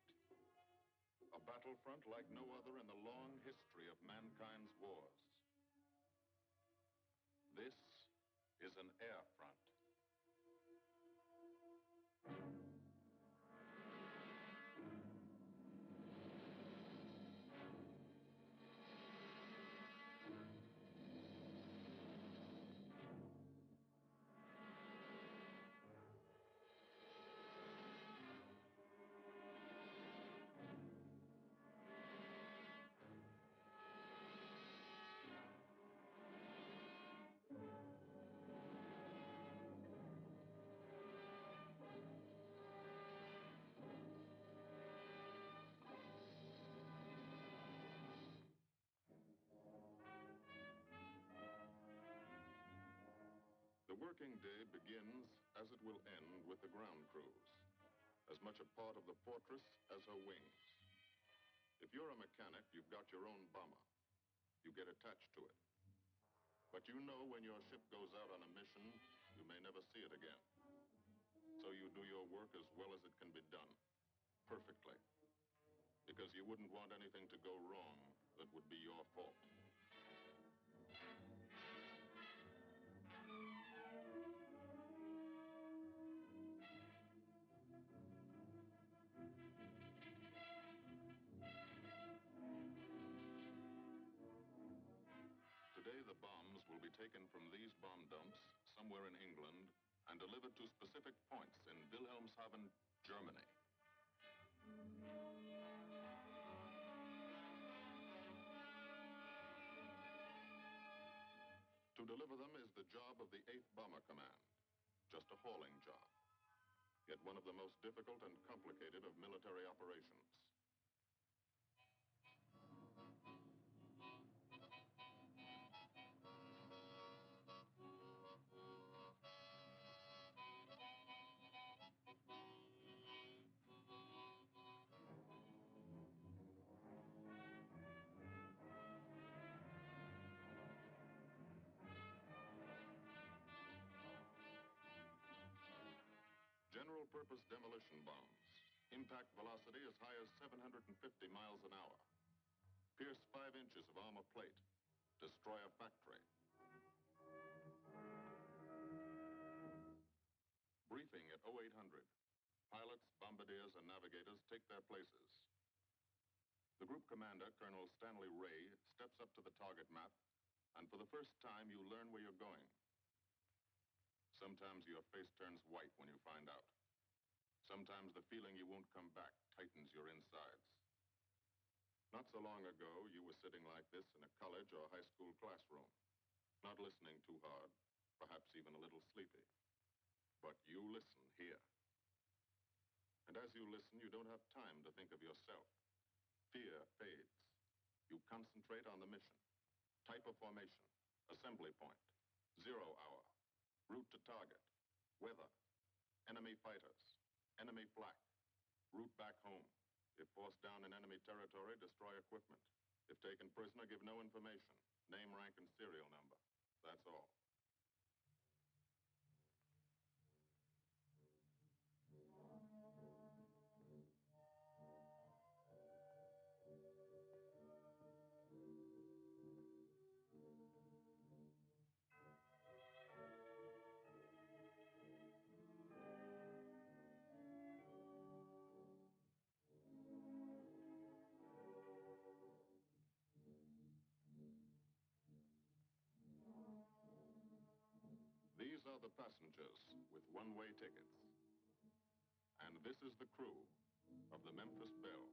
A battlefront like no other in the long history of mankind's wars. This is an air front. The working day begins, as it will end, with the ground crews, as much a part of the fortress as her wings. If you're a mechanic, you've got your own bomber. You get attached to it. But you know when your ship goes out on a mission, you may never see it again. So you do your work as well as it can be done, perfectly. Because you wouldn't want anything to go wrong that would be your fault. Today, the bombs will be taken from these bomb dumps somewhere in England and delivered to specific points in Wilhelmshaven, Germany. To deliver them is the job of the 8th Bomber Command, just a hauling job, yet one of the most difficult and complicated of military operations. General purpose demolition bombs. Impact velocity as high as 750 miles an hour. Pierce 5 inches of armor plate. Destroy a factory. Briefing at 0800. Pilots, bombardiers, and navigators take their places. The group commander, Colonel Stanley Ray, steps up to the target map, and for the first time you learn where you're going. Sometimes your face turns white when you find out. Sometimes the feeling you won't come back tightens your insides. Not so long ago, you were sitting like this in a college or high school classroom, not listening too hard, perhaps even a little sleepy. But you listen here. And as you listen, you don't have time to think of yourself. Fear fades. You concentrate on the mission. Type of formation. Assembly point. 0 hour. Route to target. Weather. Enemy fighters. Enemy flak. Route back home. If forced down in enemy territory, destroy equipment. If taken prisoner, give no information. Name, rank, and serial number. That's all. are the passengers with one-way tickets. And this is the crew of the Memphis Belle,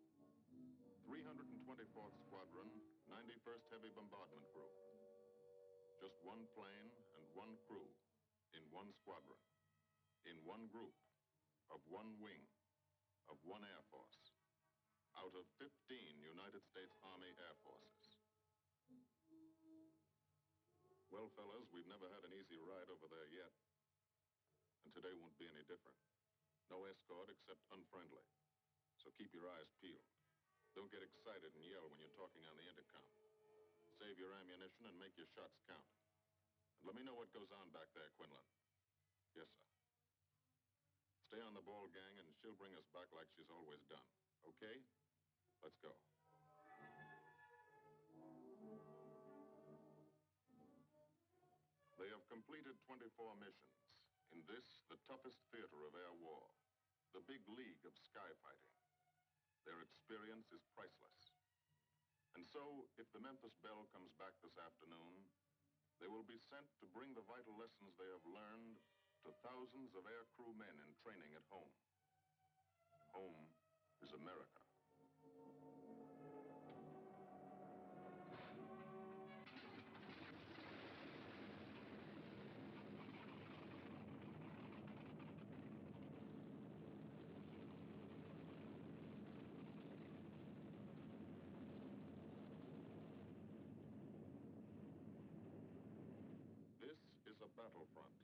324th Squadron, 91st Heavy Bombardment Group. Just one plane and one crew in one squadron, in one group, of one wing, of one Air Force, out of 15 United States Army Air Forces. Well, fellas, we've never had an easy ride over there yet, and today won't be any different. No escort except unfriendly, so keep your eyes peeled. Don't get excited and yell when you're talking on the intercom. Save your ammunition and make your shots count. And let me know what goes on back there, Quinlan. Yes, sir. Stay on the ball, gang, and she'll bring us back like she's always done. Okay? Let's go. They have completed 24 missions in this, the toughest theater of air war, the big league of sky fighting. Their experience is priceless. And so, if the Memphis Belle comes back this afternoon, they will be sent to bring the vital lessons they have learned to thousands of aircrew men in training at home. Home is America. This is a battlefront,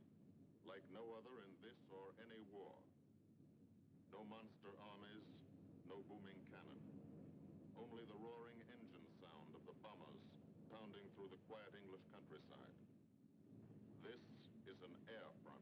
like no other in this or any war. No monster armies, no booming cannon. Only the roaring engine sound of the bombers pounding through the quiet English countryside. This is an air front.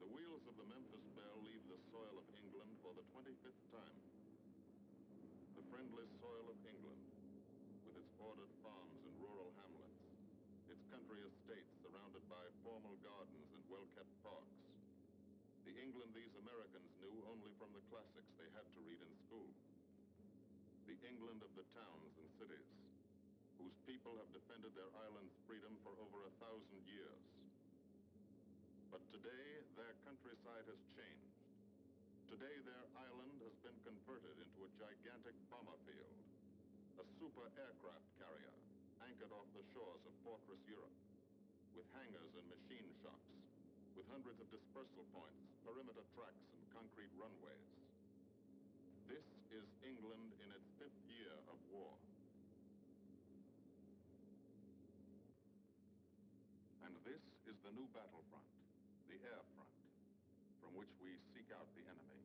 The wheels of the Memphis Belle leave the soil of England for the 25th time. The friendly soil of England, with its ordered farms and rural hamlets, its country estates surrounded by formal gardens and well-kept parks. The England these Americans knew only from the classics they had to read in school. The England of the towns and cities, whose people have defended their island's freedom for over 1,000 years. But today, their countryside has changed. Today, their island has been converted into a gigantic bomber field, a super aircraft carrier anchored off the shores of Fortress Europe, with hangars and machine shops, with hundreds of dispersal points, perimeter tracks, and concrete runways. This is England in its 5th year of war. And this is the new battlefront, the air front, from which we seek out the enemy.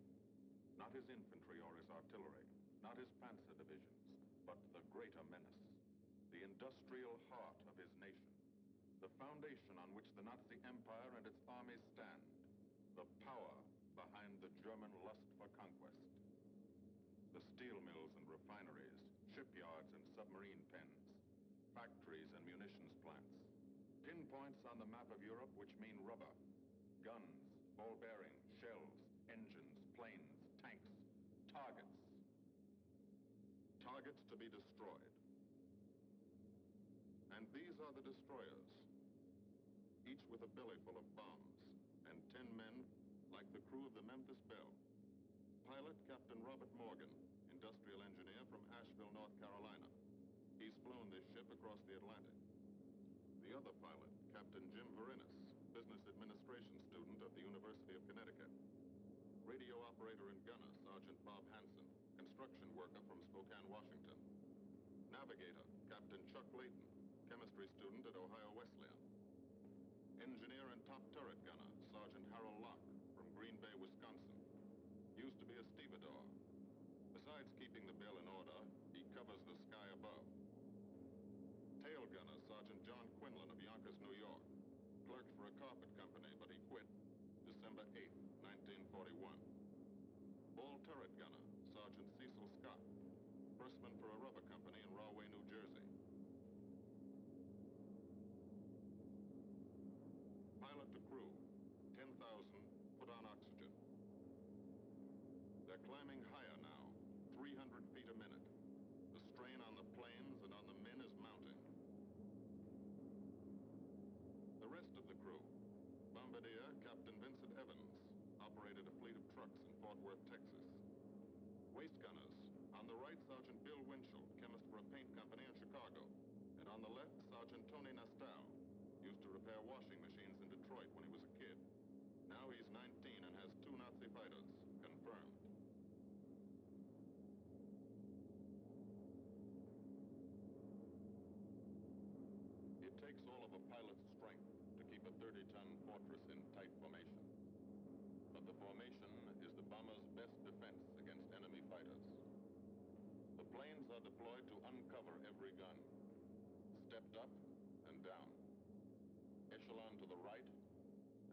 Not his infantry or his artillery, not his panzer divisions, but the greater menace, the industrial heart of his nation, the foundation on which the Nazi Empire and its armies stand, the power behind the German lust for conquest. The steel mills and refineries, shipyards and submarine pens, factories and munitions plants, pinpoints on the map of Europe which mean rubber, guns, ball bearings, shells, engines, planes, tanks, targets. Targets to be destroyed. And these are the destroyers, each with a belly full of bombs, and 10 men like the crew of the Memphis Belle. Pilot Captain Robert Morgan, industrial engineer from Asheville, North Carolina. He's flown this ship across the Atlantic. The other pilot, Captain Jim Verinis, business administration student at the University of Connecticut. Radio operator and gunner, Sergeant Bob Hansen, construction worker from Spokane, Washington. Navigator, Captain Chuck Layton, chemistry student at Ohio Wesleyan. Engineer and top turret gunner, Sergeant Harold Locke, from Green Bay, Wisconsin. Used to be a stevedore. Besides keeping the Belle in order, he covers the sky above. Tail gunner, Sergeant John Quinlan of Yonkers, New York. Clerked for a carpet company, but he quit December 8th, 1941. Ball turret gunner, Sergeant Cecil Scott. Firstman for a rubber company in Rahway, New Jersey. Pilot to crew, 10,000 put on oxygen. They're climbing higher now, 300 feet a minute. The strain on the planes and on the men is mounting. The rest of the crew, Bombardier Captain Vincent Evans, operated a fleet of trucks in Fort Worth, Texas. Waist gunners, on the right, Sergeant Bill Winchell, chemist for a paint company in Chicago. And on the left, Sergeant Tony Nastal, used to repair washing machines in Detroit when he was a kid. Now he's 19 and has 2 Nazi fighters, confirmed. It takes all of a pilot's strength to keep a 30-ton fortress in tight formation. But the formation is the bomber's best defense against enemy fighters. The planes are deployed to uncover every gun, stepped up and down, echelon to the right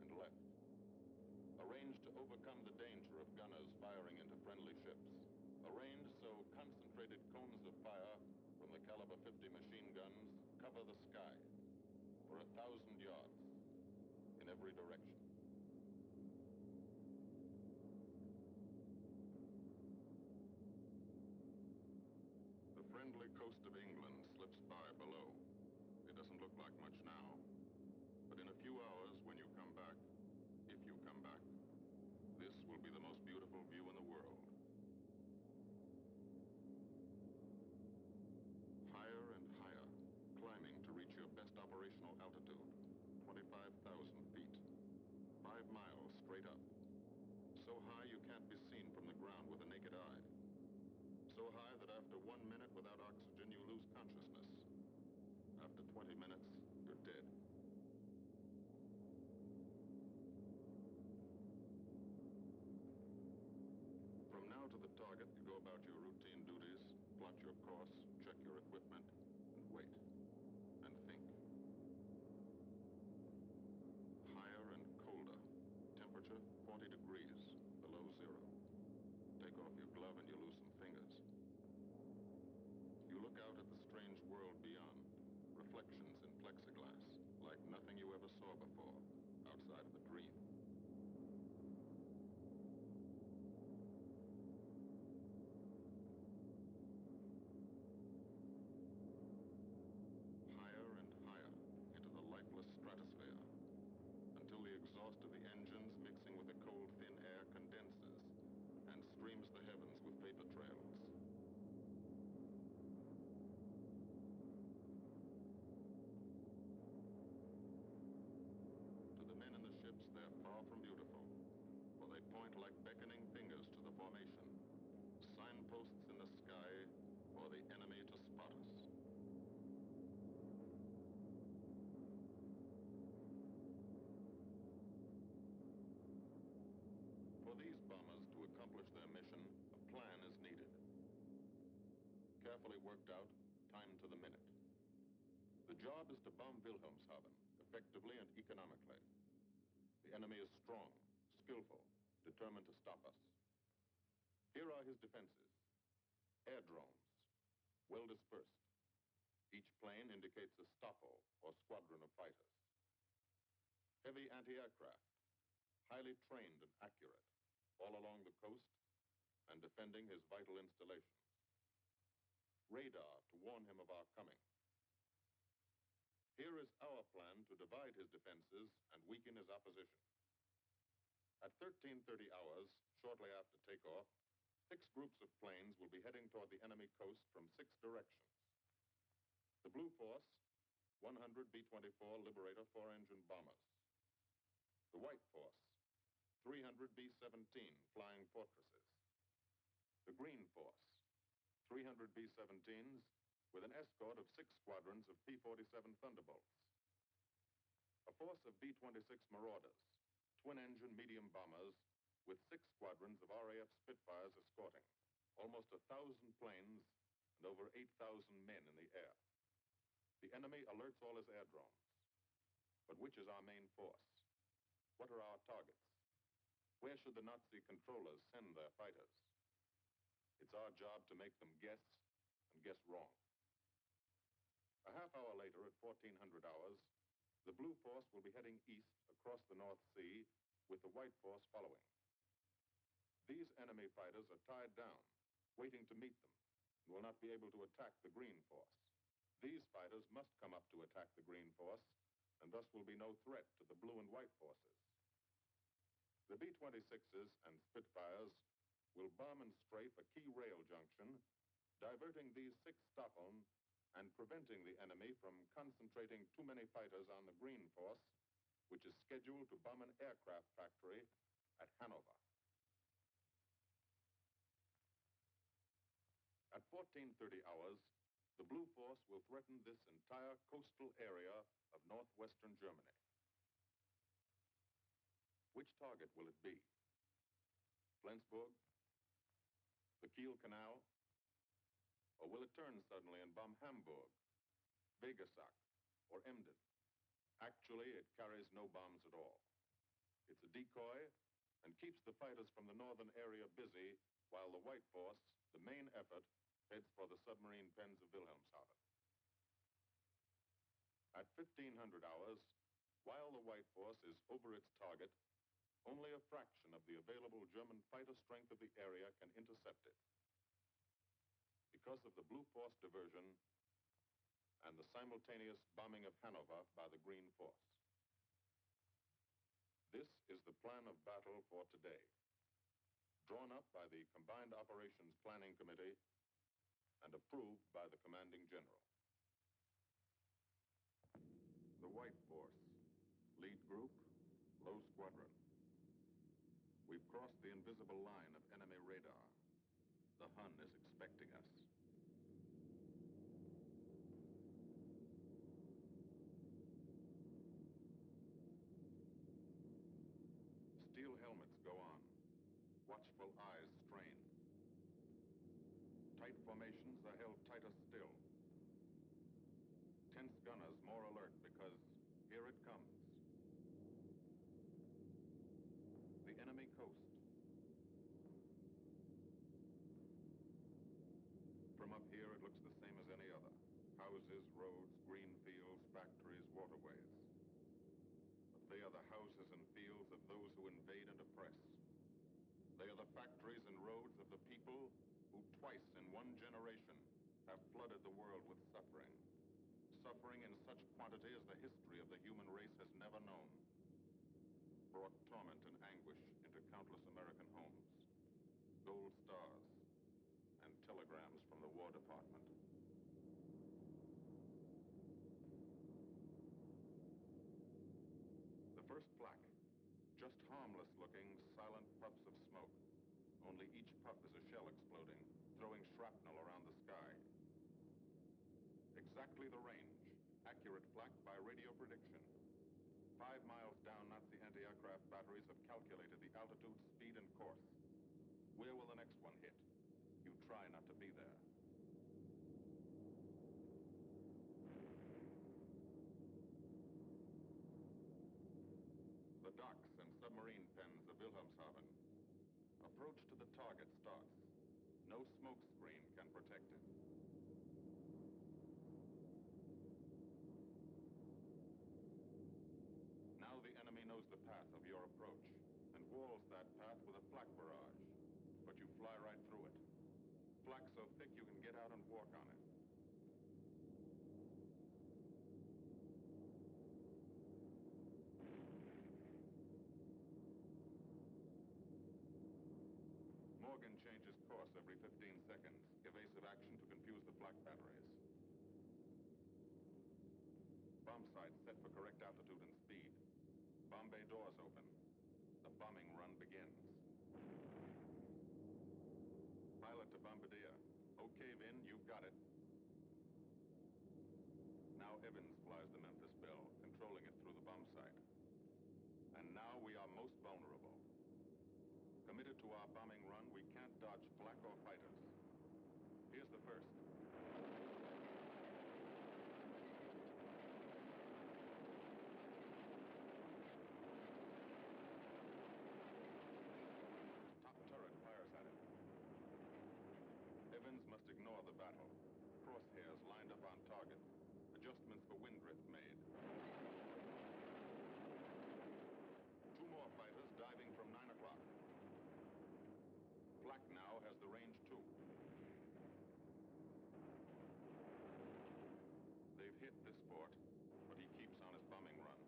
and left, arranged to overcome the danger of gunners firing into friendly ships, arranged so concentrated cones of fire from the caliber 50 machine guns cover the sky for 1,000 yards in every direction. The friendly coast of England slips by below. It doesn't look like much now, but in a few hours when you come back, if you come back, this will be the most beautiful view in the world. Higher and higher, climbing to reach your best operational altitude, 25,000 feet, 5 miles straight up. So high you can't be seen from the ground with the naked eye. So high that after 1 minute without oxygen, you lose consciousness. After 20 minutes, you're dead. From now to the target, you go about your routine duties, plot your course, check your equipment, and wait. And think. Higher and colder. Temperature 40 degrees, below zero. Take off your glove and you lose some fingers. You look out at the strange world beyond. Reflections in plexiglass, like nothing you ever saw before, outside of a dream. Higher and higher into the lifeless stratosphere, until the exhaust of the engines mixing with the cold, thin air condenses and streams the heavens with vapor trails. To the men in the ships, they're carefully worked out, timed to the minute. The job is to bomb Wilhelmshaven effectively and economically. The enemy is strong, skillful, determined to stop us. Here are his defenses. Air drones, well dispersed. Each plane indicates a stoffel or squadron of fighters. Heavy anti-aircraft, highly trained and accurate, all along the coast and defending his vital installations. Radar to warn him of our coming. Here is our plan to divide his defenses and weaken his opposition. At 13:30 hours, shortly after takeoff, 6 groups of planes will be heading toward the enemy coast from 6 directions. The Blue Force, 100 B-24 Liberator 4-engine bombers. The White Force, 300 B-17 Flying Fortresses. The Green Force, 300 B-17s with an escort of 6 squadrons of P-47 Thunderbolts. A force of B-26 Marauders, twin-engine medium bombers with 6 squadrons of RAF Spitfires escorting. Almost 1,000 planes and over 8,000 men in the air. The enemy alerts all his air drones. But which is our main force? What are our targets? Where should the Nazi controllers send their fighters? It's our job to make them guess, and guess wrong. A half hour later, at 1400 hours, the Blue Force will be heading east across the North Sea with the White Force following. These enemy fighters are tied down, waiting to meet them, and will not be able to attack the Green Force. These fighters must come up to attack the Green Force, and thus will be no threat to the Blue and White Forces. The B-26s and Spitfires will bomb and strafe a key rail junction, diverting these 6 Staffeln and preventing the enemy from concentrating too many fighters on the Green Force, which is scheduled to bomb an aircraft factory at Hanover. At 14:30 hours, the Blue Force will threaten this entire coastal area of northwestern Germany. Which target will it be? Flensburg? The Kiel Canal? Or will it turn suddenly and bomb Hamburg, Vegesack, or Emden? Actually, it carries no bombs at all. It's a decoy and keeps the fighters from the northern area busy while the White Force, the main effort, heads for the submarine pens of Wilhelmshaven. At 1500 hours, while the White Force is over its target, only a fraction of the available German fighter strength of the area can intercept it. Because of the Blue Force diversion and the simultaneous bombing of Hanover by the Green Force. This is the plan of battle for today, drawn up by the Combined Operations Planning Committee and approved by the Commanding General. The White Force, lead group, low squadron. We've crossed the invisible line of enemy radar. The Hun is expecting us. Steel helmets go on. Watchful eyes strain. Tight formations are held tighter still. Tense gunners more alert because here it comes. The enemy coast. From up here, it looks the same as any other. Houses, roads, green fields, factories, waterways. But they are the houses and fields of those who invade and oppress. They are the factories and roads of the people who twice in one generation have flooded the world with suffering. Suffering in such quantity as the history of the human race has never known. Brought torment and anguish into countless American homes. Gold stars and telegrams from the War Department. The first plaque, just harmless-looking, silent puffs of smoke. Only each puff is a shell exploding, throwing shrapnel around the sky. Exactly the range, accurate plaque by radio prediction. 5 miles down, Nazi anti-aircraft batteries have calculated the altitude, speed, and course. Where will the next one hit? You try not to be there. Docks and submarine pens of Wilhelmshaven. Approach to the target starts. No smoke screen can protect it. Now the enemy knows the path of your approach and walls that path with a flak barrage. But you fly right through it. Flak so thick you can get out and walk on it. Morgan changes course every 15 seconds. Evasive action to confuse the flak batteries. Bomb site set for correct altitude and speed. Bomb bay doors open. The bombing run begins. Pilot to Bombardier. Okay, Vin, you've got it. Now Evans flies the Memphis Belle, controlling it through the bomb site. And now we are most vulnerable. Committed to our bombing run, we can't dodge flak or fighters. Here's the first. Top turret fires at it. Evans must ignore the battle. Crosshairs lined up on target. Adjustments for wind drift made. Two more fighters diving from 9 o'clock. Flak now has the range too. They've hit this port, but he keeps on his bombing run.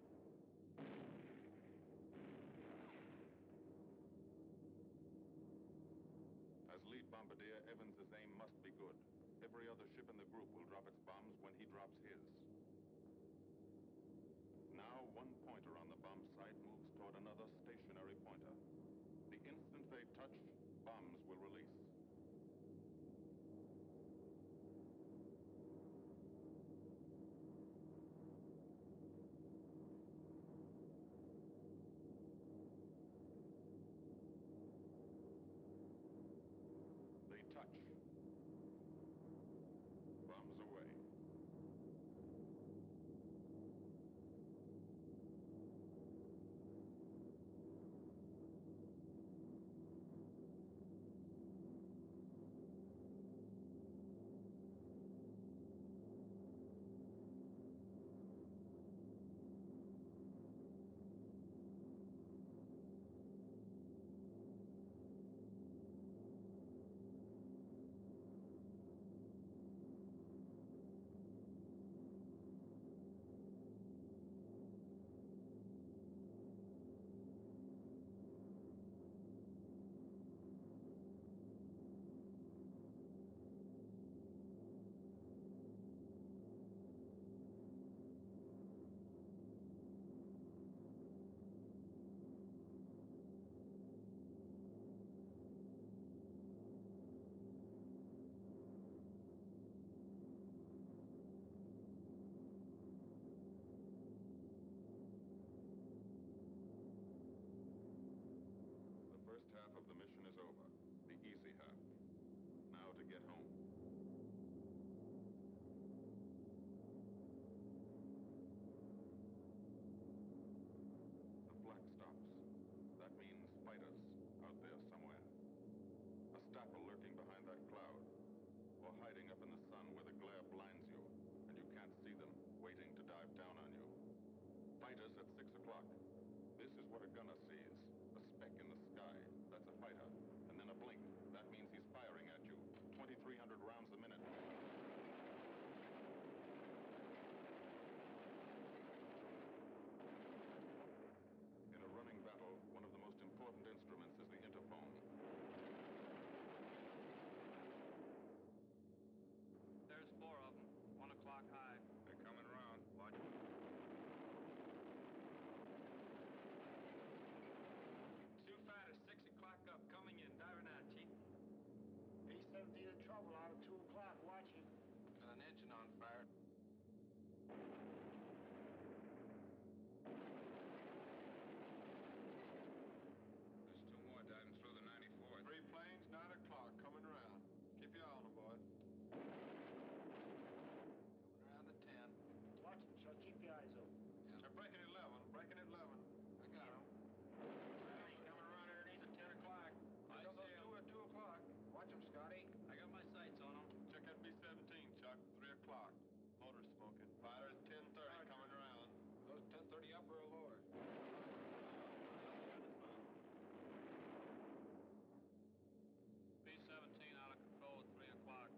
As lead bombardier, Evans's aim must be good. Every other ship in the group will drop its bombs when he drops his. Now one pointer on the bomb site moves toward another stationary pointer. The instant they touch, bombs will release. They touch. Bombs away. The first half of the mission is over. The easy half. Now to get home. The flak stops. That means fighters out there somewhere. A staffer lurking behind that cloud, or hiding up in the sun where the glare blinds you, and you can't see them, waiting to dive down on you. Fighters at 6 o'clock. This is what a gunner sees. A speck in the sky. That's a fighter. And then a blink. That means he's firing at you. 2,300 rounds a minute. In a running battle, one of the most important instruments is the interphone. There's 4 of them. 1 o'clock high. They're coming around. Watch. Two fighters, 6 o'clock up, coming in, diving out, Chief. B-17 in trouble out of 2 o'clock. Watch it. Got an engine on fire. There's 2 more diving through the 94th. 3 planes, 9 o'clock, coming around. Keep your eye on them, boys. Coming around to 10. Watch them, so keep your eyes open. They're breaking at 11, breaking at 11. I got them. for a lower. B-17 out of control at 3 o'clock.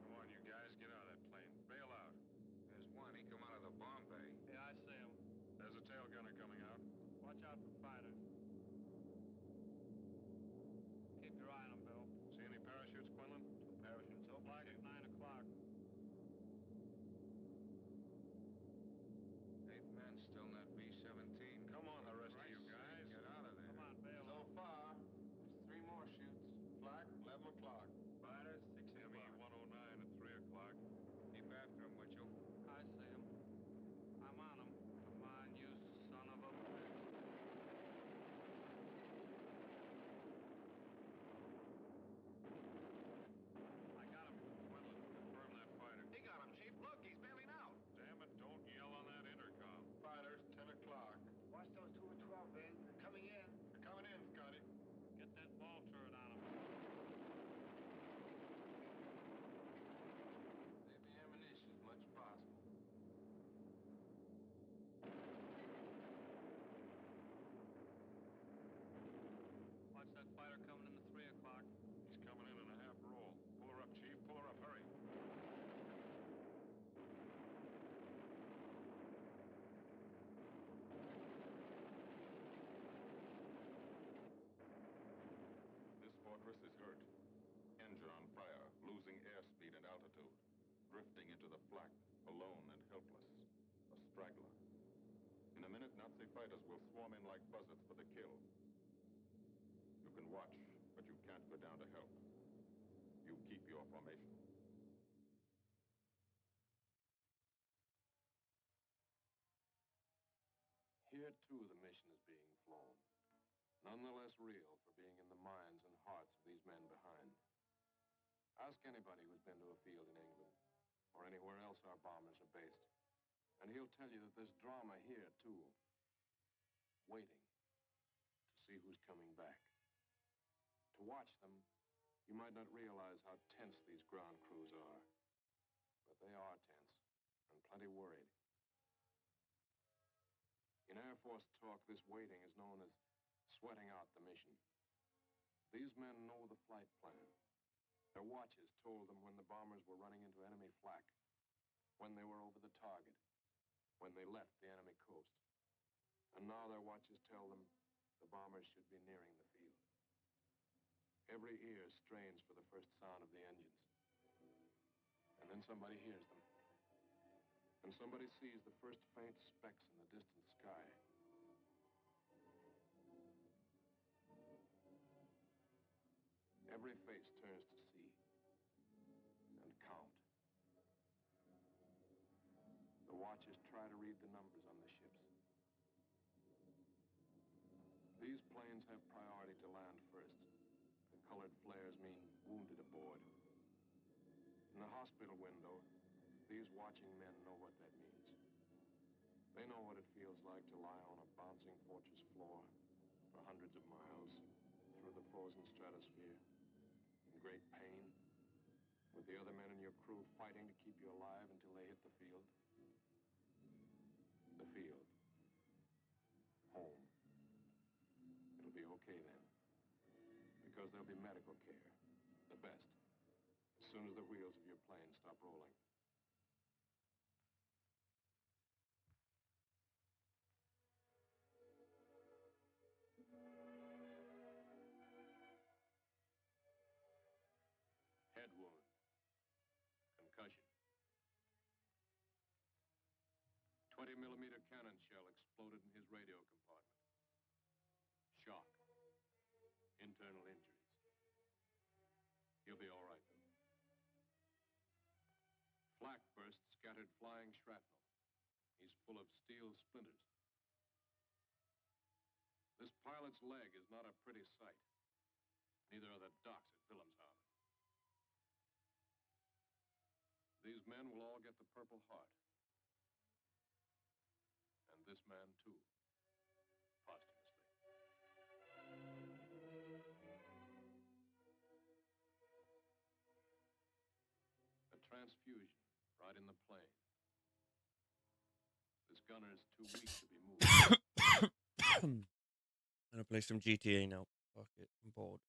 Come on, you guys, get out of that plane. Bail out. There's one. He come out of the bomb bay. Yeah, I see him. There's a tail gunner coming out. Watch out for fighters. Keep your eye on them, Bill. See any parachutes, Quinlan? 2 parachutes. So black at 9 o'clock. 8 men still in that B-17. Come on, the rest of you guys. Get out of there. Come on, bail. So far, there's 3 more shoots. Flak, 11 o'clock. Fighters, 6 ME o'clock. 109 at 3 o'clock. Keep after him, would you? I see him. I'm on him. Come on, you son of a bitch. I got him. Quinlan, confirm that fighter. He got him, Chief. Look, he's bailing out. Damn it, don't yell on that intercom. Fighters, 10 o'clock. Watch those 2 at 12, Ben. They're coming in. They're coming in, Scotty. Get that ball turret on him. Save the ammunition as much as possible. Watch that fighter coming in at 3 o'clock. He's coming in a half roll. Pull her up, Chief. Pull her up. Hurry. This fortress is hurt. Engine on fire, losing airspeed and altitude. Drifting into the flak, alone and helpless. A straggler. In a minute, Nazi fighters will swarm in like buzzards for the kill. You can watch, but you can't go down to help. You keep your formation. Here, too, the mission is being flown. None the less real for being in the minds and hearts of these men behind. Ask anybody who's been to a field in England, or anywhere else our bombers are based, and he'll tell you that there's drama here, too. Waiting to see who's coming back. To watch them, you might not realize how tense these ground crews are. But they are tense, and plenty worried. In Air Force talk, this waiting is known as sweating out the mission. These men know the flight plan. Their watches told them when the bombers were running into enemy flak, when they were over the target, when they left the enemy coast. And now their watches tell them the bombers should be nearing the field. Every ear strains for the first sound of the engines. And then somebody hears them. And somebody sees the first faint specks in the distant sky. Every face turns to see and count. The watchers try to read the numbers on the ships. These planes have priority to land first. The colored flares mean wounded aboard. In the hospital window, these watching men know what that means. They know what it feels like to lie on a bouncing fortress floor for hundreds of miles through the frozen stratosphere in great pain, with the other men in your crew fighting to keep you alive until they hit the field. The field. Home. It'll be okay then. Because there'll be medical care. The best. As soon as the wheels of your plane stop rolling. Head wound. Concussion. 20-millimeter cannon shell exploded in his radio compartment. Shock. Internal injuries. He'll be all right, though. Flak burst scattered flying shrapnel. He's full of steel splinters. This pilot's leg is not a pretty sight. Neither are the docks at Wilhelmshaven. These men will all get the Purple Heart. And this man, too, posthumously. A transfusion right in the plane. This gunner is too weak to be moved. I'm gonna play some GTA now. Fuck it, I'm bored.